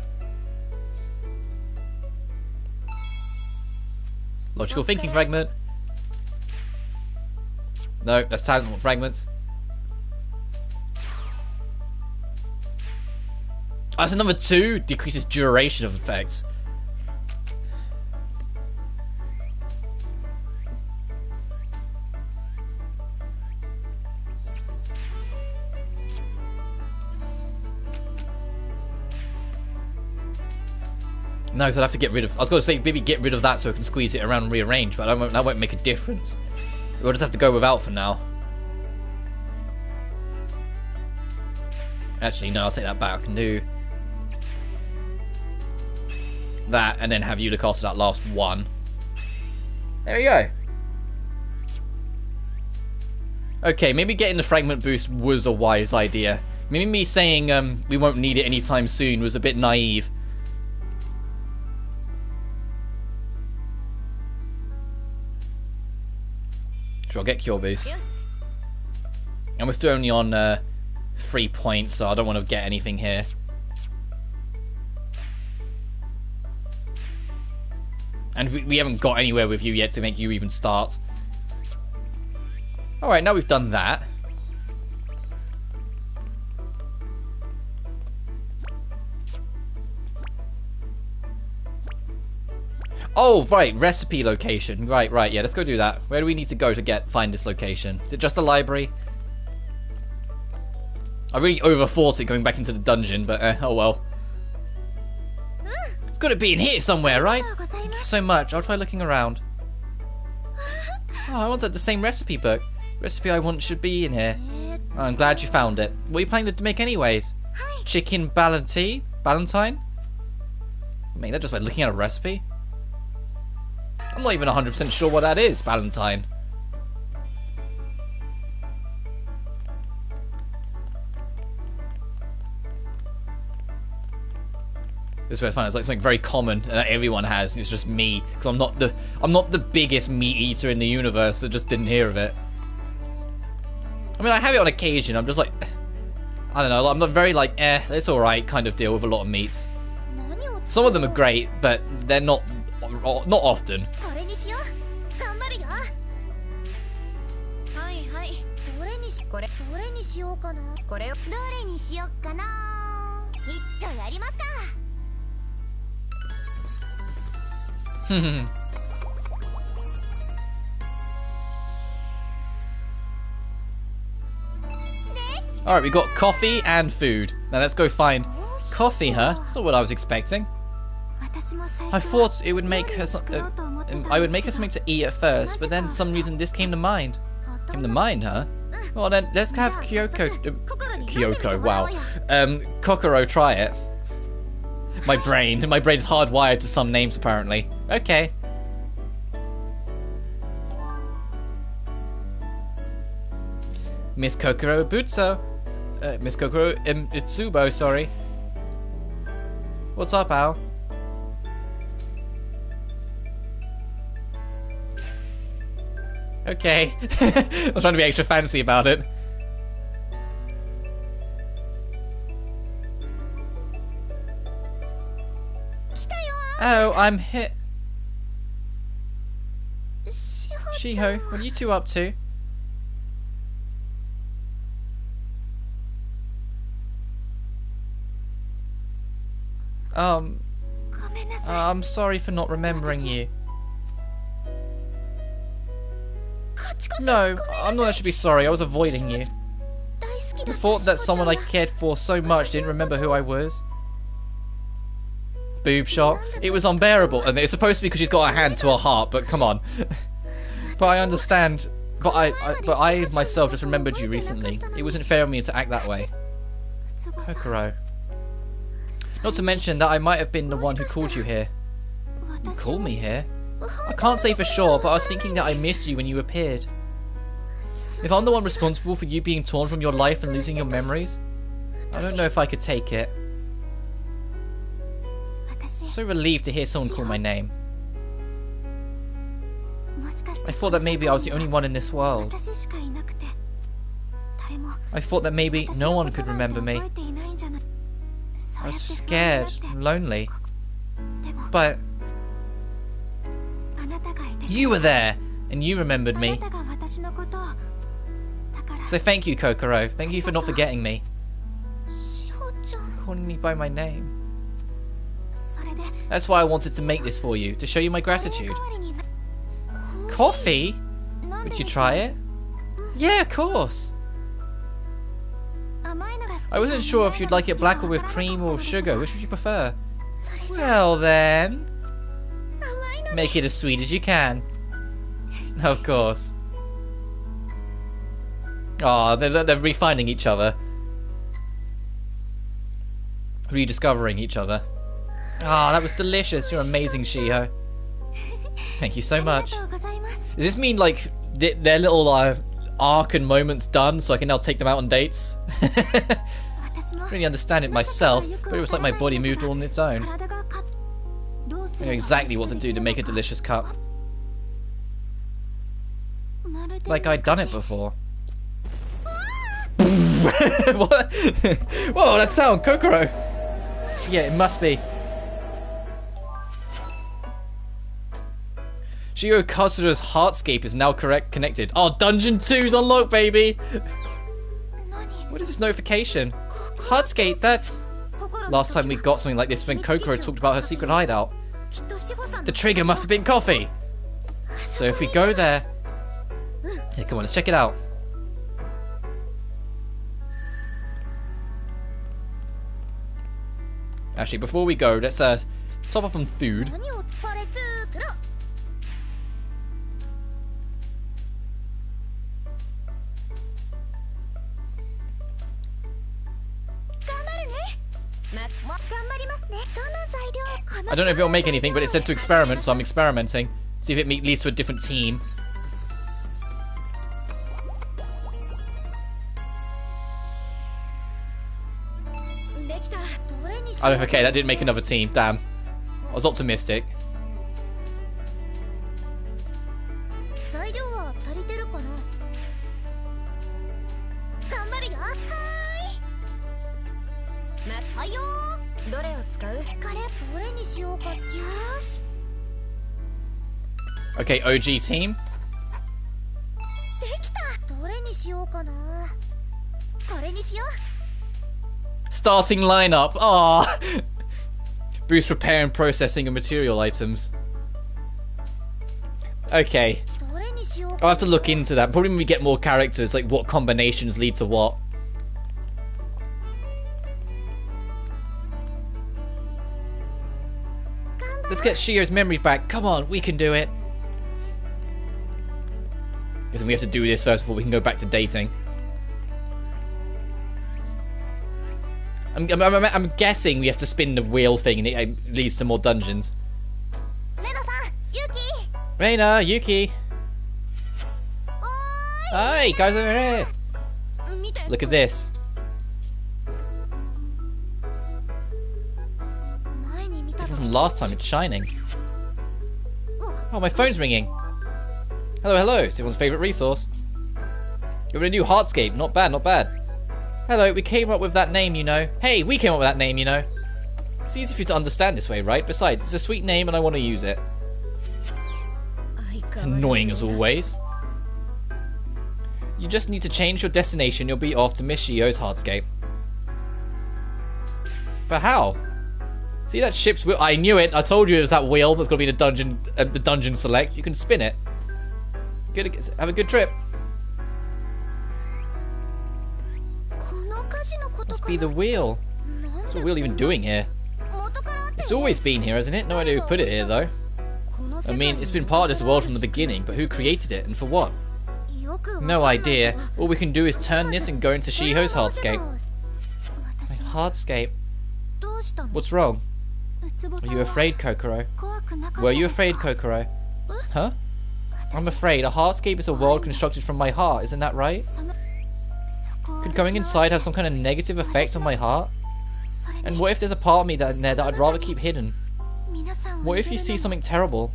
Logical thinking fragment. No, that's talisman fragments. Oh, that's another 2. Decreases duration of effects. No, because I'd have to get rid of... I was going to say, maybe get rid of that so I can squeeze it around and rearrange, but that won't make a difference. We'll just have to go without for now. Actually, no, I'll take that back. I can do that, and then have you look after that last one. There we go. Okay, maybe getting the fragment boost was a wise idea. Maybe me saying we won't need it anytime soon was a bit naive. Sure, I'll get cure boost. And we're still only on 3 points, so I don't want to get anything here. And we haven't got anywhere with you yet to make you even start. Alright, now we've done that. Oh, right, recipe location. Right, yeah, let's go do that. Where do we need to go to find this location? Is it just a library? I really overthought it going back into the dungeon, but oh well. It's got to be in here somewhere, right? Thank you so much. I'll try looking around. Oh, I wanted the same recipe book. The recipe I want should be in here. Oh, I'm glad you found it. What are you planning to make anyways? Chicken Valentine? I mean, that just by looking at a recipe? I'm not even 100% sure what that is, Valentine. This is where I find it's like something very common that everyone has. It's just me, because I'm not the biggest meat eater in the universe that just didn't hear of it. I mean, I have it on occasion. I'm just like, I don't know. I'm not very like, it's all right kind of deal with a lot of meats. Some of them are great, but they're not often. Alright, we got coffee and food. Now let's go find coffee, huh? That's not what I was expecting. I thought it would make her I would make her something to eat at first, but then for some reason this came to mind. Came to mind, huh? Well then, let's have Kyoko, wow. Kokoro try it. My brain's hardwired to some names apparently. Okay. Miss Kokoro Butsu. Miss Kokoro Itsubo, sorry. What's up, Al? Okay. I was trying to be extra fancy about it. Oh, I'm hit. Shiho, what are you two up to? I'm sorry for not remembering you. No, I'm not actually sorry, I was avoiding you. I thought that someone I cared for so much didn't remember who I was. Boob shot. It was unbearable, and it's supposed to be because she's got her hand to her heart, but come on. But I understand. But I myself just remembered you recently. It wasn't fair of me to act that way. Kokoro. Not to mention that I might have been the one who called you here. You called me here? I can't say for sure, but I was thinking that I missed you when you appeared. If I'm the one responsible for you being torn from your life and losing your memories, I don't know if I could take it. I'm so relieved to hear someone call my name. I thought that maybe I was the only one in this world. I thought that maybe no one could remember me. I was scared and lonely. But you were there, and you remembered me. So thank you, Kokoro. Thank you for not forgetting me. 志保ちゃん Calling me by my name. それで That's why I wanted to make this for you, to show you my お代 gratitude. わりにな Coffee? 飲んで Would み you て try it? Yeah, of course. 甘いのが好き I wasn't sure if you'd like it black or with cream or sugar. Which would you prefer? それじゃ Well then, 甘いの make it as sweet as you can. Of course. Oh, they're refinding each other. Rediscovering each other. Ah, that was delicious. You're amazing, Shiho. Thank you so あり much. がとうございます Does this mean like their little arc and moments done, so I can now take them out on dates? 私も Really understand it myself, but it was like my body moved on its own. 体がかどうす I れ know ば exactly what to 美味し do く to で make き a るのか delicious cup. まるで Like I'd done it 昔 before. What? Whoa, that sound, Kokoro! Yeah, it must be. Shio Kasuda's Heartscape is now connected. Oh, Dungeon 2's unlocked, baby! 何 What is this notification? Heartscape, that's... 心の Last time we got something like this when Kokoro talked about her secret hideout. きっと志保さん The trigger must have been coffee! So if we go there... Here, come on, let's check it out. Actually, before we go, let's top up on food. 何をパレツープロ I don't know if it'll make anything, but it said to experiment, so I'm experimenting. See if it leads to a different team. Oh, okay, that didn't make another team. Damn. I was optimistic. 材料は足りてるかな頑張るよはーいまたよーどれを使うこれどれにしようかよーし Okay, OG team. できたどれにしようかなこれにしよう Starting lineup. Ah. Boost repair and processing of material items. Okay. どれにしよう I'll か have to look into that. Probably when we get more characters, like what combinations lead to what. Let's get Shio's memory back. Come on, we can do it. Because we have to do this first before we can go back to dating. I'm guessing we have to spin the wheel thing and it leads to more dungeons. レノさんユキ Reina, Yuki. おー Hi, guys over here. い見て Look at this. 前に見た Different 時 from last time, it's shining. お Oh, my phone's ringing. Hello, hello. It's everyone's favourite resource. You're in a new Heartscape. Not bad, not bad. Hello, we came up with that name, you know. Hey, we came up with that name, you know. It's easy for you to understand this way, right? Besides, it's a sweet name and I want to use it. Annoying as always. You just need to change your destination. You'll be off to Miss Shio's Heartscape. But how? See that ship's wheel? I knew it. I told you it was that wheel that's going to be the dungeon select. You can spin it. Good. Have a good trip. この火事のこと Must か be the な wheel. なん What's で the wheel even doing here? 元からあって It's always been here, hasn't it? No idea who put it here, though. この I 世界 mean, に it's been part of this world from the beginning, but who created it and for what? よくわかん No ないけ idea. ど All we can do is turn this and go into Shiho's Heartscape. 私も Heartscape. どうしたの What's wrong? ウツボ Are さん you は afraid, Kokoro? 怖くなかった Were you ですか afraid, Kokoro? Huh? I'm 私 afraid. A heartscape is a world constructed from my heart, isn't that right? そのそこを Could going inside have some kind of negative effect on my heart? それ And に what if there's a part of me that in there that I'd rather keep hidden? 皆さんを What if 入 you れ see るの something terrible?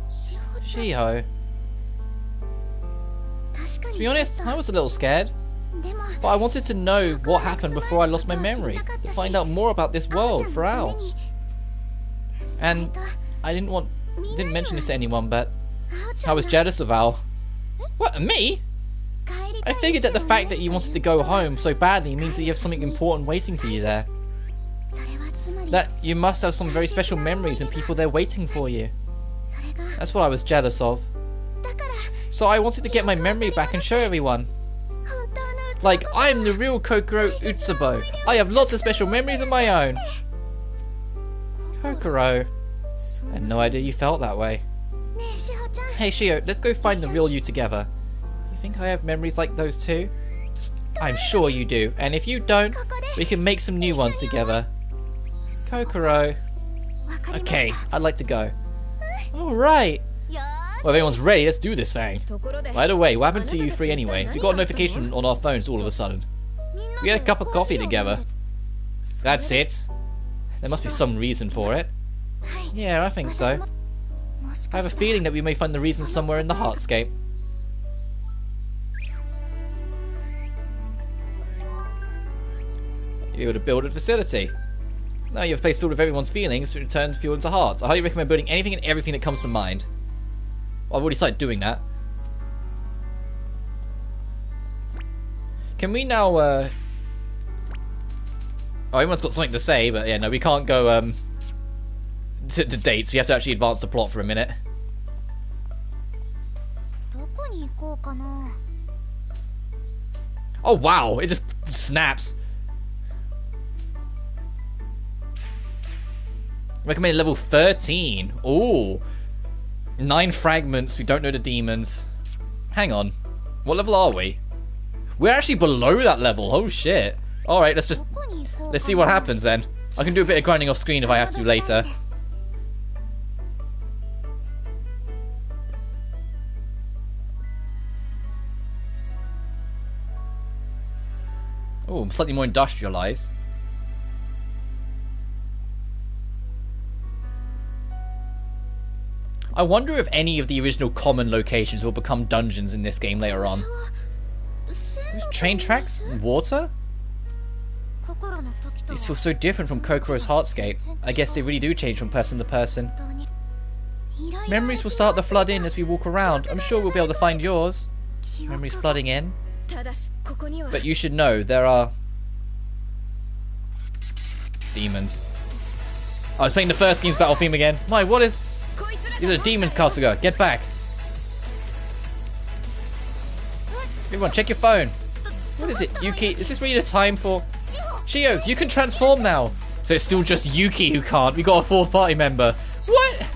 志保ちゃん Shiho. 確か To に be honest, I was a little scared. でも But I wanted to know what happened before I lost my memory. To find out more about this world for Al. And I didn't mention this to anyone, but I was jealous of Al. What, me? I figured that the fact that you wanted to go home so badly means that you have something important waiting for you there. That you must have some very special memories and people there waiting for you. That's what I was jealous of. So I wanted to get my memory back and show everyone. Like, I'm the real Kokoro Utsubo. I have lots of special memories of my own. Kokoro. I had no idea you felt that way. Hey Shio, let's go find the real you together. Do you think I have memories like those too? I'm sure you do, and if you don't, we can make some new ones together. Kokoro. Okay, I'd like to go. Alright. Well, if everyone's ready, let's do this thing. By the way, what happened to you three anyway? We got a notification on our phones all of a sudden. We had a cup of coffee together. That's it. There must be some reason for it. Yeah, I think so. I have a feeling that we may find the reason somewhere in the Heartscape. You're able to build a facility. Now you have a place filled with everyone's feelings to turn fuel into hearts. I highly recommend building anything and everything that comes to mind. Well, I've already started doing that. Can we now, Oh, everyone's got something to say, but yeah, no, we can't go, to dates. We have to actually advance the plot for a minute. Oh, wow, it just snaps. Recommended level 13. Ooh. 9 fragments. We don't know the demons. Hang on. What level are we? We're actually below that level. Oh shit. Alright, let's see what happens then. I can do a bit of grinding off screen if I have to later. Oh, slightly more industrialized. I wonder if any of the original common locations will become dungeons in this game later on. Those train tracks? Water? These feel so different from Kokoro's Heartscape. I guess they really do change from person to person. Memories will start to flood in as we walk around. I'm sure we'll be able to find yours. Memories flooding in. But you should know, there are... demons. I was playing the first game's battle theme again. My, what is... These are demons, Kasuga. Get back. Everyone, check your phone. What is it, Yuki? Is this really the time for... Shio, you can transform now. So it's still just Yuki who can't. We got a fourth party member. What?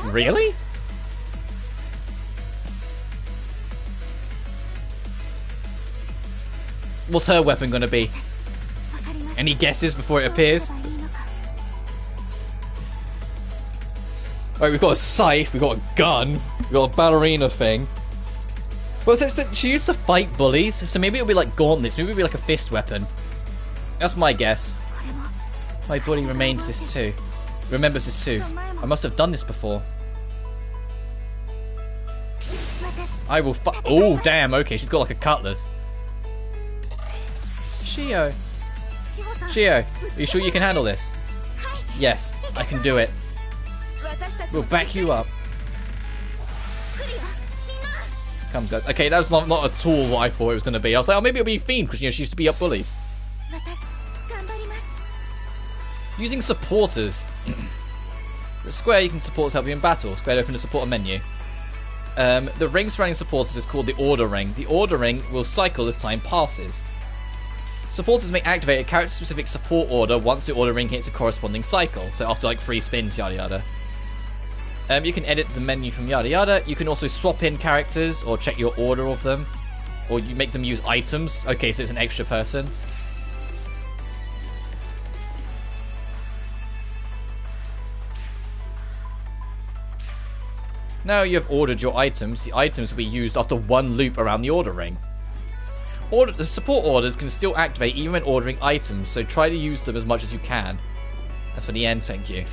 Really? What's her weapon gonna be? Any guesses before it appears? Right, we've got a scythe, we've got a gun, we've got a ballerina thing. Well, so she used to fight bullies, so maybe it'll be like gauntlets, maybe it'll be like a fist weapon. That's my guess. My bully remembers this too. I must have done this before. I will oh, damn, okay, she's got like a cutlass. Shio. Shio, are you sure you can handle this? Yes, I can do it. We'll back you up. Come, guys. Okay, that's not at all what I thought it was going to be. I was like, oh, maybe it'll be Fiend, because, you know, she used to be up bullies. Using supporters. The square you can support to help you in battle. Square to open the supporter menu. The ring surrounding supporters is called the Order Ring. The Order Ring will cycle as time passes. Supporters may activate a character-specific support order once the Order Ring hits a corresponding cycle. So after like 3 spins, yada yada. You can edit the menu from yada yada. You can also swap in characters or check your order of them. Or you make them use items. Okay, so it's an extra person. Now you have ordered your items. The items will be used after 1 loop around the Order Ring. The support orders can still activate even when ordering items, so try to use them as much as you can. As for the end, thank you.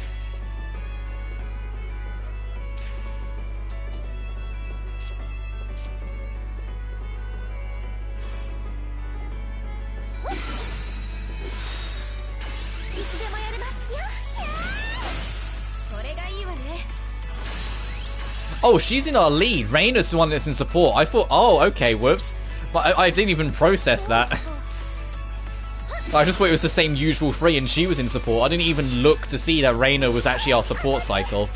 Oh, she's in our lead. Reina's the one that's in support. I thought, oh, okay, whoops. But I didn't even process that. I just thought it was the same usual three and she was in support. I didn't even look to see that Reina was actually our support cycle.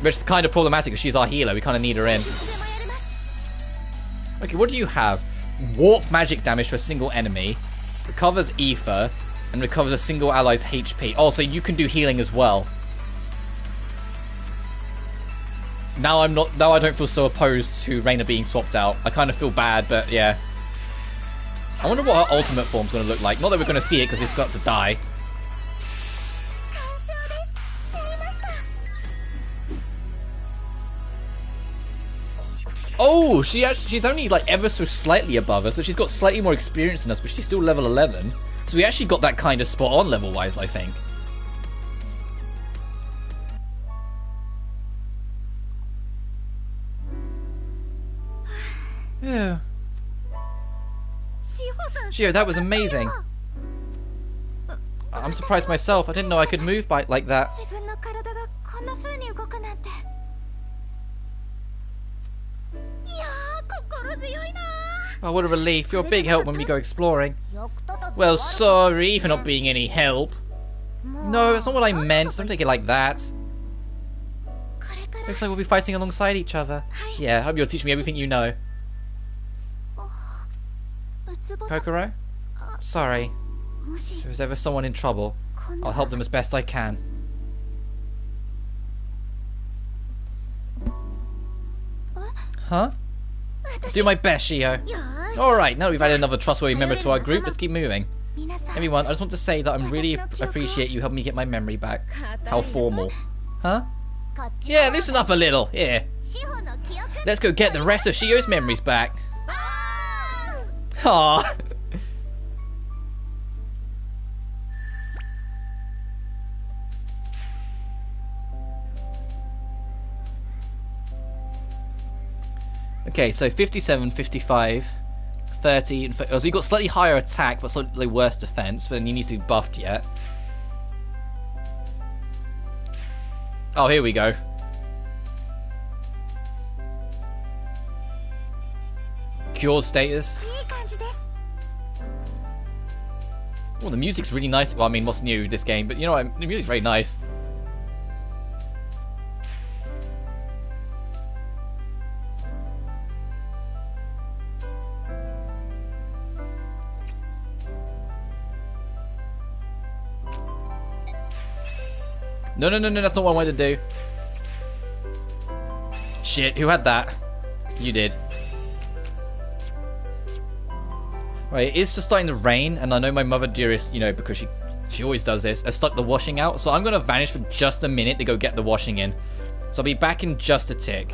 Which is kind of problematic because she's our healer. We kind of need her in. Okay, what do you have? Warp magic damage to a single enemy. Recovers ether. And recovers a single ally's HP. Oh, so you can do healing as well. Now I don't feel so opposed to Reina being swapped out. I kind of feel bad, but yeah. I wonder what her ultimate form's going to look like. Not that we're going to see it because it's got to die. Oh, she's only like ever so slightly above us, so she's got slightly more experience than us, but she's still level 11. So we actually got that kind of spot on level-wise, I think. Yeah. Shio, that was amazing. I'm surprised myself. I didn't know I could move like that. Oh, what a relief. You're a big help when we go exploring. Well, sorry for not being any help. No, that's not what I meant. Don't take it like that. Looks like we'll be fighting alongside each other. Yeah, I hope you'll teach me everything you know. Kokoro? Sorry. If there's ever someone in trouble, I'll help them as best I can. Huh? Do my best, Shio. Alright, now that we've added another trustworthy member to our group, let's keep moving. Everyone, I just want to say that I'm really appreciate you helping me get my memory back. How formal. Huh? Yeah, loosen up a little. Here. Let's go get the rest of Shio's memories back. Aww. Okay, so 57, 55, 30, and 30. So you got slightly higher attack, but slightly worse defense, but then you need to be buffed yet. Oh, here we go. Cure status. Oh, the music's really nice. Well, I mean, what's new this game? But you know what? The music's very nice. No, that's not what I wanted to do. Shit, who had that? You did. Right, it is just starting to rain, and I know my mother dearest, you know, because she always does this, has stuck the washing out, so I'm going to vanish for just a minute to go get the washing in. So I'll be back in just a tick.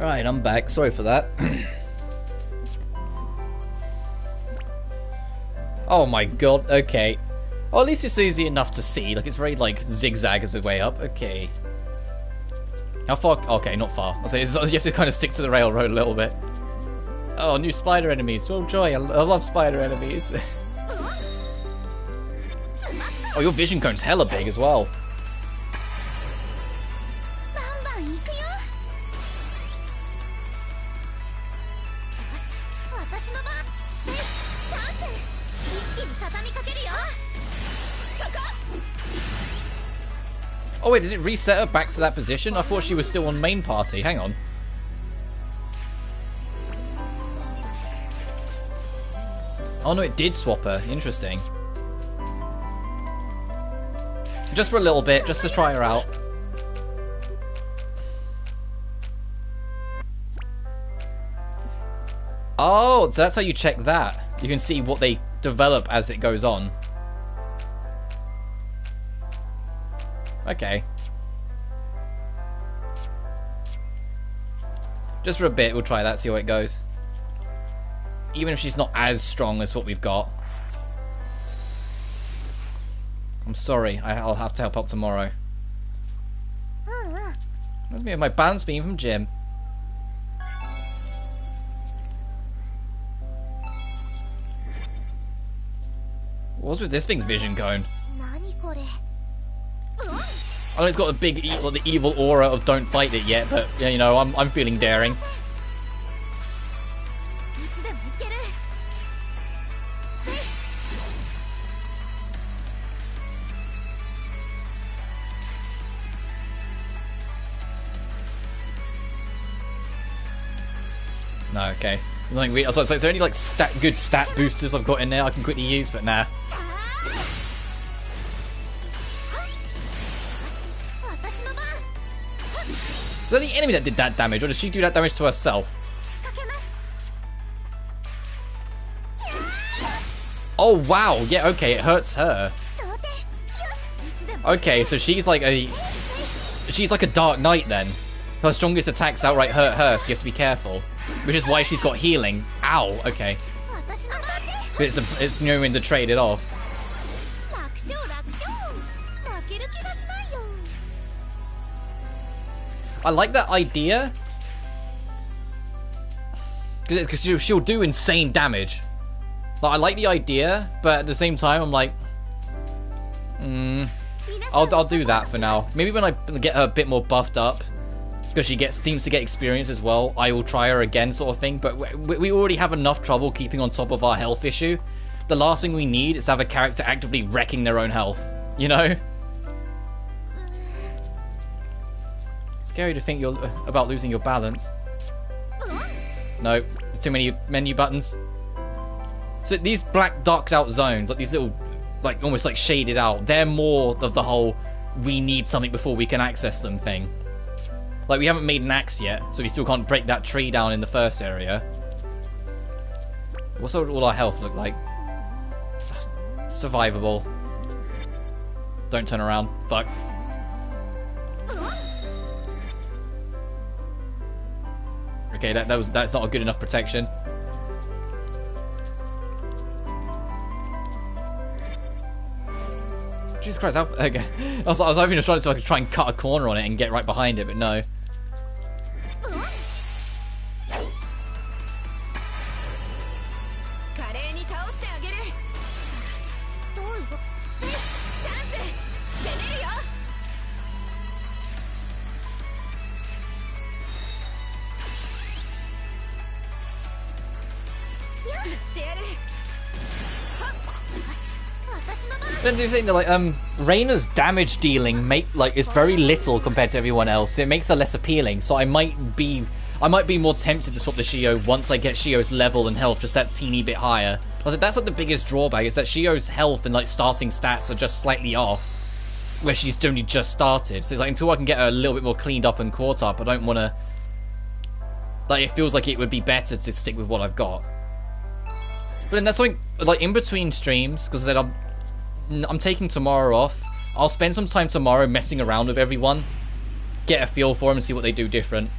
Right, I'm back. Sorry for that. Oh my god, okay. Well, at least it's easy enough to see. Like, it's very, like, zigzag as a way up. Okay. How far? Okay, not far. I'll say, you have to kind of stick to the railroad a little bit. Oh, new spider enemies. Oh, joy. I love spider enemies. Oh, your vision cone's hella big as well. Oh wait, did it reset her back to that position? I thought she was still on main party. Hang on. Oh no, it did swap her. Interesting. Just for a little bit, just to try her out. Oh, so that's how you check that. You can see what they develop as it goes on. Okay. Just for a bit, we'll try that, see how it goes. Even if she's not as strong as what we've got. I'm sorry, I'll have to help out tomorrow. Let me have my balance beam from Jim. What's with this thing's vision cone? I know it's got the big, the evil aura of "don't fight it yet," but you know, I'm feeling daring. No, okay. There's nothing weird. So is there any like good stat boosters I've got in there I can quickly use? But nah. Was that the enemy that did that damage, or did she do that damage to herself? Oh wow, yeah, okay, it hurts her. Okay, so she's like a Dark Knight then. Her strongest attacks outright hurt her, so you have to be careful. Which is why she's got healing. Ow, okay. But it's knowing to trade it off. I like that idea. Because she'll do insane damage. Like, I like the idea, but at the same time, I'm like... I'll do that for now. Maybe when I get her a bit more buffed up, because she seems to get experience as well, I will try her again, sort of thing. But we already have enough trouble keeping on top of our health issue. The last thing we need is to have a character actively wrecking their own health. You know? Scary to think you're about losing your balance. No, there's too many menu buttons. So these black darked out zones, like these little, like almost like shaded out, they're more of the whole we need something before we can access them thing. Like we haven't made an axe yet, so we still can't break that tree down in the first area. What's all our health look like? Survivable. Don't turn around. Fuck. Okay, that's not a good enough protection. Jesus Christ, how... Okay. I was hoping to so I could try and cut a corner on it and get right behind it, but no. Then do you think that like Reina's damage dealing is very little compared to everyone else. So it makes her less appealing. So I might be more tempted to swap the Shio once I get Shio's level and health just that teeny bit higher. I was like, that's like the biggest drawback is that Shio's health and like starting stats are just slightly off, where she's only just started. So it's like until I can get her a little bit more cleaned up and caught up, I don't want to. Like it feels like it would be better to stick with what I've got. But then that's something like in between streams because I said I'm taking tomorrow off. I'll spend some time tomorrow messing around with everyone. Get a feel for them and see what they do different.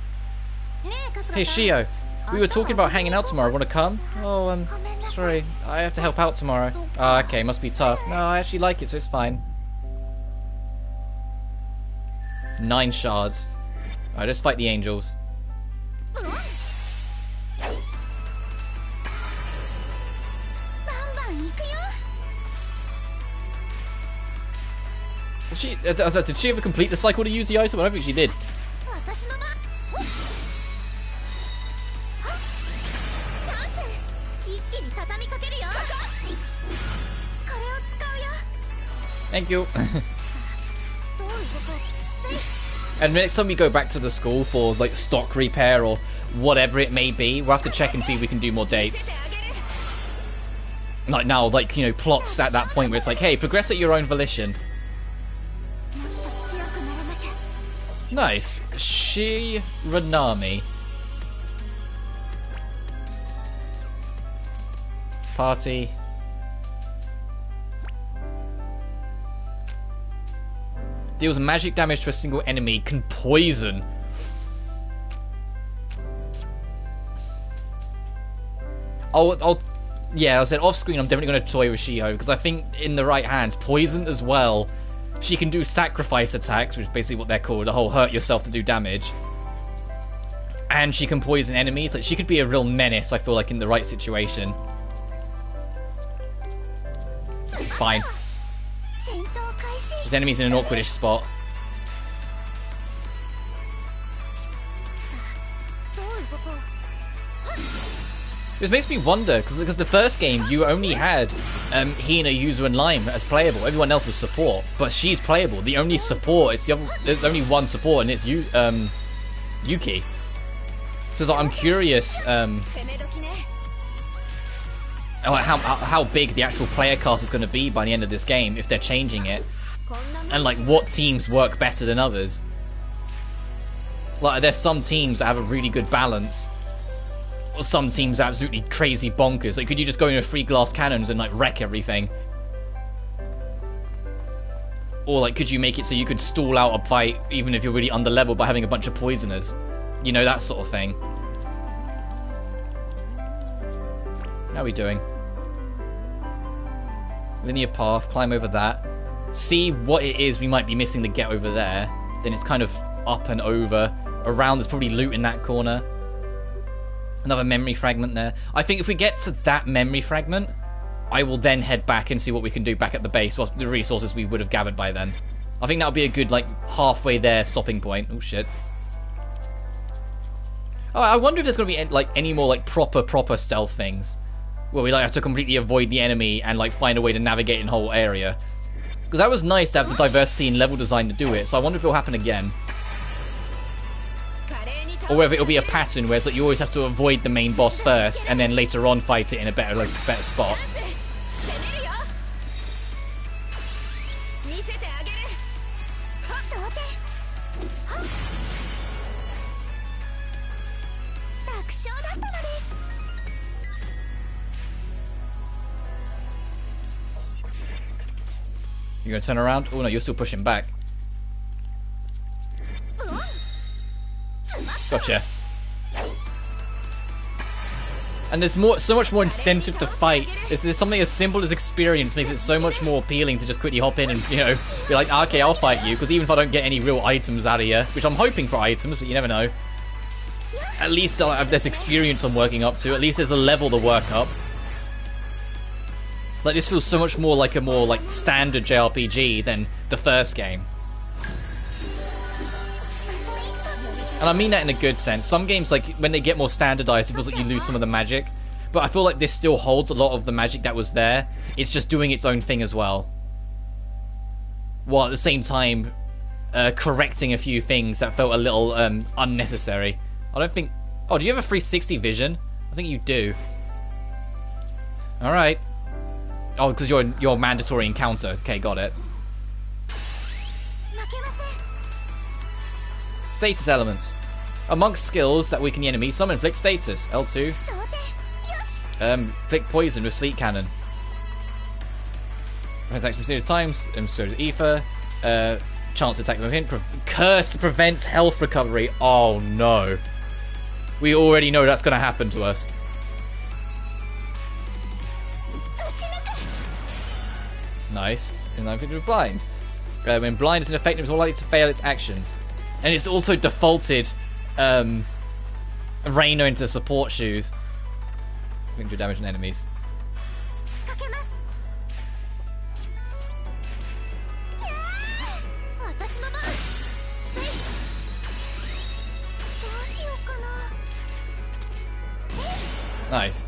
Hey Shio, we were talking about hanging out tomorrow. Want to come? Oh, sorry, I have to help out tomorrow. Ah, okay, must be tough. No, I actually like it, so it's fine. 9 shards. Alright, let's fight the angels. Did she ever complete the cycle to use the item? I don't think she did. Thank you. And next time we go back to the school for like stock repair or whatever it may be, we'll have to check and see if we can do more dates. Like now, like, you know, plots at that point where it's like, hey, progress at your own volition. Nice. Shiranami. Party. Deals magic damage to a single enemy. Can poison. Yeah, I said off screen I'm definitely going to toy with Shiho, because I think in the right hands, poison as well. She can do sacrifice attacks, which is basically what they're called, the whole hurt yourself to do damage. And she can poison enemies. Like, she could be a real menace, I feel like, in the right situation. Fine. His enemy's in an awkwardish spot. This makes me wonder, because the first game you only had Hina, Yuzu, and Lime as playable. Everyone else was support, but she's playable. The only support, there's only one support, and it's Yuki. So I'm curious how big the actual player cast is going to be by the end of this game if they're changing it, and like what teams work better than others. Like, there's some teams that have a really good balance. Or some teams are absolutely crazy bonkers. Like, could you just go in with 3 glass cannons and like wreck everything? Or like, could you make it so you could stall out a fight even if you're really under level by having a bunch of poisoners? You know, that sort of thing. How are we doing? Linear path, climb over that. See what it is we might be missing to get over there. Then it's kind of up and over. Around, there's probably loot in that corner. Another memory fragment there. I think if we get to that memory fragment, I will then head back and see what we can do back at the base with the resources we would have gathered by then. I think that would be a good, like, halfway there stopping point. Oh, shit. Oh, I wonder if there's going to be, like, any more, like, proper stealth things. Where we, like, have to completely avoid the enemy and, like, find a way to navigate in the whole area. Because that was nice to have the diversity in level design to do it, so I wonder if it'll happen again. Or whether it'll be a pattern where it's like you always have to avoid the main boss first, and then later on fight it in a better spot. You're gonna turn around? Oh no, you're still pushing back. Gotcha. And there's so much more incentive to fight. There's something as simple as experience makes it so much more appealing to just quickly hop in and, you know, be like, okay, I'll fight you. Because even if I don't get any real items out of you, which I'm hoping for items, but you never know. At least there's experience I'm working up to. At least there's a level to work up. Like, this feels so much more like a more, like, standard JRPG than the first game. And I mean that in a good sense. Some games, like, when they get more standardized, it feels like you lose some of the magic. But I feel like this still holds a lot of the magic that was there. It's just doing its own thing as well. While at the same time, correcting a few things that felt a little unnecessary. I don't think... Oh, do you have a 360 vision? I think you do. Alright. Oh, because you're a mandatory encounter. Okay, got it. Status elements. Amongst skills that weaken the enemy, some inflict status. L2. Inflict poison with sleep cannon. Transaction series times. So does ether. Chance to attack with hint. Curse prevents health recovery. Oh no. We already know that's going to happen to us. Nice. And I'm going to blind. When blind is ineffective, it's more likely to fail its actions. And it's also defaulted Reina into support shoes. I think do damage on enemies. Nice.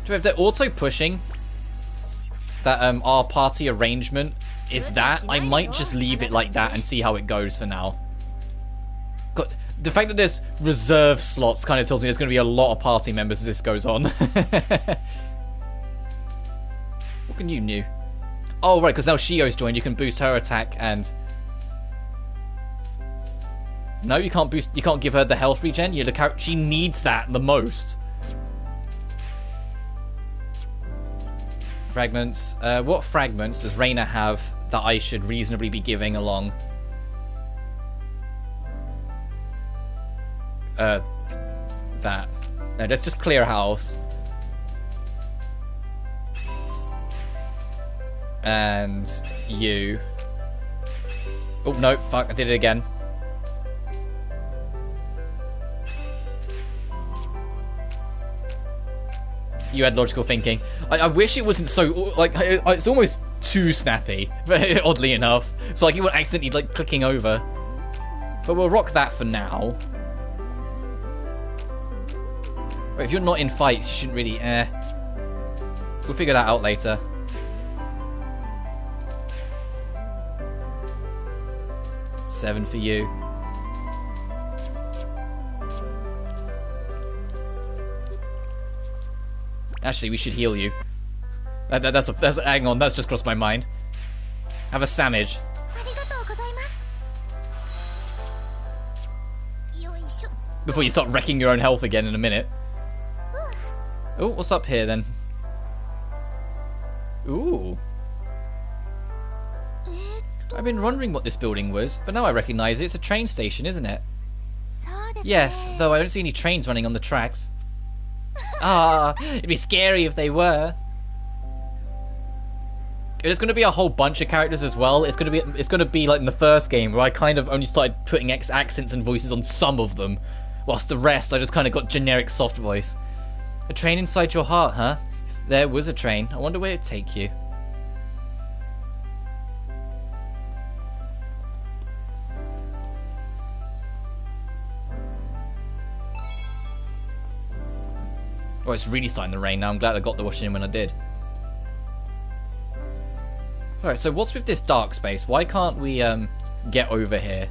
If they're also pushing that our party arrangement is that, I might just leave it like that and see how it goes for now. God, the fact that there's reserve slots kind of tells me there's going to be a lot of party members as this goes on. What can you do? Oh, right, because now Shio's joined. You can boost her attack and... No, you can't boost. You can't give her the health regen. She needs that the most. Fragments. What fragments does Reina have that I should reasonably be giving along? That. No, let's just clear house. And you. Oh, no, fuck, I did it again. You had logical thinking. I wish it wasn't so, like, it's almost too snappy, oddly enough. It's like you were accidentally, like, clicking over. But we'll rock that for now. Wait, if you're not in fights, you shouldn't really, We'll figure that out later. Seven for you. Actually, we should heal you. That's hang on, that's just crossed my mind. Have a sandwich. Before you start wrecking your own health again in a minute. Oh, what's up here then? Ooh. I've been wondering what this building was, but now I recognize it. It's a train station, isn't it? Yes, though I don't see any trains running on the tracks. Ah, it'd be scary if they were. There's going to be a whole bunch of characters as well. It's going to be like in the first game where I kind of only started putting accents and voices on some of them, whilst the rest I just kind of got generic soft voice. A train inside your heart, huh? If there was a train, I wonder where it'd take you. Oh, it's really starting to rain now. I'm glad I got the washing in when I did. Alright, so what's with this dark space? Why can't we get over here?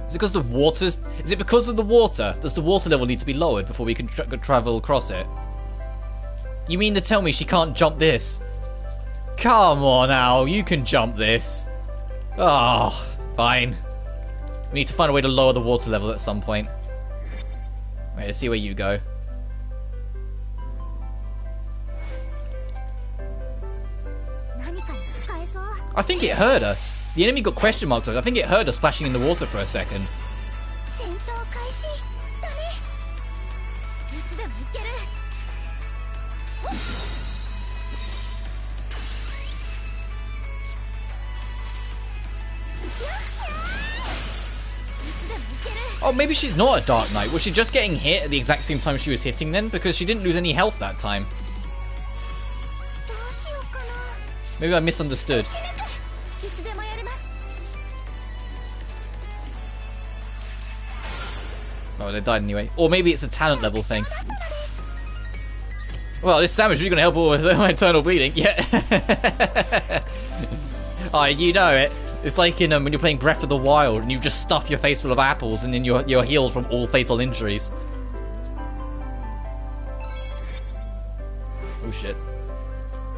Is it because the water's... Is it because of the water? Does the water level need to be lowered before we can travel across it? You mean to tell me she can't jump this? Come on now, you can jump this. Oh, fine. We need to find a way to lower the water level at some point. Wait, let's see where you go. I think it heard us. The enemy got question marks on us. I think it heard us splashing in the water for a second. Oh, maybe she's not a Dark Knight. Was she just getting hit at the exact same time she was hitting then? Because she didn't lose any health that time. Maybe I misunderstood. Oh, they died anyway. Or maybe it's a talent level thing. Well, this sandwich is really going to help all with my eternal bleeding. Yeah. Oh, you know it. It's like in when you're playing Breath of the Wild and you just stuff your face full of apples and then you're healed from all fatal injuries. Oh shit.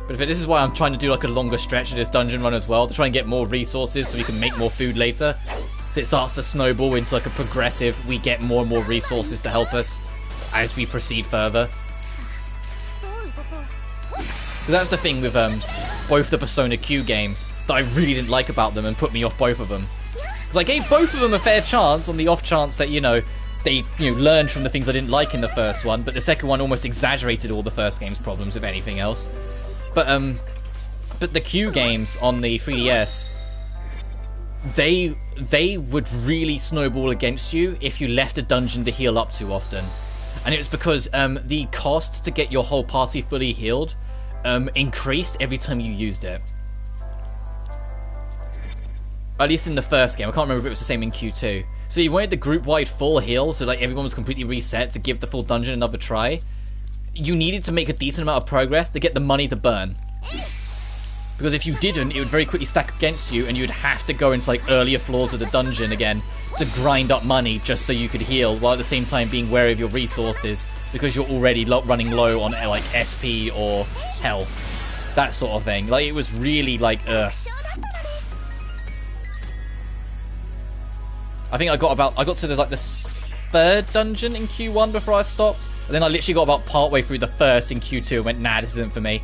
But this is why I'm trying to do like a longer stretch of this dungeon run as well, to try and get more resources so we can make more food later. So it starts to snowball into like a progressive, we get more and more resources to help us as we proceed further. Because that's the thing with both the Persona Q games that I really didn't like about them and put me off both of them. Because I gave both of them a fair chance on the off chance that, they learned from the things I didn't like in the first one, but the second one almost exaggerated all the first game's problems, if anything else. But the Q games on the 3DS, they would really snowball against you if you left a dungeon to heal up too often. And it was because the cost to get your whole party fully healed increased every time you used it. At least in the first game. I can't remember if it was the same in Q2. So you wanted the group-wide full heal, so like everyone was completely reset to give the full dungeon another try. You needed to make a decent amount of progress to get the money to burn. Because if you didn't, it would very quickly stack against you, and you'd have to go into like earlier floors of the dungeon again to grind up money just so you could heal, while at the same time being wary of your resources because you're already running low on like SP or health, that sort of thing. Like, it was really like I think I got to like the third dungeon in Q1 before I stopped, and then I literally got about partway through the first in Q2 and went, nah, this isn't for me.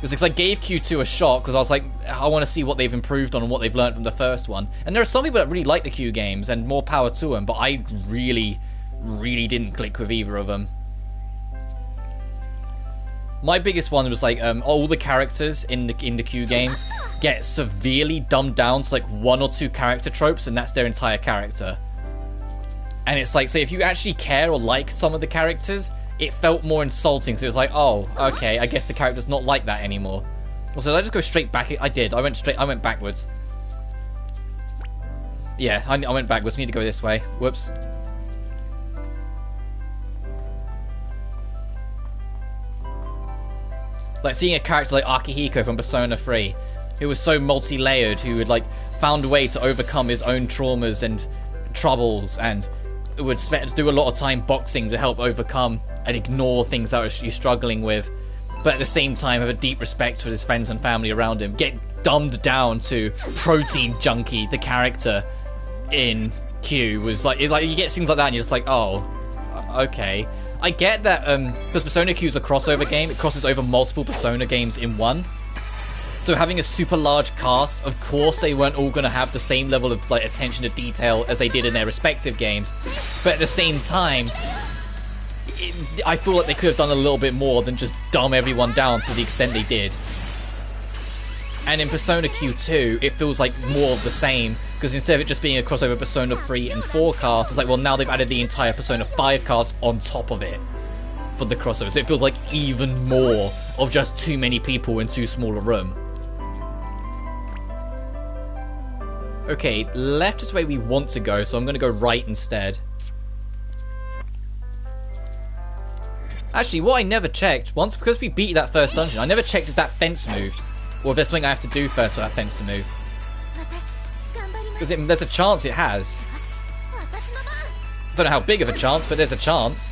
Because I gave Q2 a shot because I was like, I want to see what they've improved on and what they've learned from the first one. And there are some people that really like the Q games, and more power to them, but I really, really didn't click with either of them. My biggest one was like all the characters in the Q games get severely dumbed down to like 1 or 2 character tropes, and that's their entire character. And it's like, so if you actually care or like some of the characters, it felt more insulting. So it was like, oh, okay, I guess the character's not like that anymore. Also, did I just go straight back? I did. I went backwards. Yeah, I went backwards. We need to go this way. Whoops. Like seeing a character like Akihiko from Persona 3, who was so multi-layered, who had like found a way to overcome his own traumas and troubles, and would do a lot of time boxing to help overcome and ignore things that he's struggling with, but at the same time have a deep respect for his friends and family around him, get dumbed down to protein junkie, the character in Q was like, it's like you get things like that and you're just like, oh, okay. I get that, because Persona Q is a crossover game, it crosses over multiple Persona games in one. So having a super large cast, of course they weren't all going to have the same level of like attention to detail as they did in their respective games. But at the same time, I feel like they could have done a little bit more than just dumb everyone down to the extent they did. And in Persona Q2, it feels like more of the same, because instead of it just being a crossover Persona 3 and 4 cast, it's like, well, now they've added the entire Persona 5 cast on top of it for the crossover. So it feels like even more of just too many people in too small a room. Okay, left is the way we want to go, so I'm going to go right instead. Actually, what I never checked, once, because we beat that first dungeon, I never checked if that fence moved. Or if there's something I have to do first for that fence to move. Because there's a chance it has. Don't know how big of a chance, but there's a chance.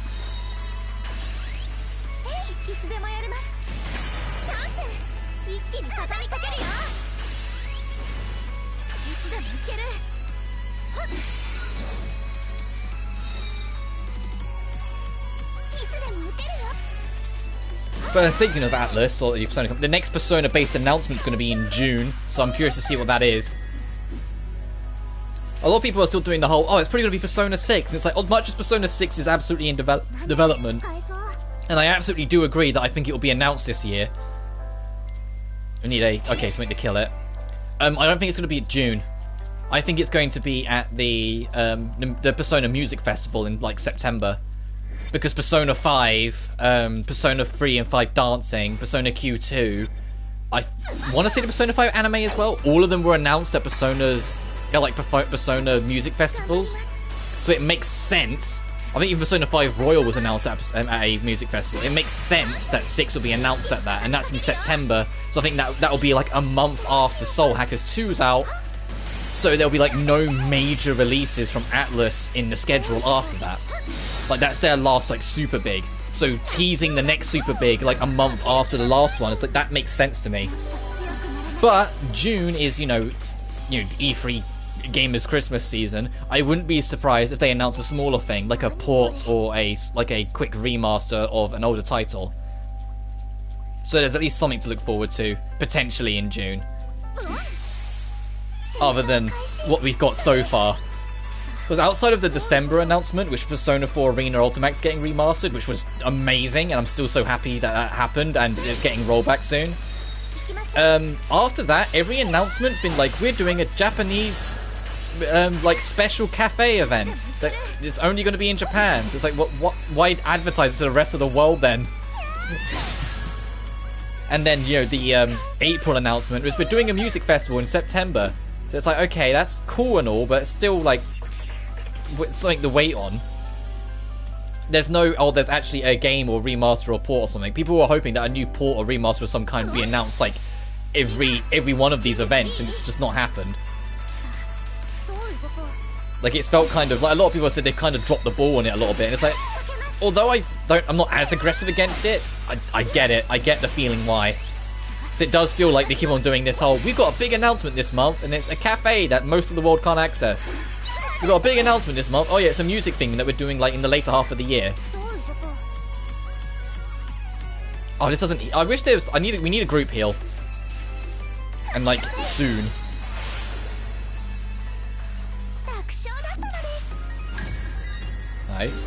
But speaking of Atlas, or the Persona, the next Persona-based announcement is going to be in June, so I'm curious to see what that is. A lot of people are still doing the whole, oh, it's probably going to be Persona 6. And it's like, as much as Persona 6 is absolutely in development, and I absolutely do agree that I think it will be announced this year. We need something to kill it. I don't think it's going to be in June. I think it's going to be at the Persona Music Festival in like September. Because Persona 5, Persona 3 and 5 Dancing, Persona Q2, I want to say the Persona 5 anime as well. All of them were announced at Persona music festivals. So it makes sense. I think even Persona 5 Royal was announced at a music festival. It makes sense that 6 will be announced at that, and that's in September. So I think that will be like a month after Soul Hackers 2's out. So there'll be like no major releases from Atlas in the schedule after that. Like, that's their last, like, super big. So teasing the next super big, like, a month after the last one, it's like, that makes sense to me. But June is, E3 Gamers Christmas season. I wouldn't be surprised if they announce a smaller thing, like a port or a quick remaster of an older title. So there's at least something to look forward to, potentially in June. other than what we've got so far. Because outside of the December announcement, which Persona 4 Arena Ultimax getting remastered, which was amazing, and I'm still so happy that that happened, and it's getting rollback soon. After that, every announcement's been like, we're doing a Japanese, like, special cafe event that is only going to be in Japan. So it's like, why advertise it to the rest of the world then? And then, you know, the April announcement was we're doing a music festival in September. So it's like, okay, that's cool and all, but it's still like something to wait on. There's no, oh, there's actually a game or remaster or port or something. People were hoping that a new port or remaster of some kind would be announced like every one of these events, and it's just not happened. Like, it's felt kind of like a lot of people said they kind of dropped the ball on it a little bit, and it's like, although I'm not as aggressive against it, I get it. I get the feeling why. So it does feel like they keep on doing this whole, we've got a big announcement this month, and it's a cafe that most of the world can't access. We've got a big announcement this month. Oh yeah, it's a music thing that we're doing like in the later half of the year. Oh, this doesn't. I wish there was. We need a group heal. And like soon. Nice.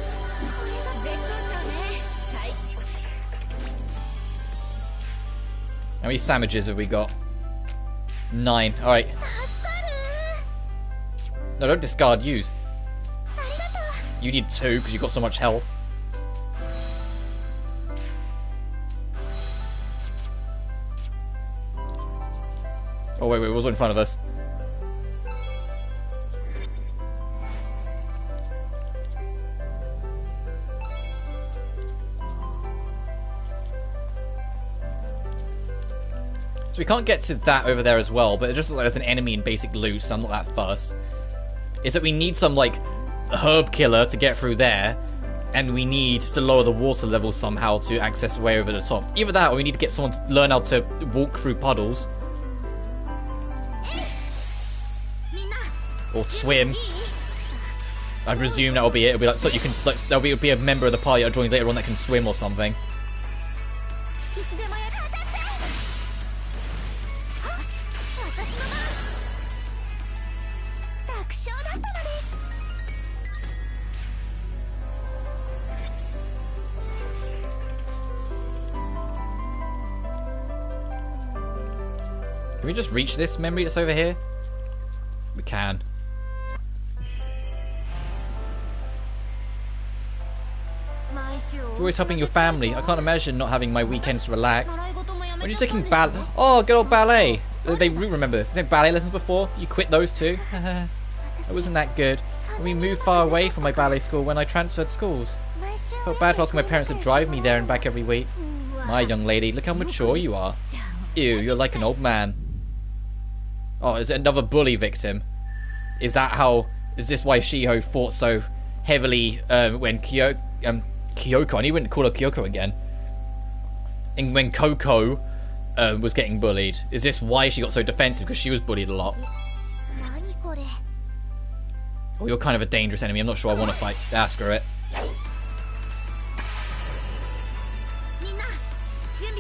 How many sandwiches have we got? 9. Alright. No, don't discard, use. You need 2 because you've got so much health. Oh wait, what was in front of us? So we can't get to that over there as well, but it just looks like there's an enemy in basic loot, so I'm not that fussed. Is that we need some, like, herb killer to get through there, and we need to lower the water level somehow to access the way over the top. Either that, or we need to get someone to learn how to walk through puddles. Or swim. I presume that'll be it. It'll be like, so you can, like, there'll be a member of the party that joins later on that can swim or something. Can we just reach this memory that's over here? We can. You're always helping your family. I can't imagine not having my weekends to relax. When are you taking ballet? Oh, good old ballet. They remember this. They had ballet lessons before. You quit those too? It wasn't that good. We moved far away from my ballet school when I transferred schools. I felt bad for asking my parents to drive me there and back every week. My young lady, look how mature you are. Ew, you're like an old man. Oh, is it another bully victim? Is that how... Is this why Shiho fought so heavily when Kyoko... I wouldn't call her Kyoko again. And when Coco was getting bullied. Is this why she got so defensive? Because she was bullied a lot. Oh, you're kind of a dangerous enemy. I'm not sure I want to fight. Ah, screw it.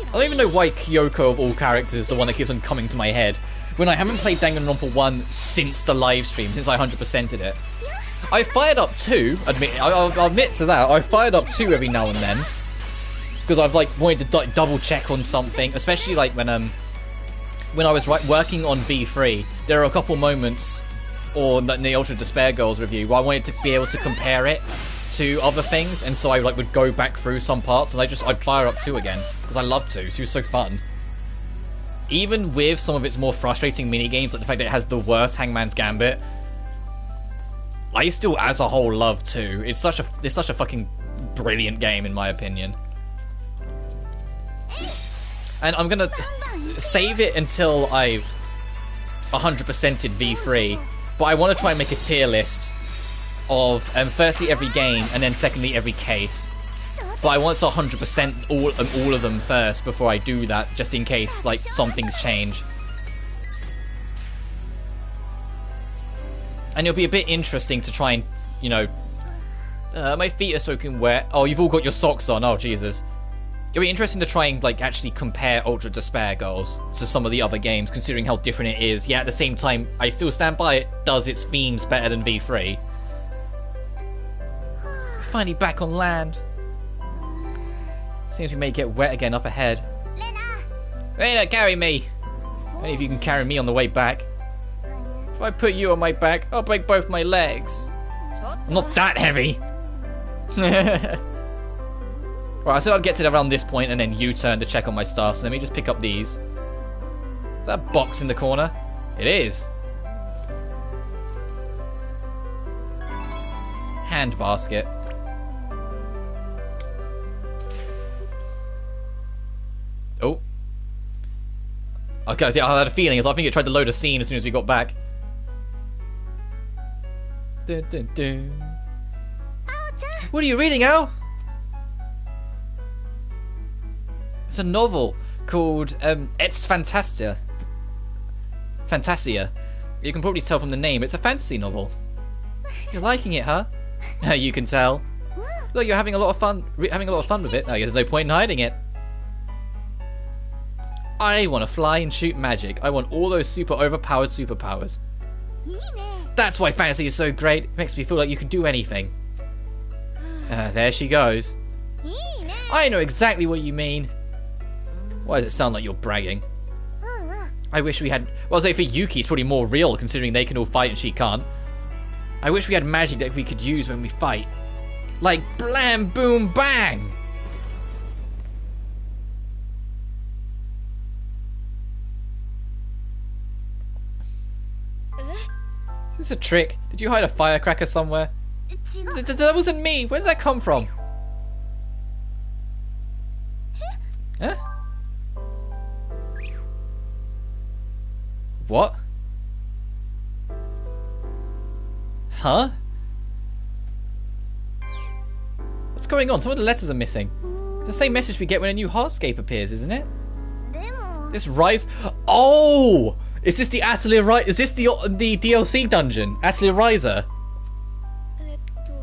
I don't even know why Kyoko of all characters is the one that keeps on coming to my head. When I haven't played Danganronpa 1 since the live stream, since I 100%ed it. I fired up 2, I'll admit to that, I fired up 2 every now and then. Because I've like wanted to double check on something, especially like when I was working on V3, there are a couple moments, or in the Ultra Despair Girls review, where I wanted to be able to compare it to other things, and so I like would go back through some parts, and I'd fire up 2 again, because I love to, she was so fun. Even with some of its more frustrating minigames, like the fact that it has the worst Hangman's Gambit, I still, as a whole, love 2. It's such a fucking brilliant game, in my opinion. And I'm gonna save it until I've 100%ed V3, but I want to try and make a tier list of, firstly, every game, and then secondly, every case. But I want to 100% all of them first before I do that, just in case, like, some things change. And it'll be a bit interesting to try and, you know... my feet are soaking wet. Oh, you've all got your socks on. Oh, Jesus. It'll be interesting to try and like actually compare Ultra Despair goals to some of the other games, considering how different it is. Yeah, at the same time, I still stand by it. Does its themes better than V3? Finally back on land. Seems we may get wet again up ahead. Lena, carry me. Only if you can carry me on the way back. If I put you on my back, I'll break both my legs. I'm not that heavy. Right, I said I'd get to around this point and then U-turn to check on my stuff. So let me just pick up these. Is that a box in the corner? It is. Hand basket. Oh. Okay, see, I had a feeling as I think it tried to load a scene as soon as we got back. Dun, dun, dun. What are you reading, Al? It's a novel called It's Fantasia. Fantasia. You can probably tell from the name. It's a fantasy novel. You're liking it, huh? You can tell. Look, you're having a lot of fun. Having a lot of fun with it. I guess there's no point in hiding it. I want to fly and shoot magic. I want all those super overpowered superpowers. That's why fantasy is so great. It makes me feel like you can do anything. There she goes. I know exactly what you mean. Why does it sound like you're bragging? I wish we had... Well, I'll say for Yuki, it's probably more real, considering they can all fight and she can't. I wish we had magic that we could use when we fight. Like blam, boom, bang! Is this a trick? Did you hide a firecracker somewhere? That wasn't me! Where did that come from? Huh? What? Huh? What's going on? Some of the letters are missing. The same message we get when a new Heartscape appears, isn't it? This rise... Oh! Is this the Atelier Riser? Is this the DLC dungeon? Atelier Riser?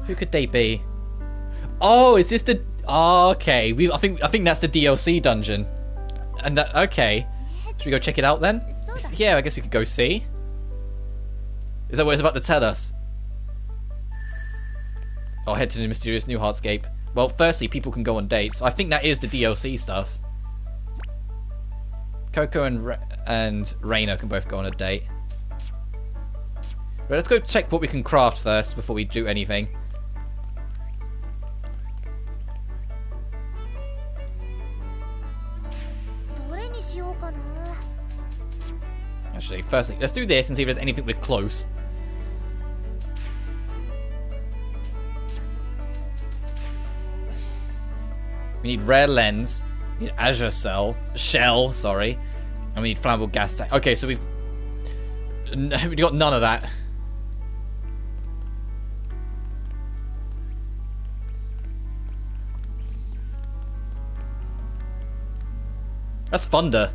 Who could they be? Oh, is this the... Oh, okay. I think that's the DLC dungeon. And that... Okay. Should we go check it out then? Yeah, I guess we could go see. Is that what it's about to tell us? Oh, head to the mysterious new Heartscape. Well, firstly, people can go on dates. I think that is the DLC stuff. Coco and Reina can both go on a date. But let's go check what we can craft first before we do anything. Actually, firstly, let's do this and see if there's anything we're close. We need rare lens. We need azure shell, sorry. And we need flammable gas tank. Okay, so we've got none of that. That's thunder.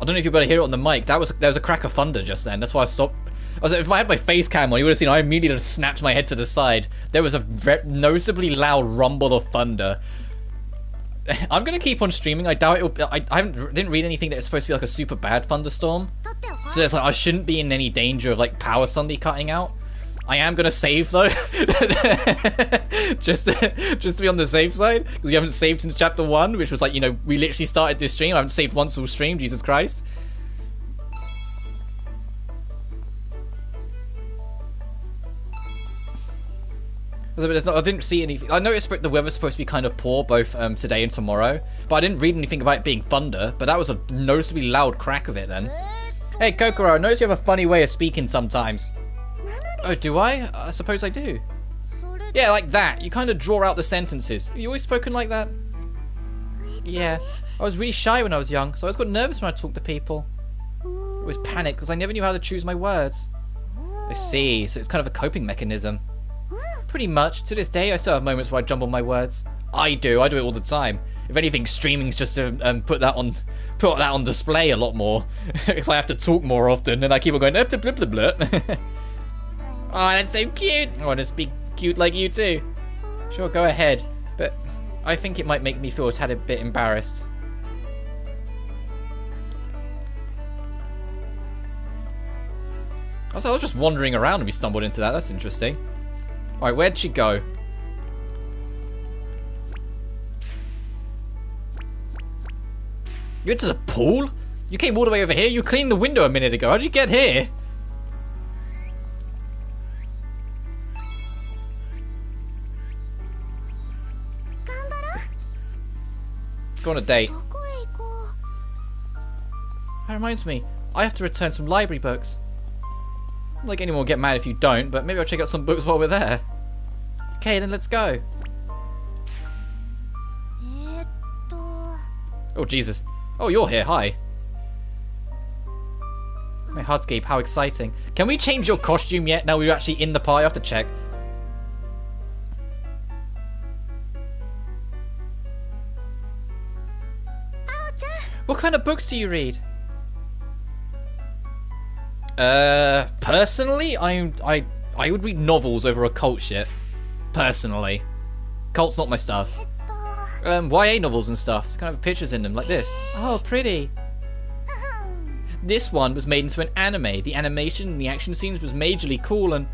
I don't know if you're going to hear it on the mic. There was a crack of thunder just then. That's why I stopped. I was like, if I had my face cam on, you would have seen I immediately just snapped my head to the side. There was a noticeably loud rumble of thunder. I'm going to keep on streaming. I doubt it'll... I didn't read anything that it's supposed to be like a super bad thunderstorm. So it's like I shouldn't be in any danger of like power suddenly cutting out. I am going to save though. just to be on the safe side. Because we haven't saved since chapter 1, which was like, you know, we literally started this stream. I haven't saved once all stream, Jesus Christ. I didn't see anything. I noticed the weather's supposed to be kind of poor both today and tomorrow, but I didn't read anything about it being thunder. But that was a noticeably loud crack of it then. Hey Kokoro, I notice you have a funny way of speaking sometimes. Oh, do I? I suppose I do. Yeah, like that. You kind of draw out the sentences. Have you always spoken like that? Yeah. I was really shy when I was young, so I always got nervous when I talked to people. I always panicked because I never knew how to choose my words. I see. So it's kind of a coping mechanism. Pretty much. To this day, I still have moments where I jumble my words. I do it all the time. If anything, streaming's just to put that on display a lot more, because I have to talk more often, and I keep on going blah blah blah blah. Oh, that's so cute. I want to speak cute like you too. Sure, go ahead. But I think it might make me feel a tad a bit embarrassed. I was just wandering around and we stumbled into that. That's interesting. Alright, where'd she go? You went to the pool? You came all the way over here? You cleaned the window a minute ago. How'd you get here? Go on a date. That reminds me, I have to return some library books. Not like anyone will get mad if you don't, but maybe I'll check out some books while we're there. Okay, then let's go. Oh, Jesus. Oh, you're here. Hi. My hardscape, how exciting. Can we change your costume yet? Now we're actually in the party. I have to check. What kind of books do you read? Personally, I would read novels over occult shit. Personally. Cult's not my stuff. YA novels and stuff. It's kind of pictures in them, like this. Oh, pretty. This one was made into an anime. The animation and the action scenes was majorly cool and...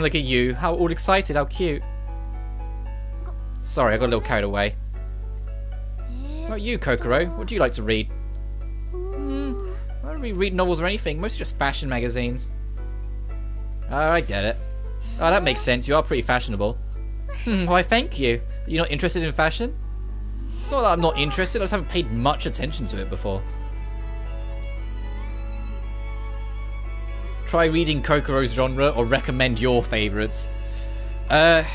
Look at you. How all excited, how cute. Sorry, I got a little carried away. What about you, Kokoro? What do you like to read? I don't really read novels or anything. Mostly just fashion magazines. Oh, I get it. Oh, that makes sense. You are pretty fashionable. Why, thank you. You're not interested in fashion? It's not that I'm not interested. I just haven't paid much attention to it before. Try reading Kokoro's genre or recommend your favourites. I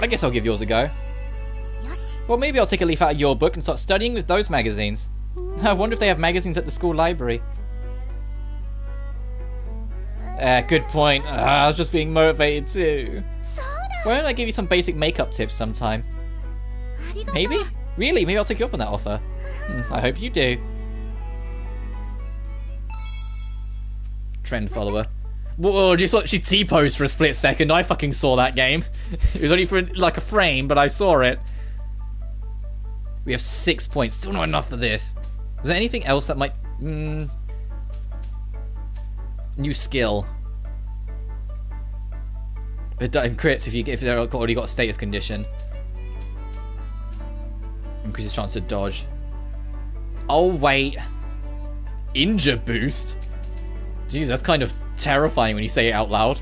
guess I'll give yours a go. Well, maybe I'll take a leaf out of your book and start studying with those magazines. I wonder if they have magazines at the school library. Good point. I was just being motivated too. Why don't I give you some basic makeup tips sometime? Maybe? Really? Maybe I'll take you up on that offer. I hope you do. Trend follower. Whoa, just thought she T-posed for a split second. I fucking saw that game. It was only for like a frame, but I saw it. We have 6 points. Still not enough for this. Is there anything else that might... New skill. It crits if they've already got a status condition. Increases chance to dodge. Oh, wait. Injure boost? Jeez, that's kind of terrifying when you say it out loud.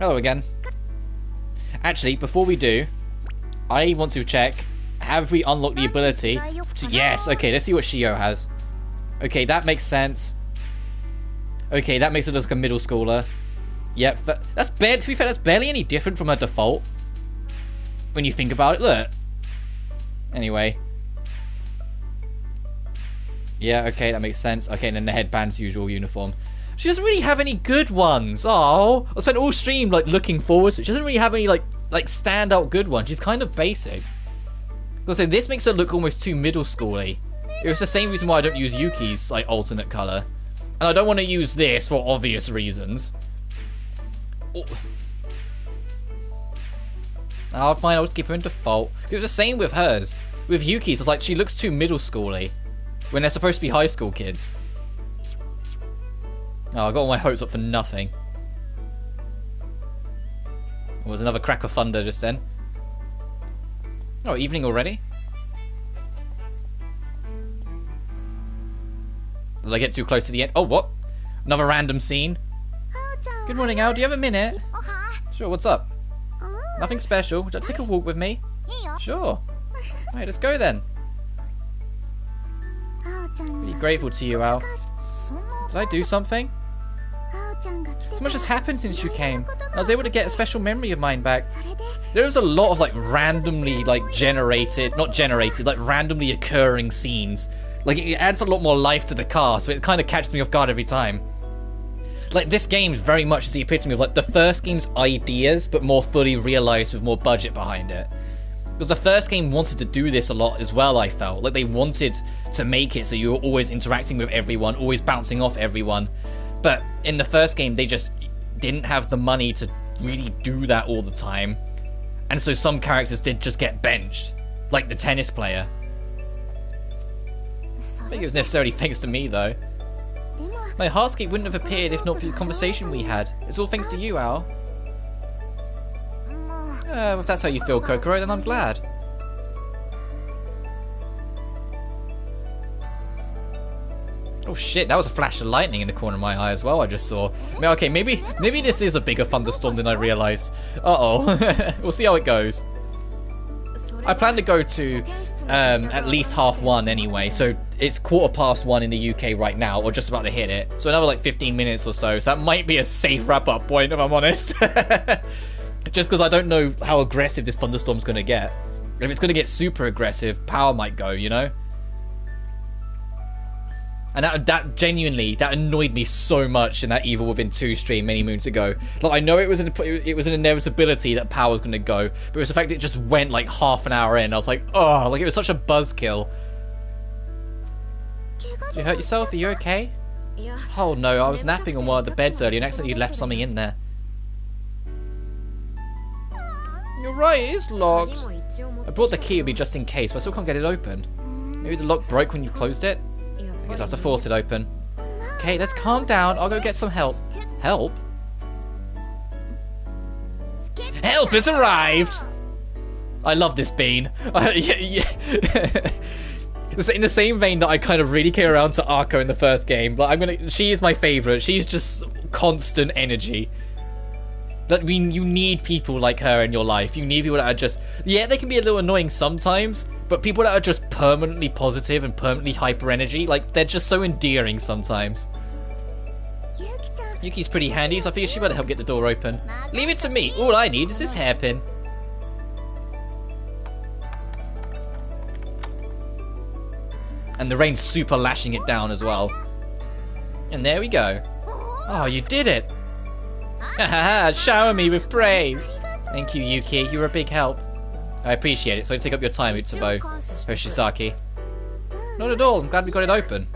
Hello again. Actually, before we do, I want to check, have we unlocked the ability to... Yes, okay, let's see what Shio has. Okay, that makes sense. Okay, that makes her look like a middle schooler. Yep, that's to be fair, that's barely any different from her default. When you think about it, look. Anyway. Yeah, okay, that makes sense. Okay, and then the headband's usual uniform. She doesn't really have any good ones. Oh, I spent all stream like looking forward to it. She doesn't really have any like standout good ones. She's kind of basic. I say this makes her look almost too middle schooly. It was the same reason why I don't use Yuki's like alternate color, and I don't want to use this for obvious reasons. Oh, fine. I'll just keep her in default. It was the same with hers. With Yuki's, it's like she looks too middle schooly when they're supposed to be high school kids. Oh, I got all my hopes up for nothing. There was another crack of thunder just then. Oh, evening already? Did I get too close to the end? Oh, what? Another random scene? Good morning, Al. Do you have a minute? Sure, what's up? Nothing special. Would you like to take a walk with me? Sure. Alright, let's go then. Really grateful to you, Al. Did I do something? So much has happened since you came. I was able to get a special memory of mine back. There's a lot of like randomly like randomly occurring scenes. Like it adds a lot more life to the cast, but it kind of catches me off guard every time. Like this game is very much the epitome of like the first game's ideas, but more fully realized with more budget behind it. Because the first game wanted to do this a lot as well, I felt. Like, they wanted to make it so you were always interacting with everyone, always bouncing off everyone. But in the first game, they just didn't have the money to really do that all the time. And so some characters did just get benched. Like the tennis player. I think it was necessarily thanks to me, though. My Heartscape wouldn't have appeared if not for the conversation we had. It's all thanks to you, Al. If that's how you feel, Kokoro, then I'm glad. Oh shit, that was a flash of lightning in the corner of my eye as well, I just saw. Okay, maybe this is a bigger thunderstorm than I realised. Uh-oh. We'll see how it goes. I plan to go to at least 1:30 anyway, so it's 1:15 in the UK right now, or just about to hit it. So another like 15 minutes or so that might be a safe wrap-up point if I'm honest. Just because I don't know how aggressive this thunderstorm's going to get. If it's going to get super aggressive, power might go, you know? And that genuinely, that annoyed me so much in that Evil Within 2 stream many moons ago. Like, I know it was an inevitability that power was going to go, but it was the fact that it just went like half an hour in. I was like, oh, like it was such a buzzkill. Did you hurt yourself? Are you okay? Oh no, I was napping on one of the beds earlier and accidentally left something in there. You're right, it is locked. I brought the key with me just in case, but I still can't get it open. Maybe the lock broke when you closed it? I guess I have to force it open. Okay, let's calm down. I'll go get some help. Help? Help has arrived! I love this bean. It's in the same vein that I kind of really came around to Arco in the first game. But she is my favourite. She's just constant energy. You need people like her in your life. You need people that are just... Yeah, they can be a little annoying sometimes, but people that are just permanently positive and permanently hyper energy, like, they're just so endearing sometimes. Yuki's pretty handy, so I figure she better help get the door open. Leave it to me. All I need is this hairpin. And the rain's super lashing it down as well. And there we go. Oh, you did it. Haha, shower me with praise. Thank you, Yuki. You're a big help. I appreciate it, so I take up your time, Utsubo. Hoshisaki. Not at all. I'm glad we got it open.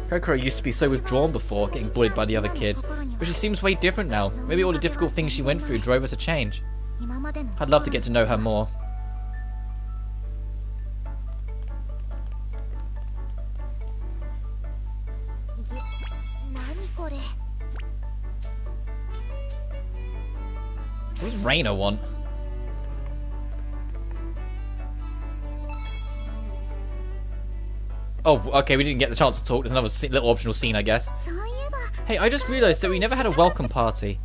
Kokoro used to be so withdrawn before, getting bullied by the other kids. But she seems way different now. Maybe all the difficult things she went through drove her to change. I'd love to get to know her more. What does Reina want? Oh, okay, we didn't get the chance to talk. There's another little optional scene, I guess. Hey, I just realised that we never had a welcome party.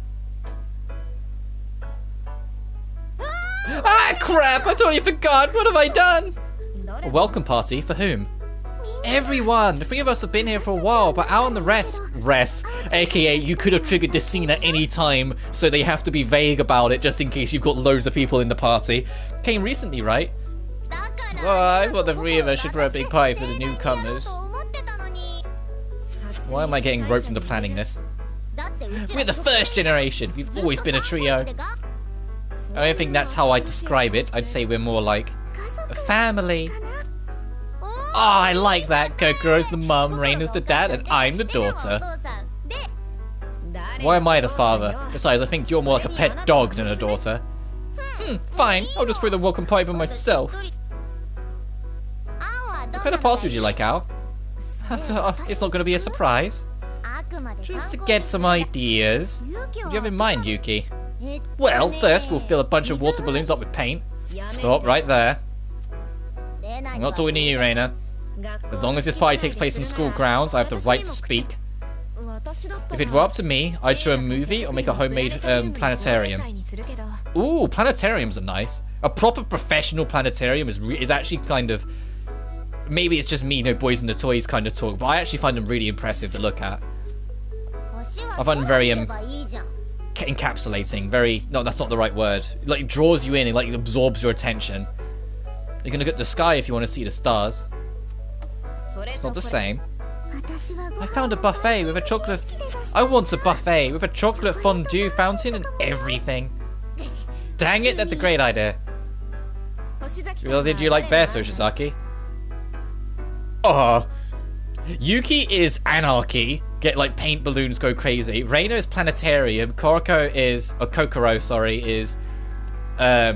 Ah, crap! I totally forgot! What have I done? A welcome party? For whom? Everyone! The three of us have been here for a while, but Al and the rest... AKA, you could have triggered this scene at any time, so they have to be vague about it just in case you've got loads of people in the party. Came recently, right? Well, I thought the three of us should throw a big party for the newcomers. Why am I getting roped into planning this? We're the first generation. We've always been a trio. I don't think that's how I'd describe it. I'd say we're more like a family. Oh, I like that. Kokoro's the mum, Reina's the dad, and I'm the daughter. Why am I the father? Besides, I think you're more like a pet dog than a daughter. Fine. I'll just throw the welcome party by myself. What kind of party would you like, Al? It's not going to be a surprise. Just to get some ideas. What do you have in mind, Yuki? Well, first we'll fill a bunch of water balloons up with paint. Stop right there. I'm not talking to you, Reina. As long as this party takes place on school grounds, I have the right to speak. If it were up to me, I'd show a movie or make a homemade planetarium. Ooh, planetariums are nice. A proper professional planetarium is actually kind of... Maybe it's just me, boys and the toys kind of talk, but I actually find them really impressive to look at. I find them very encapsulating, very... No, that's not the right word. Like, it draws you in, it like absorbs your attention. You can look at the sky if you want to see the stars. It's not the same. I found a buffet with a chocolate... I want a buffet with a chocolate fondue fountain and everything. Dang it, that's a great idea. Well, did you like Bear, Soshizaki? Oh, Yuki is anarchy. Get like paint balloons, go crazy. Reina is planetarium. Kokoro is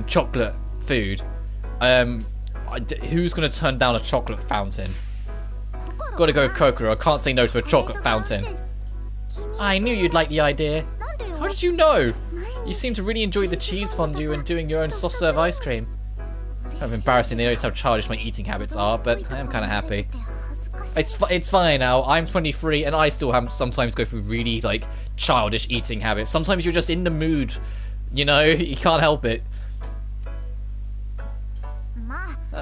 chocolate food. Who's gonna turn down a chocolate fountain? Gotta go with Kokoro. I can't say no to a chocolate fountain. I knew you'd like the idea. How did you know? You seem to really enjoy the cheese fondue and doing your own soft serve ice cream. Kind of embarrassing to notice how childish my eating habits are, but I am kind of happy. It's fine now. I'm 23 and I still sometimes go through really like childish eating habits. Sometimes you're just in the mood, you know. You can't help it.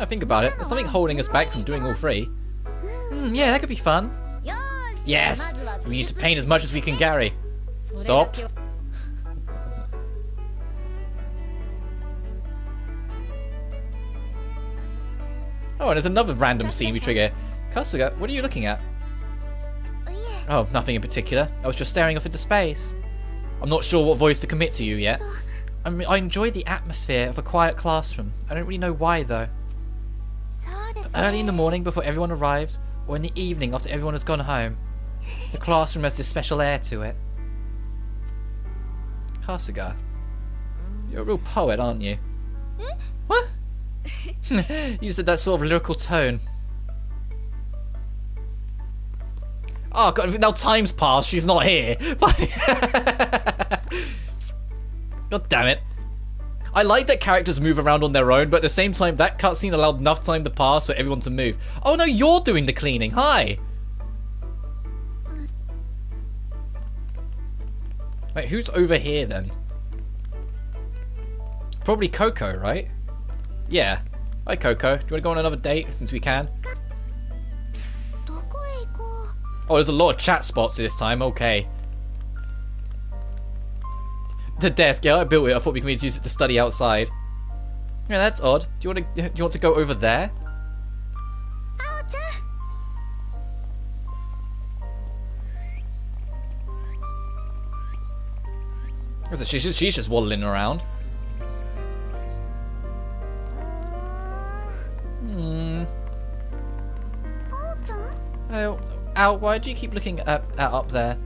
Think about it. There's something holding us back from doing all three. Yeah, that could be fun. Yes, we need to paint as much as we can carry. Stop. Oh, and there's another random scene we trigger. Kasuga, what are you looking at? Oh, nothing in particular. I was just staring off into space. I'm not sure what voice to commit to you yet. I enjoy the atmosphere of a quiet classroom. I don't really know why, though. Early in the morning before everyone arrives, or in the evening after everyone has gone home, the classroom has this special air to it. Kasuga, you're a real poet, aren't you? What? You said that sort of lyrical tone. Oh god, now time's passed, she's not here. God damn it. I like that characters move around on their own, but at the same time, that cutscene allowed enough time to pass for everyone to move. Oh no, you're doing the cleaning. Hi. Wait, who's over here then? Probably Coco, right? Yeah. Hi, Coco. Do you want to go on another date since we can? Oh, there's a lot of chat spots this time. Okay. The desk. Yeah, I built it. I thought we could use it to study outside. Yeah, that's odd. Do you want to go over there? She's just waddling around. Oh, Al, why do you keep looking up there?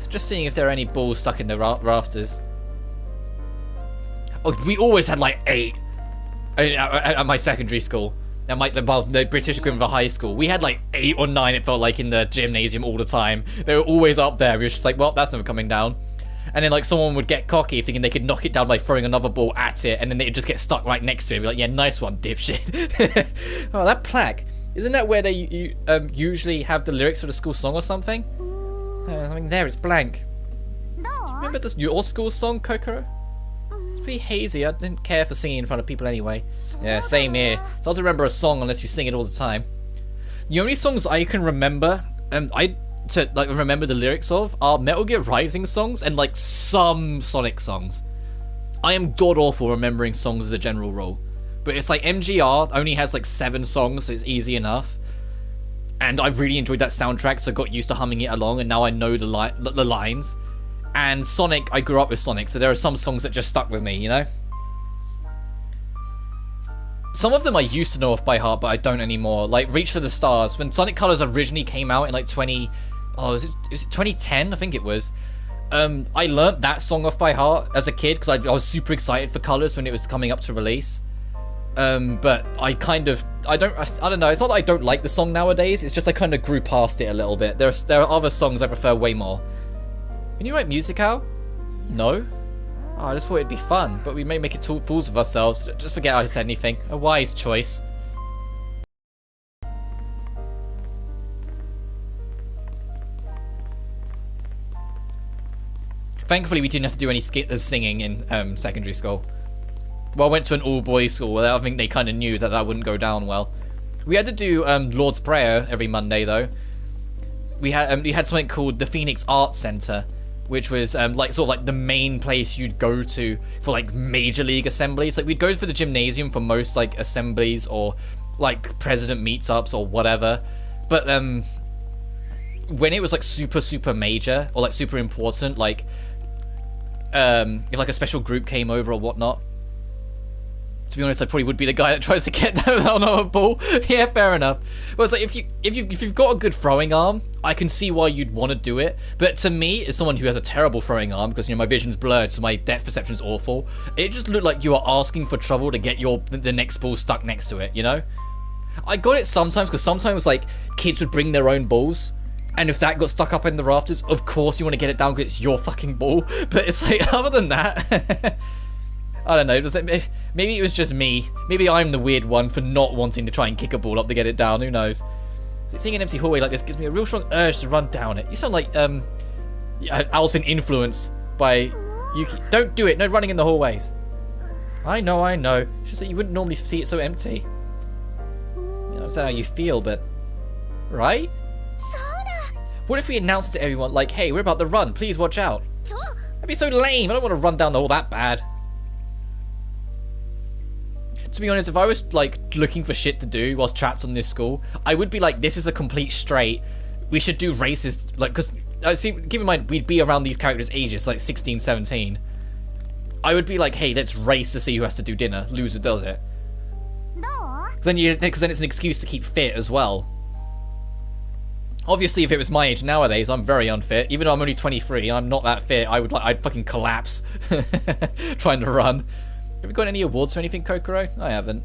Just seeing if there are any balls stuck in the rafters. Oh, we always had like 8 at my secondary school. At the British equivalent of a high school. We had like 8 or 9, it felt like, in the gymnasium all the time. They were always up there. We were just like, well, that's never coming down. And then like someone would get cocky thinking they could knock it down by throwing another ball at it, and then they'd just get stuck right next to it. Be like, yeah, nice one, dipshit. Oh, that plaque. Isn't that where they usually have the lyrics for the school song or something? I mean, there, it's blank. Remember your school song, Kokoro? It's pretty hazy. I didn't care for singing in front of people anyway. Yeah, same here. It's hard to remember a song unless you sing it all the time. The only songs I can remember, to like remember the lyrics of, are Metal Gear Rising songs and like some Sonic songs. I am god awful remembering songs as a general rule, but it's like MGR only has like 7 songs, so it's easy enough. And I really enjoyed that soundtrack, so I got used to humming it along, and now I know the lines. And Sonic, I grew up with Sonic, so there are some songs that just stuck with me, you know? Some of them I used to know off by heart, but I don't anymore. Like Reach for the Stars. When Sonic Colors originally came out in like 2010? I think it was. I learnt that song off by heart as a kid, because I was super excited for Colors when it was coming up to release. But I don't know, it's not that I don't like the song nowadays, it's just I kind of grew past it a little bit. There are other songs I prefer way more. Can you write music, Al? No? Oh, I just thought it'd be fun, but we may make fools of ourselves. Just forget I said anything. A wise choice. Thankfully, we didn't have to do any singing in secondary school. Well, I went to an all-boys school, where I think they kind of knew that wouldn't go down well. We had to do Lord's Prayer every Monday, though. We had something called the Phoenix Arts Center, which was like sort of like the main place you'd go to for like major league assemblies. Like we'd go for the gymnasium for most like assemblies or like president meetups or whatever. But when it was like super major or like super important, like if like a special group came over or whatnot, To be honest, I probably would be the guy that tries to get that on a ball. Yeah, fair enough. Well, it's like if you've got a good throwing arm, I can see why you'd want to do it. But to me, as someone who has a terrible throwing arm, because my vision's blurred, so my depth perception is awful, it just looked like you are asking for trouble to get the next ball stuck next to it. You know, I got it sometimes because sometimes like kids would bring their own balls. And if that got stuck up in the rafters, of course you want to get it down because it's your fucking ball. But it's like, other than that, I don't know. Maybe it was just me. Maybe I'm the weird one for not wanting to try and kick a ball up to get it down. Who knows? So seeing an empty hallway like this gives me a real strong urge to run down it. You sound like, Al's been influenced by Yuki. Don't do it. No running in the hallways. I know. It's just that you wouldn't normally see it so empty. I don't know how you feel, but... Right? What if we announced it to everyone, like, hey, we're about to run, please watch out? That'd be so lame, I don't want to run down the hall that bad. To be honest, if I was, like, looking for shit to do whilst trapped on this school, I would be like, this is a complete straight, we should do races, like, because, keep in mind, we'd be around these characters' ages, like 16, 17. I would be like, hey, let's race to see who has to do dinner, loser does it. Because then it's an excuse to keep fit as well. Obviously, if it was my age nowadays, I'm very unfit. Even though I'm only 23, I'm not that fit. I'd fucking collapse trying to run. Have you got any awards or anything, Kokoro? I haven't.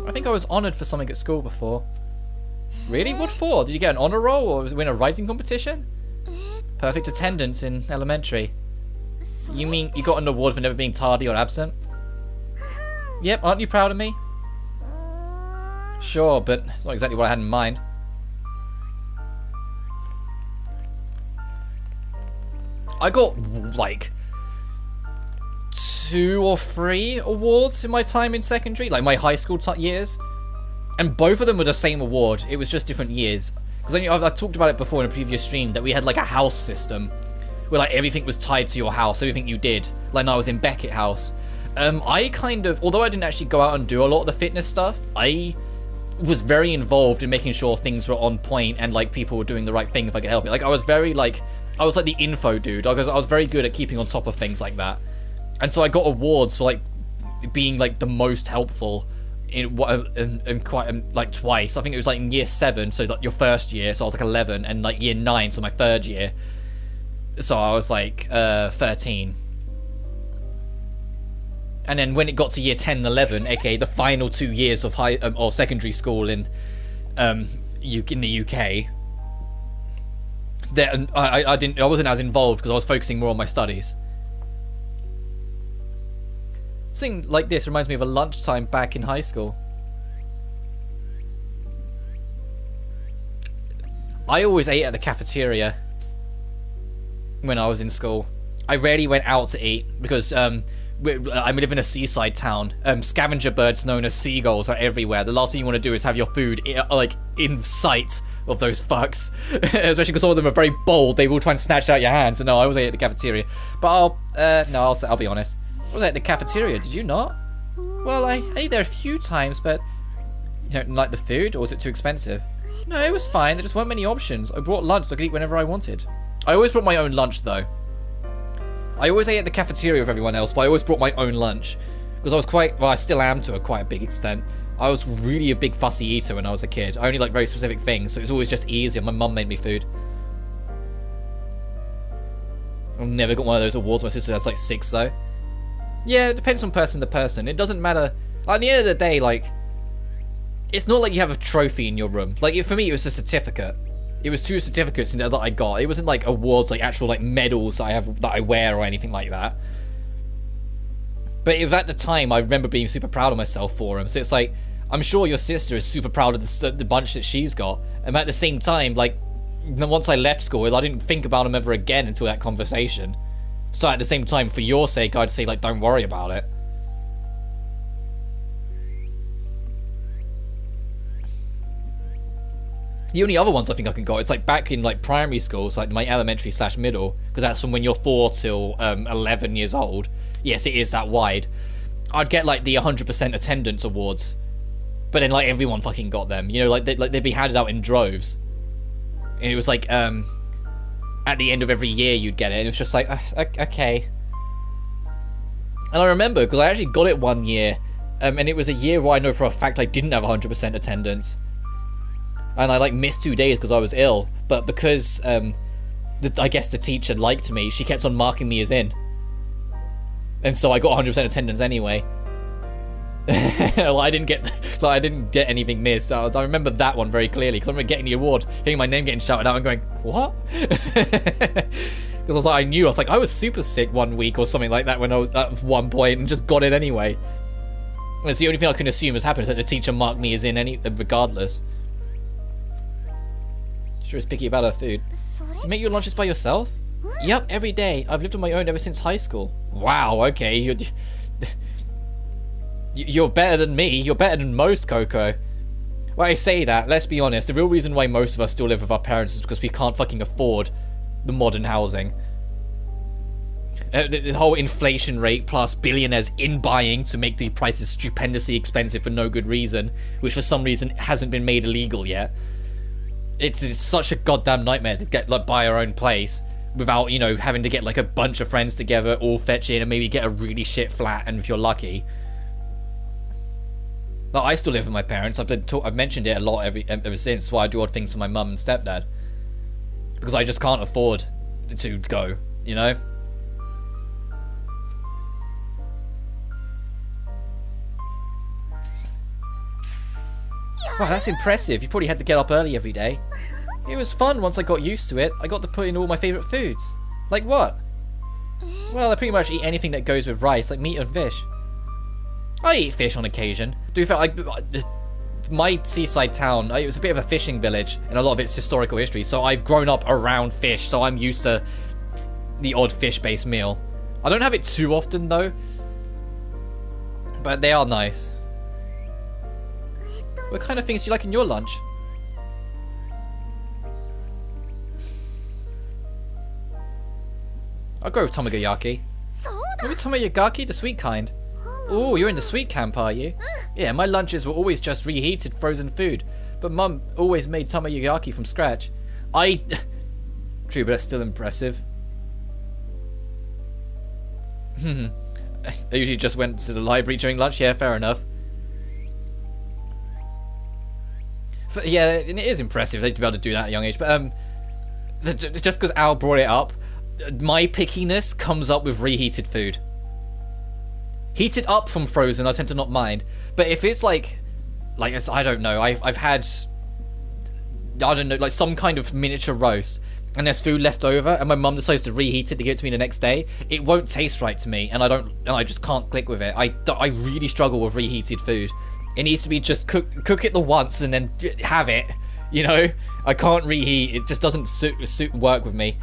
I think I was honoured for something at school before. Really? What for? Did you get an honour roll or win a writing competition? Perfect attendance in elementary. You mean you got an award for never being tardy or absent? Yep, aren't you proud of me? Sure, but it's not exactly what I had in mind. I got, like, 2 or 3 awards in my time in secondary, like my high school years. And both of them were the same award, it was just different years. Because I've talked about it before in a previous stream, that we had like a house system. Where like everything was tied to your house, everything you did. Like when I was in Beckett House. I kind of, although I didn't actually go out and do a lot of the fitness stuff, I was very involved in making sure things were on point and like people were doing the right thing if I could help it. Like I was very like, I was like the info dude. I was very good at keeping on top of things like that. And so I got awards for like being like the most helpful in quite like twice. I think it was like in year 7, so like your first year, so I was like 11, and like year 9, so my 3rd year. So I was like 13. And then when it got to year 10 and 11, aka the final 2 years of high or secondary school in the UK, then I wasn't as involved because I was focusing more on my studies. Something like this reminds me of a lunchtime back in high school. I always ate at the cafeteria when I was in school. I rarely went out to eat because I live in a seaside town. Scavenger birds known as seagulls are everywhere. The last thing you want to do is have your food like in sight of those fucks. Especially because some of them are very bold. They will try and snatch it out your hands. So no, I was at the cafeteria. But I'll be honest. I was at the cafeteria. Did you not? Well, I ate there a few times, but you don't like the food, or was it too expensive? No, it was fine. There just weren't many options. I brought lunch so I could eat whenever I wanted. I always brought my own lunch though. I always ate at the cafeteria with everyone else, but I always brought my own lunch. Because I was I still am to quite a big extent. I was really a big fussy eater when I was a kid. I only like very specific things, so it was always just easier. My mum made me food. I've never got one of those awards. My sister has like 6 though. Yeah, it depends on person to person. It doesn't matter. At the end of the day, like, it's not like you have a trophy in your room. Like, for me, it was a certificate. It was 2 certificates that I got. It wasn't like awards, like actual like medals that I wear or anything like that. But it was at the time I remember being super proud of myself for them. So it's like, I'm sure your sister is super proud of the bunch that she's got. And at the same time, like, once I left school, I didn't think about them ever again until that conversation. So at the same time, for your sake, I'd say like, don't worry about it. The only other ones I think I can got, it's like back in like primary school, so like my elementary / middle, because that's from when you're 4 till 11 years old. Yes, it is that wide. I'd get like the 100% attendance awards, but then like everyone fucking got them. You know, like they'd be handed out in droves, and it was like at the end of every year you'd get it, and it was just like okay. And I remember, because I actually got it one year, and it was a year where I know for a fact I didn't have 100% attendance. And I, like, missed 2 days because I was ill. But because, I guess the teacher liked me, she kept on marking me as in. And so I got 100% attendance anyway. Well, I didn't get anything missed. I remember that one very clearly, because I remember getting the award, hearing my name getting shouted out and going, what? Because I knew, I was super sick one week or something like that when I was at one point and just got it anyway. And it's the only thing I can assume has happened, is that the teacher marked me as in regardless. Sure is picky about her food. You make your lunches by yourself? Yep, every day. I've lived on my own ever since high school. Wow, okay. You're better than me. You're better than most, Coco. Well, I say that, let's be honest. The real reason why most of us still live with our parents is because we can't fucking afford the modern housing. The whole inflation rate plus billionaires in buying to make the prices stupendously expensive for no good reason, which for some reason hasn't been made illegal yet. It's such a goddamn nightmare to get, like, buy our own place without, you know, having to get, like, a bunch of friends together, all fetch in, and maybe get a really shit flat, and if you're lucky. Like, I still live with my parents. I've mentioned it a lot ever since. That's why I do odd things for my mum and stepdad, because I just can't afford to go, you know. Wow, that's impressive. You probably had to get up early every day. It was fun once I got used to it. I got to put in all my favourite foods. Like what? Well, I pretty much eat anything that goes with rice, like meat and fish. I eat fish on occasion. My seaside town, it was a bit of a fishing village, and a lot of its historical history, so I've grown up around fish, so I'm used to the odd fish-based meal. I don't have it too often, though, but they are nice. What kind of things do you like in your lunch? I'll go with Tomoyagaki. Maybe Tomoyagaki, the sweet kind. Oh, you're in the sweet camp, are you? Yeah, my lunches were always just reheated frozen food, but Mum always made Tomoyagaki from scratch. True, but that's still impressive. I usually just went to the library during lunch. Yeah, fair enough. Yeah, it is impressive to be able to do that at a young age, but just because Al brought it up, my pickiness comes up with reheated food. Heated up from frozen, I tend to not mind, but if it's like I don't know, I've had, I don't know, like some kind of miniature roast, and there's food left over, and my mum decides to reheat it to give it to me the next day, it won't taste right to me, and I just can't click with it. I really struggle with reheated food. It needs to be just cook it the once and then have it, you know? I can't reheat, it just doesn't work with me.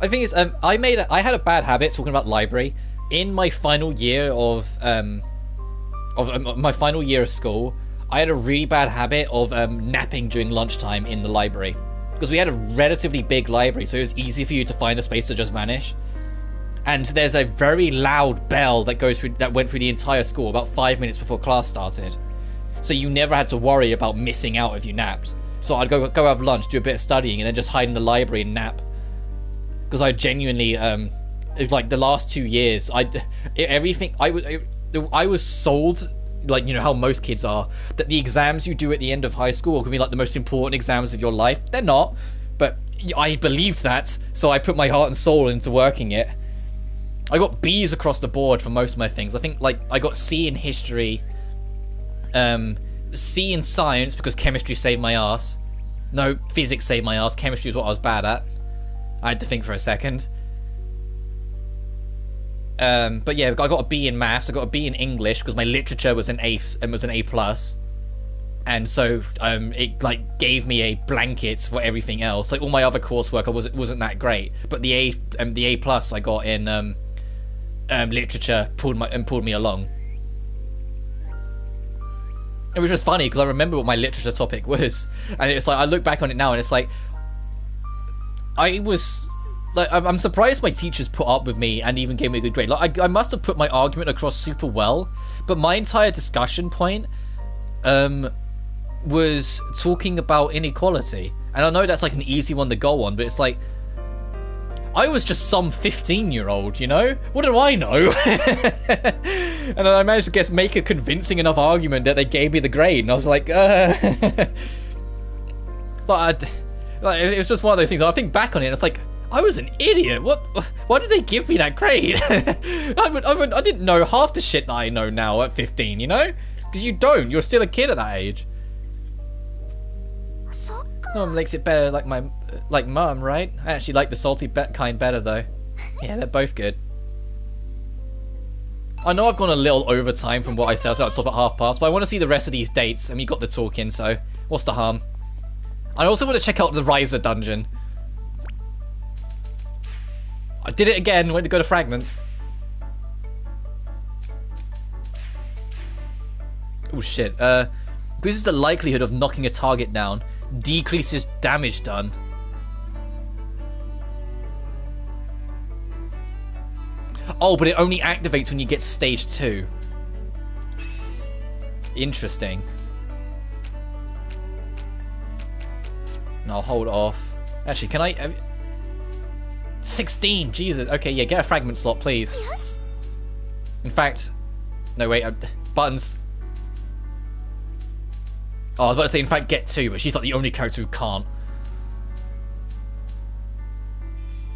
I think it's, I had a bad habit, talking about library, in my final year of my final year of school. I had a really bad habit of napping during lunchtime in the library, because we had a relatively big library, so it was easy for you to find a space to just vanish. And there's a very loud bell that went through the entire school about 5 minutes before class started. So you never had to worry about missing out if you napped. So I'd go have lunch, do a bit of studying, and then just hide in the library and nap. Because I genuinely, like the last 2 years, I was sold, like, you know how most kids are, that the exams you do at the end of high school can be like the most important exams of your life. They're not, but I believed that, so I put my heart and soul into working it. I got B's across the board for most of my things. I think, like, I got C in history, C in science because chemistry saved my ass. No, physics saved my ass. Chemistry is what I was bad at. I had to think for a second. But yeah, I got a B in maths. I got a B in English because my literature was an A plus, and so it like gave me a blanket for everything else. Like all my other coursework, wasn't that great, but the A plus I got in literature pulled me along. It was just funny because I remember what my literature topic was, and it's like I look back on it now and it's like I'm surprised my teachers put up with me and even gave me a good grade. Like I must have put my argument across super well, but my entire discussion point was talking about inequality, and I know that's like an easy one to go on, but it's like I was just some 15-year-old, you know? What do I know? And then I managed to make a convincing enough argument that they gave me the grade, and I was like, But it was just one of those things. I think back on it, and it's like, I was an idiot. Why did they give me that grade? I didn't know half the shit that I know now at 15, you know? Because you don't. You're still a kid at that age. No one makes it better like Mum, right? I actually like the salty kind better, though. Yeah, they're both good. I know I've gone a little over time from what I said, so I'll stop at half past, but I want to see the rest of these dates, and we got the talk in, so what's the harm? I also want to check out the Riser dungeon. I did it again, went to go to fragments. Oh shit, increases the likelihood of knocking a target down. Decreases damage done. Oh, but it only activates when you get to stage 2. Interesting. And I'll hold off. Actually, can I... 16! Jesus. Okay, yeah, get a fragment slot, please. In fact... No, wait. Buttons. Oh, I was about to say, in fact, get 2, but she's like the only character who can't.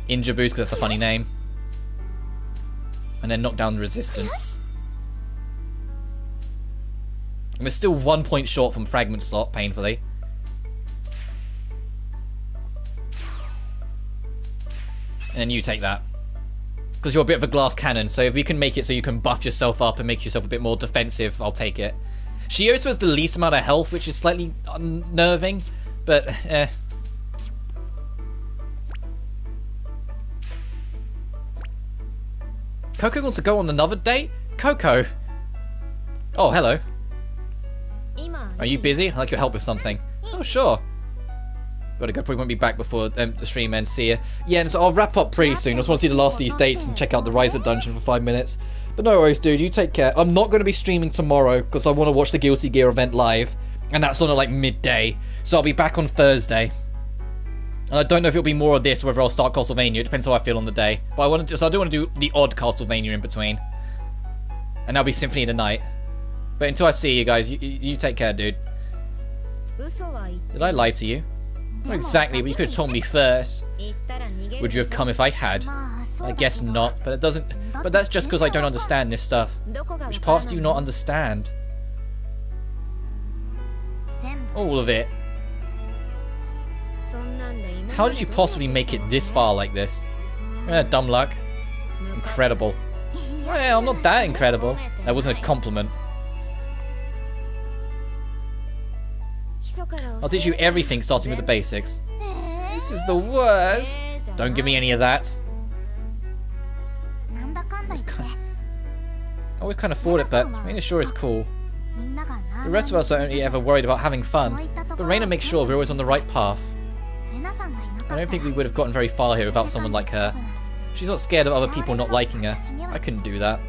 Injure boost, because that's a funny name. And then knock down the resistance. And we're still 1 point short from fragment slot, painfully. And you take that. Because you're a bit of a glass cannon, so if we can make it so you can buff yourself up and make yourself a bit more defensive, I'll take it. She also has the least amount of health, which is slightly unnerving, but eh. Coco wants to go on another date? Coco! Oh, hello. Are you busy? I'd like your help with something. Oh, sure. Gotta go, probably won't be back before the stream ends. See ya. Yeah, and so I'll wrap up pretty soon. I just want to see the last of these dates and check out the Riser dungeon for 5 minutes. But no worries, dude. You take care. I'm not going to be streaming tomorrow because I want to watch the Guilty Gear event live. And that's on at like midday. So I'll be back on Thursday. And I don't know if it'll be more of this or whether I'll start Castlevania. It depends how I feel on the day. But I do want to do the odd Castlevania in between. And that'll be Symphony of the Night. But until I see you guys, you take care, dude. Did I lie to you? Not exactly, but you could have told me first. Would you have come if I had? I guess not, but it doesn't. But that's just because I don't understand this stuff. Which parts do you not understand? All of it. How did you possibly make it this far like this? Dumb luck. Incredible. Well, I'm not that incredible. That wasn't a compliment. I'll teach you everything starting with the basics. This is the worst. Don't give me any of that. I always kind of thought it, but Reina sure is cool. The rest of us are only ever worried about having fun, but Reina makes sure we're always on the right path. I don't think we would have gotten very far here without someone like her. She's not scared of other people not liking her. I couldn't do that.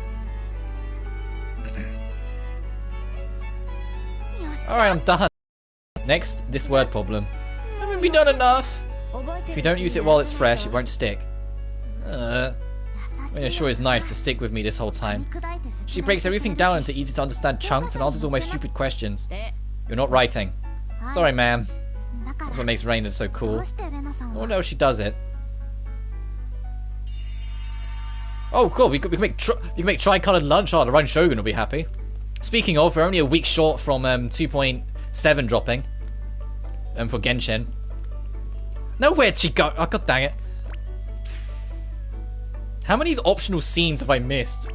Alright, I'm done. Next, this word problem. Haven't we done enough? If you don't use it while it's fresh, it won't stick. Reina sure is nice to stick with me this whole time. She breaks everything down into easy to understand chunks and answers all my stupid questions. You're not writing. Sorry, ma'am. That's what makes Reina so cool. I wonder how she does it. Oh, cool. We can make tri-colored lunch. Oh, the Rhine Shogun will be happy. Speaking of, we're only a week short from 2.7 dropping. For Genshin. No, where'd she go? Oh, god dang it. How many optional scenes have I missed?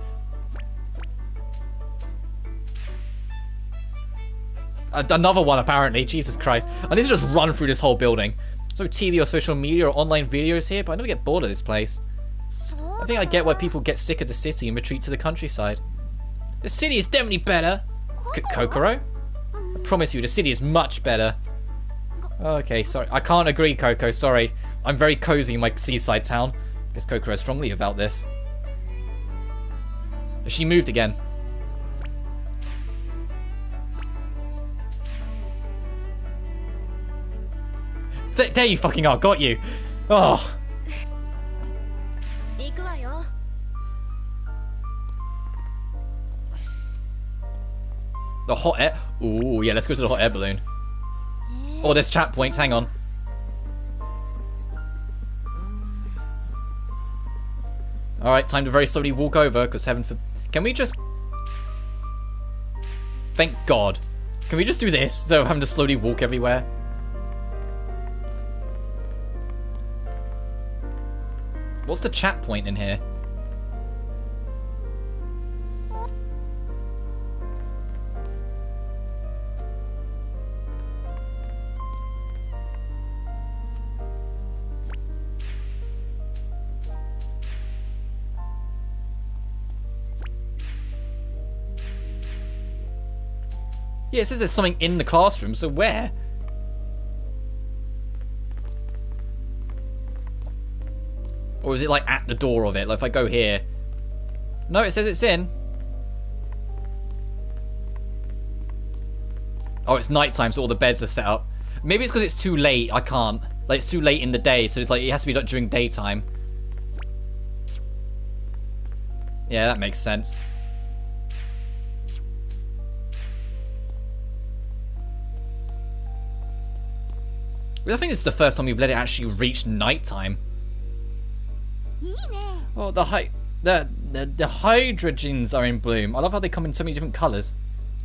Another one, apparently. Jesus Christ. I need to just run through this whole building. So TV or social media or online videos here, but I never get bored of this place. I think I get why people get sick of the city and retreat to the countryside. The city is definitely better. Kokoro? I promise you, the city is much better. Okay, sorry. I can't agree, Coco. Sorry. I'm very cozy in my seaside town. I guess Kokoro is strongly about this. She moved again. There you fucking are. Got you. Oh. The hot air. Ooh, yeah, let's go to the hot air balloon. Oh, there's chat points. Hang on. Alright, time to very slowly walk over, because heaven for... Can we just... Thank God. Can we just do this, instead of having to slowly walk everywhere? What's the chat point in here? Yeah, it says there's something in the classroom, so where? Or is it like at the door of it? Like if I go here. No, it says it's in. Oh, it's nighttime, so all the beds are set up. Maybe it's because it's too late. I can't. Like it's too late in the day, so it's like it has to be like during daytime. Yeah, that makes sense. I think it's the first time we've let it actually reach nighttime. Oh, the hydrogens are in bloom. I love how they come in so many different colours.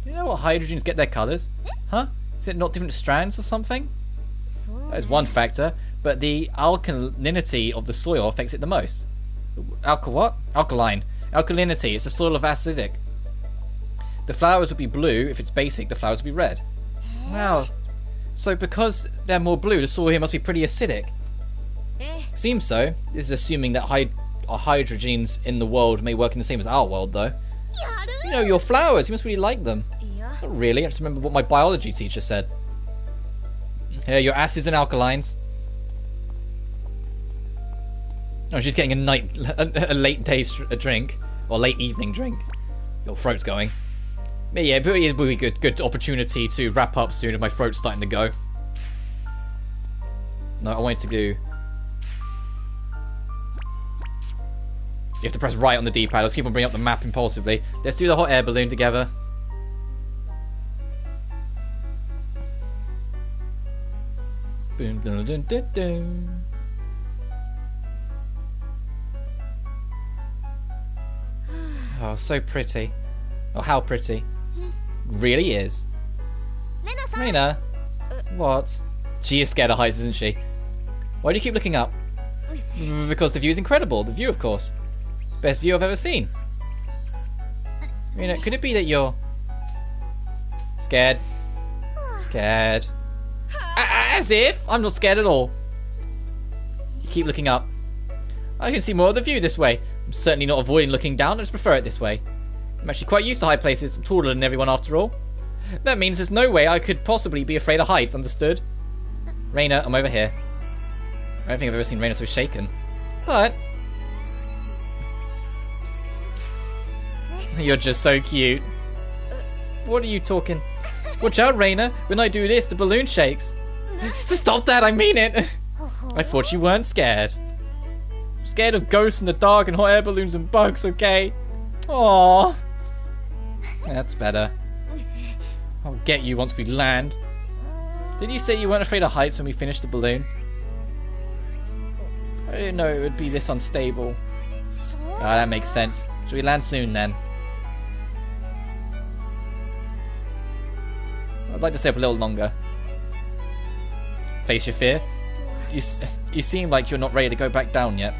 You know what hydrogens get their colours? Huh? Is it not different strands or something? That is one factor, but the alkalinity of the soil affects it the most. What? Alkaline. Alkalinity. It's the soil of acidic. The flowers would be blue. If it's basic, the flowers would be red. Wow. So because they're more blue, the soil here must be pretty acidic. Seems so. This is assuming that hydrogens in the world may work in the same as our world, though. You know, your flowers, you must really like them. Not really, I just remember what my biology teacher said. Here, your acids and alkalines. Oh, she's getting a late day drink. Or late evening drink. Your throat's going. But yeah, but it would be a good opportunity to wrap up soon if my throat's starting to go. No, I wanted to do... You have to press right on the D-pad. Let's keep on bringing up the map impulsively. Let's do the hot air balloon together. Boom, dun, dun, dun, dun. Oh, so pretty. Oh, how pretty. Really is. Reina? What? She is scared of heights, isn't she? Why do you keep looking up? Because the view is incredible. The view, of course. Best view I've ever seen. Reina, could it be that you're... scared? Scared. As if! I'm not scared at all. You keep looking up. I can see more of the view this way. I'm certainly not avoiding looking down. I just prefer it this way. I'm actually quite used to high places. I'm taller than everyone after all. That means there's no way I could possibly be afraid of heights, understood? Reina, I'm over here. I don't think I've ever seen Reina so shaken. But... you're just so cute. What are you talking? Watch out, Reina. When I do this, the balloon shakes. Stop that, I mean it. I thought you weren't scared. I'm scared of ghosts in the dark and hot air balloons and bugs, okay? Aww. That's better. I'll get you once we land. Didn't you say you weren't afraid of heights when we finished the balloon? I didn't know it would be this unstable. Ah, that makes sense. Should we land soon then? I'd like to stay up a little longer. Face your fear. You seem like you're not ready to go back down yet.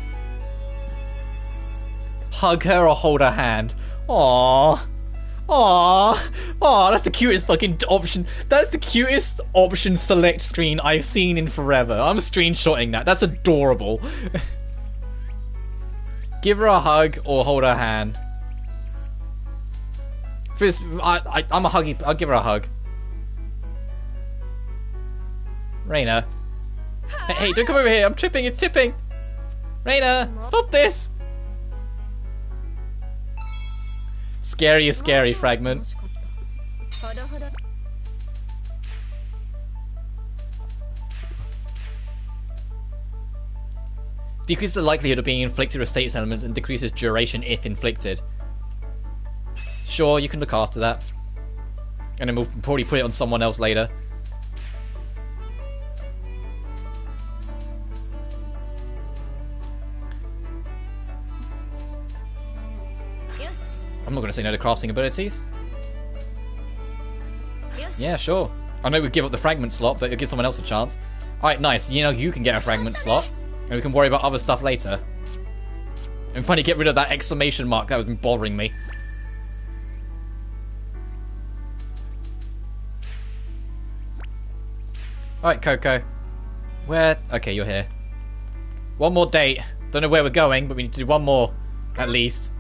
Hug her or hold her hand. Aww. Aww. Aww, that's the cutest fucking option. That's the cutest option select screen I've seen in forever. I'm screenshotting that. That's adorable. Give her a hug or hold her hand. First, I'm a huggy. I'll give her a hug. Reina. Hey, don't come over here. I'm tripping. It's tipping. Reina, stop this. Scary is scary, Fragment. Decreases the likelihood of being inflicted with status elements and decreases duration if inflicted. Sure, you can look after that. And then we'll probably put it on someone else later. I'm not going to say no to crafting abilities. Yeah, sure. I know we give up the fragment slot, but it'll give someone else a chance. Alright, nice. You know, you can get a fragment slot. And we can worry about other stuff later. And finally get rid of that exclamation mark that was been bothering me. Alright, Coco. Where? Okay, you're here. One more date. Don't know where we're going, but we need to do one more. At least.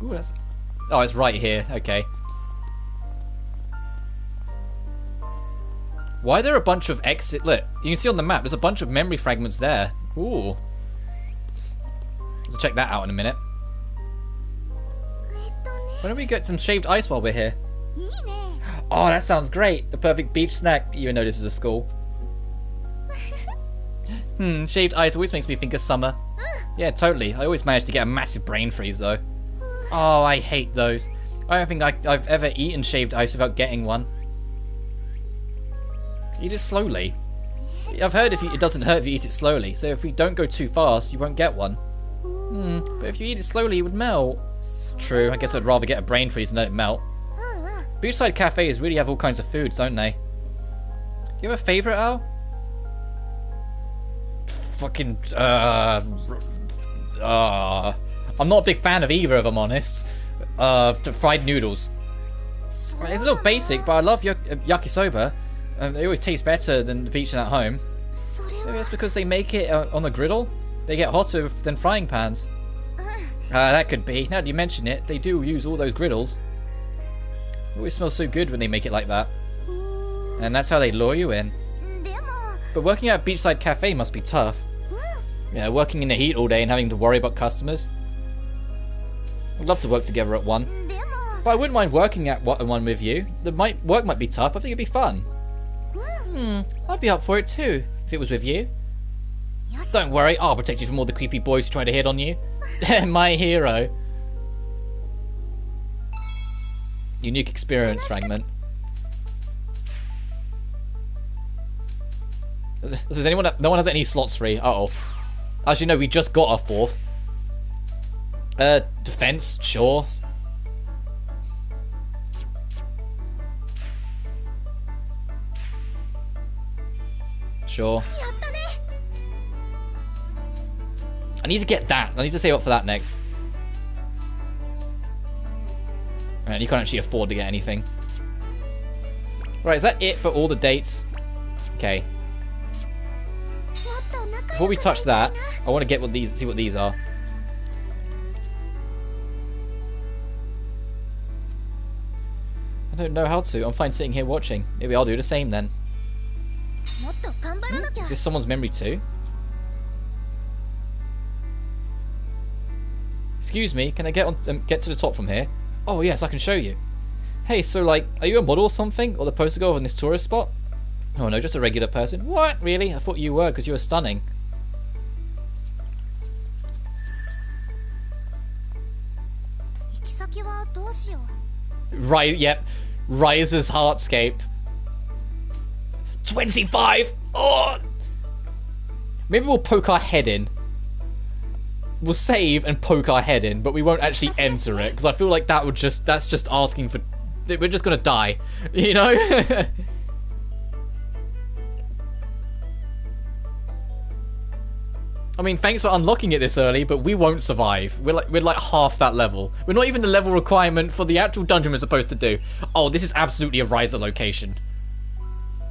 Ooh, that's... Oh, it's right here. Okay. Why are there a bunch of exit... Look, you can see on the map, there's a bunch of memory fragments there. Ooh. Let's check that out in a minute. Why don't we get some shaved ice while we're here? Oh, that sounds great. The perfect beach snack, even though this is a school. Shaved ice always makes me think of summer. Yeah, totally. I always manage to get a massive brain freeze, though. Oh, I hate those. I don't think I've ever eaten shaved ice without getting one. Eat it slowly. I've heard it doesn't hurt if you eat it slowly, so if we don't go too fast, you won't get one. But if you eat it slowly, it would melt. True, I guess I'd rather get a brain freeze than let it melt. Beachside cafes really have all kinds of foods, don't they? You have a favourite, Al? Fucking, I'm not a big fan of either, if I'm honest. Fried noodles. It's a little basic, but I love yakisoba. They always taste better than the beach and at home. Maybe it's because they make it on the griddle. They get hotter than frying pans. That could be. Now that you mention it, they do use all those griddles. It always smells so good when they make it like that. And that's how they lure you in. But working at a beachside cafe must be tough. Yeah, working in the heat all day and having to worry about customers. I'd love to work together at one. But I wouldn't mind working at one with you. The work might be tough, I think it'd be fun. I'd be up for it too, if it was with you. Don't worry, I'll protect you from all the creepy boys who try to hit on you. My hero. Unique experience fragment. Does anyone no one has any slots free? Uh-oh. Actually, no, we just got our fourth. Defense, sure. Sure. I need to get that. I need to save up for that next. And you can't actually afford to get anything. Right, is that it for all the dates? Okay. Before we touch that, I want to get see what these are. I don't know how to. I'm fine sitting here watching. Maybe I'll do the same then. Is this someone's memory too? Excuse me, can I get to the top from here? Oh yes, I can show you. Hey, so like, are you a model or something? Or the poster girl in this tourist spot? Oh no, just a regular person. What? Really? I thought you were, because you were stunning. Right, yep. Riser's Heartscape. 25! Oh! Maybe we'll poke our head in. We'll save and poke our head in, but we won't actually enter it, because I feel like that's just asking for... We're just gonna die, you know? I mean, thanks for unlocking it this early, but we won't survive. We're like half that level. We're not even the level requirement for the actual dungeon we're supposed to do. Oh, this is absolutely a Riser location.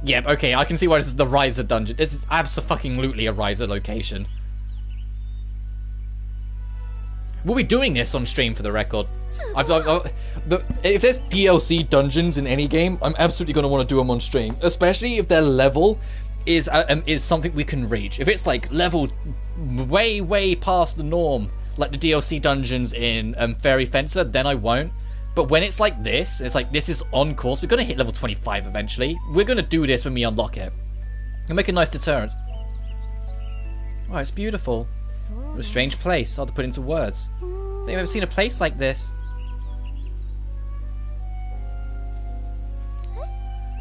Yep, okay, I can see why this is the Riser dungeon. This is absolutely a Riser location. We'll be doing this on stream for the record. If there's DLC dungeons in any game, I'm absolutely going to want to do them on stream. Especially if their level is something we can reach. If it's like level way past the norm, like the DLC dungeons in Fairy Fencer, then I won't. But when it's like this, it's like this is on course. We're going to hit level 25 eventually. We're going to do this when we unlock it. And make a nice deterrent. Oh, it's beautiful. そう What ね a strange place. Hard to put into words. I've never seen a place like this.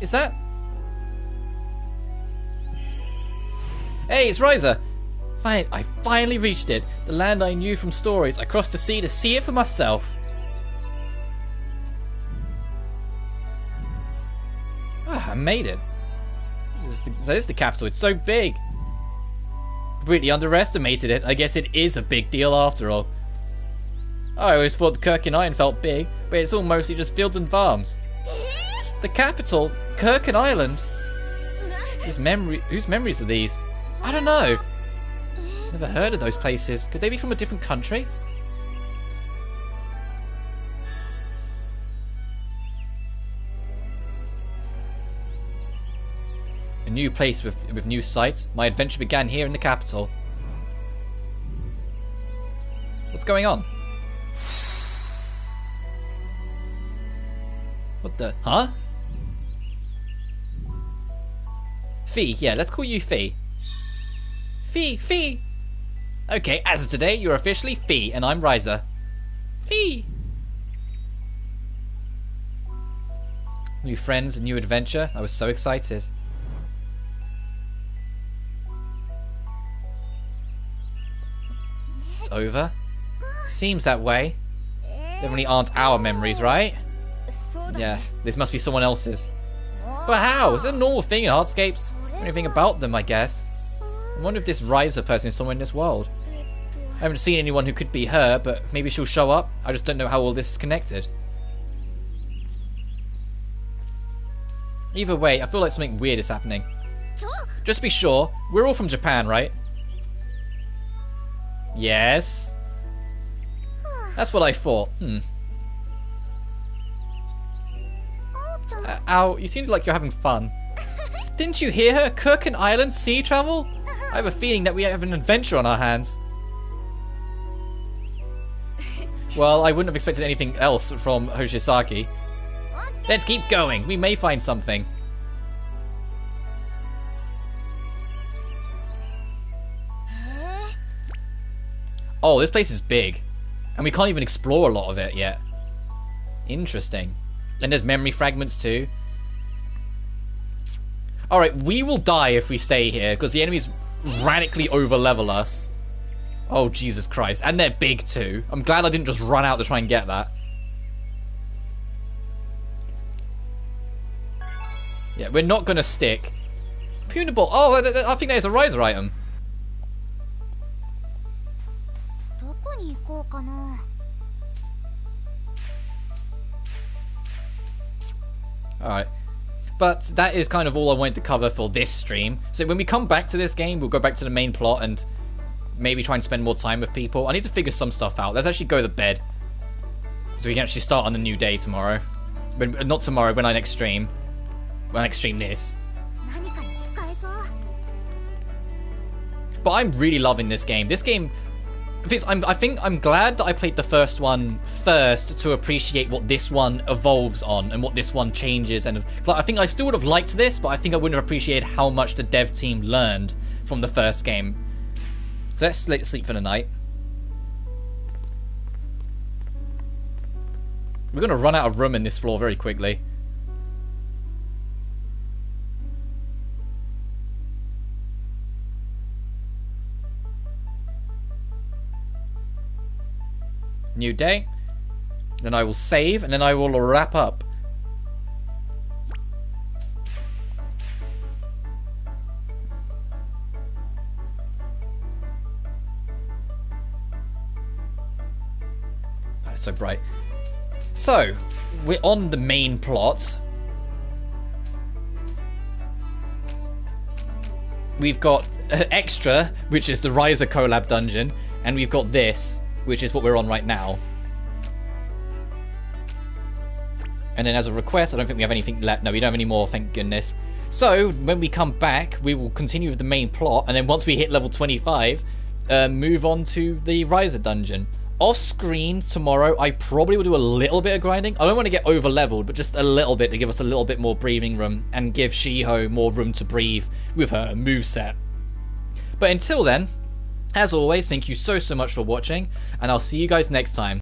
Is that... Hey, it's Ryza! Fine, I finally reached it. The land I knew from stories. I crossed the sea to see it for myself. Ah, I made it. That is the capital. It's so big. Completely underestimated it. I guess it is a big deal after all. I always thought the Kirk and Iron felt big, but it's all mostly just fields and farms. The capital, Kirk and Island. Whose memories are these? I don't know. Never heard of those places. Could they be from a different country? A new place with new sights. My adventure began here in the capital. What's going on? What the... Huh? Fee, yeah, let's call you Fee. Fee! Okay, as of today, you're officially Fee, and I'm Ryza. Fee! New friends, a new adventure. I was so excited. It's over? Seems that way. Definitely aren't our memories, right? そうだ Yeah, ね this must be someone else's. But how? Is it a normal thing in Hardscape? Anything about them, I guess. I wonder if this Ryza person is somewhere in this world. I haven't seen anyone who could be her, but maybe she'll show up. I just don't know how all this is connected. Either way, I feel like something weird is happening. ちょ Just to be sure, we're all from Japan, right? Yes. That's what I thought. あーちゃん Ow, you seemed like you're having fun. Didn't you hear her? Kirk and Island sea travel? I have a feeling that we have an adventure on our hands. Well, I wouldn't have expected anything else from Hoshisaki. Let's keep going. We may find something. Oh, this place is big. And we can't even explore a lot of it yet. Interesting. And there's memory fragments too. Alright, we will die if we stay here, because the enemies radically over-level us. Oh, Jesus Christ. And they're big too. I'm glad I didn't just run out to try and get that. Yeah, we're not going to stick. Punable. Oh, I think there's a Ryza item. どこに行こうかな Alright. But that is kind of all I wanted to cover for this stream. So when we come back to this game, we'll go back to the main plot and maybe try and spend more time with people. I need to figure some stuff out. Let's actually go to bed. So we can actually start on a new day tomorrow. Not tomorrow, when I next stream. When I next stream this. 何かに使えそう But I'm really loving this game. This game... I think I'm glad that I played the first one first to appreciate what this one evolves on and what this one changes. And I think I still would have liked this, but I think I wouldn't have appreciated how much the dev team learned from the first game. So let's sleep for the night. We're going to run out of room in this floor very quickly. New day. Then I will save, and then I will wrap up. Oh, it's so bright. So, we're on the main plot. We've got Extra, which is the Ryza collab dungeon, and we've got this, which is what we're on right now. And then as a request, I don't think we have anything left. No, we don't have any more, thank goodness. So, when we come back, we will continue with the main plot, and then once we hit level 25, move on to the Ryza dungeon. Off screen tomorrow, I probably will do a little bit of grinding. I don't want to get over leveled, but just a little bit to give us a little bit more breathing room and give Shiho more room to breathe with her moveset. But until then, As always, thank you so much for watching, and I'll see you guys next time.